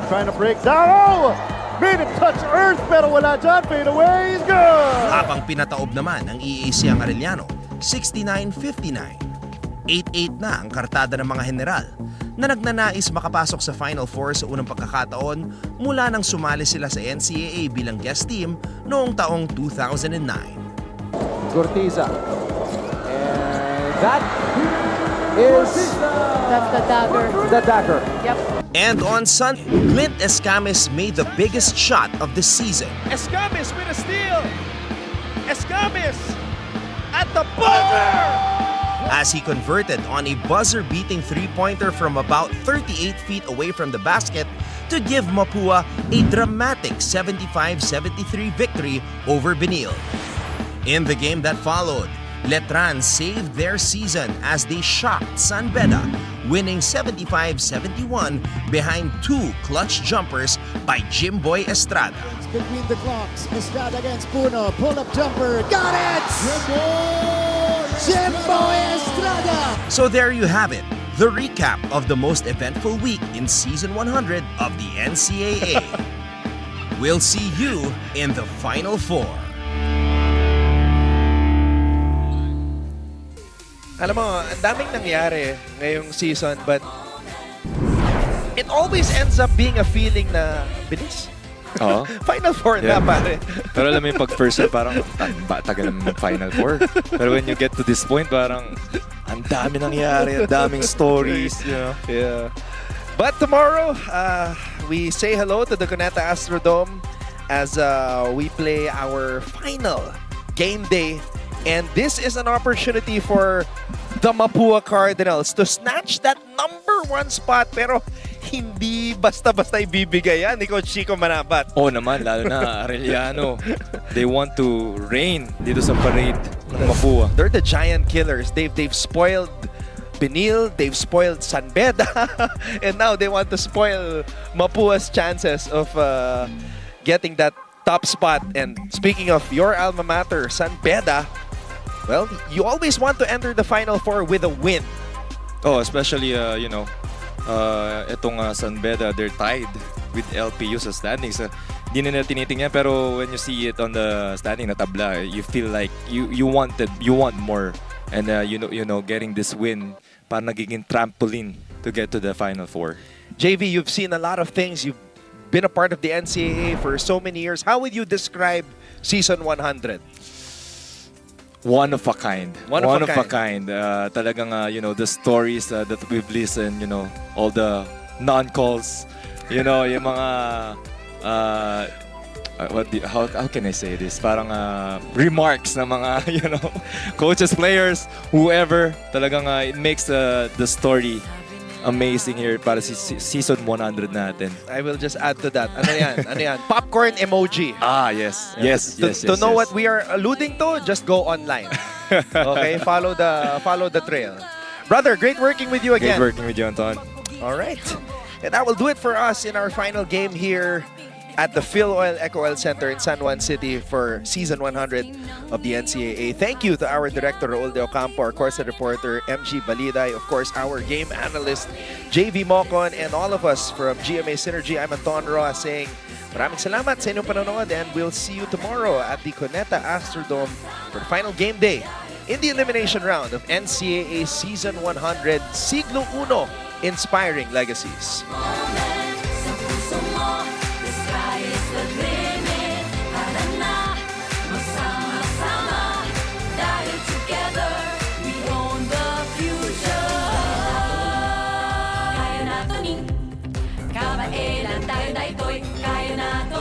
S3: trying to break down. Oh! Made it touch earth pero wala dyan. Fade away, he's good!
S1: Habang pinataob naman ang EAC ang Arellano 69-59. 8-8 na ang kartada ng mga general na nagnanais makapasok sa Final Four sa unang pagkakataon mula nang sumali sila sa NCAA bilang guest team noong taong 2009.
S3: Cortiza. And that is...
S12: That's the dagger.
S3: The dagger.
S12: Yep.
S1: And on Sunday, Clint Escamis made the biggest shot of the season.
S17: Escamis with a steal. Escamis at the buzzer.
S1: As he converted on a buzzer-beating three-pointer from about 38 feet away from the basket to give Mapua a dramatic 75-73 victory over Benil. In the game that followed, Letran saved their season as they shocked San Beda, winning 75-71 behind two clutch jumpers by Jimboy Estrada.
S3: Between the clocks, Estrada against Puno, pull-up jumper, got it! Jimboy Estrada!
S1: So there you have it, the recap of the most eventful week in Season 100 of the NCAA. We'll see you in the Final Four.
S17: Alam mo, ang daming nangyari ngayong season but it always ends up being a feeling na bilis.
S2: Oo.
S17: Final Four na, pare.
S2: Pero alam mo yung pag-first parang tagal naman mag-Final Four. Pero when you get to this point, parang ang dami nangyari, ang daming stories, you know?
S17: Yeah. But tomorrow, we say hello to the Cuneta Astrodome as we play our final game day. And this is an opportunity for the Mapua Cardinals to snatch that #1 spot. Pero hindi basta-basta ibibigay yan ni Coach Chico Manabat.
S2: Oo naman, lalo na Arellano. They want to reign dito sa parade ng Mapua.
S17: They're the giant killers. They've spoiled Benil, they've spoiled San Beda, and now they want to spoil Mapua's chances of getting that top spot. And speaking of your alma mater, San Beda, well, you always want to enter the Final Four with a win.
S2: Oh, especially, itong San Beda, they're tied with LPU sa standings. Hindi na tinitingnan, pero when you see it on the standing na tabla, you feel like you want more. And you know, getting this win, parang nagiging trampoline to get to the Final Four.
S17: JV, you've seen a lot of things. You've been a part of the NCAA for so many years. How would you describe Season 100?
S2: One of a kind.
S17: One of a kind.
S2: Talagang, the stories that we've listened, all the non-calls, yung mga, how can I say this? Parang remarks ng mga, coaches, players, whoever. Talagang it makes the story amazing here para season 100 natin.
S17: I will just add to that. Ano yan? Popcorn emoji.
S2: Yes.
S17: To know what we are alluding to, just go online. Okay? Follow the trail. Brother, great working with you again.
S2: Great working with you, Anton.
S17: All right. And that will do it for us in our final game here at the Phil Oil Eco Oil Center in San Juan City for Season 100 of the NCAA. Thank you to our director, Raul De Ocampo, our course reporter, MG Baliday, of course, our game analyst, JV Mocon, and all of us from GMA Synergy. I'm Anton Roa saying maraming salamat sa inyong panonood, and we'll see you tomorrow at the Cuneta Astrodome for the final game day in the elimination round of NCAA Season 100 Siglo Uno, Inspiring Legacies.
S13: Kabailan tayo na ito'y kaya natin.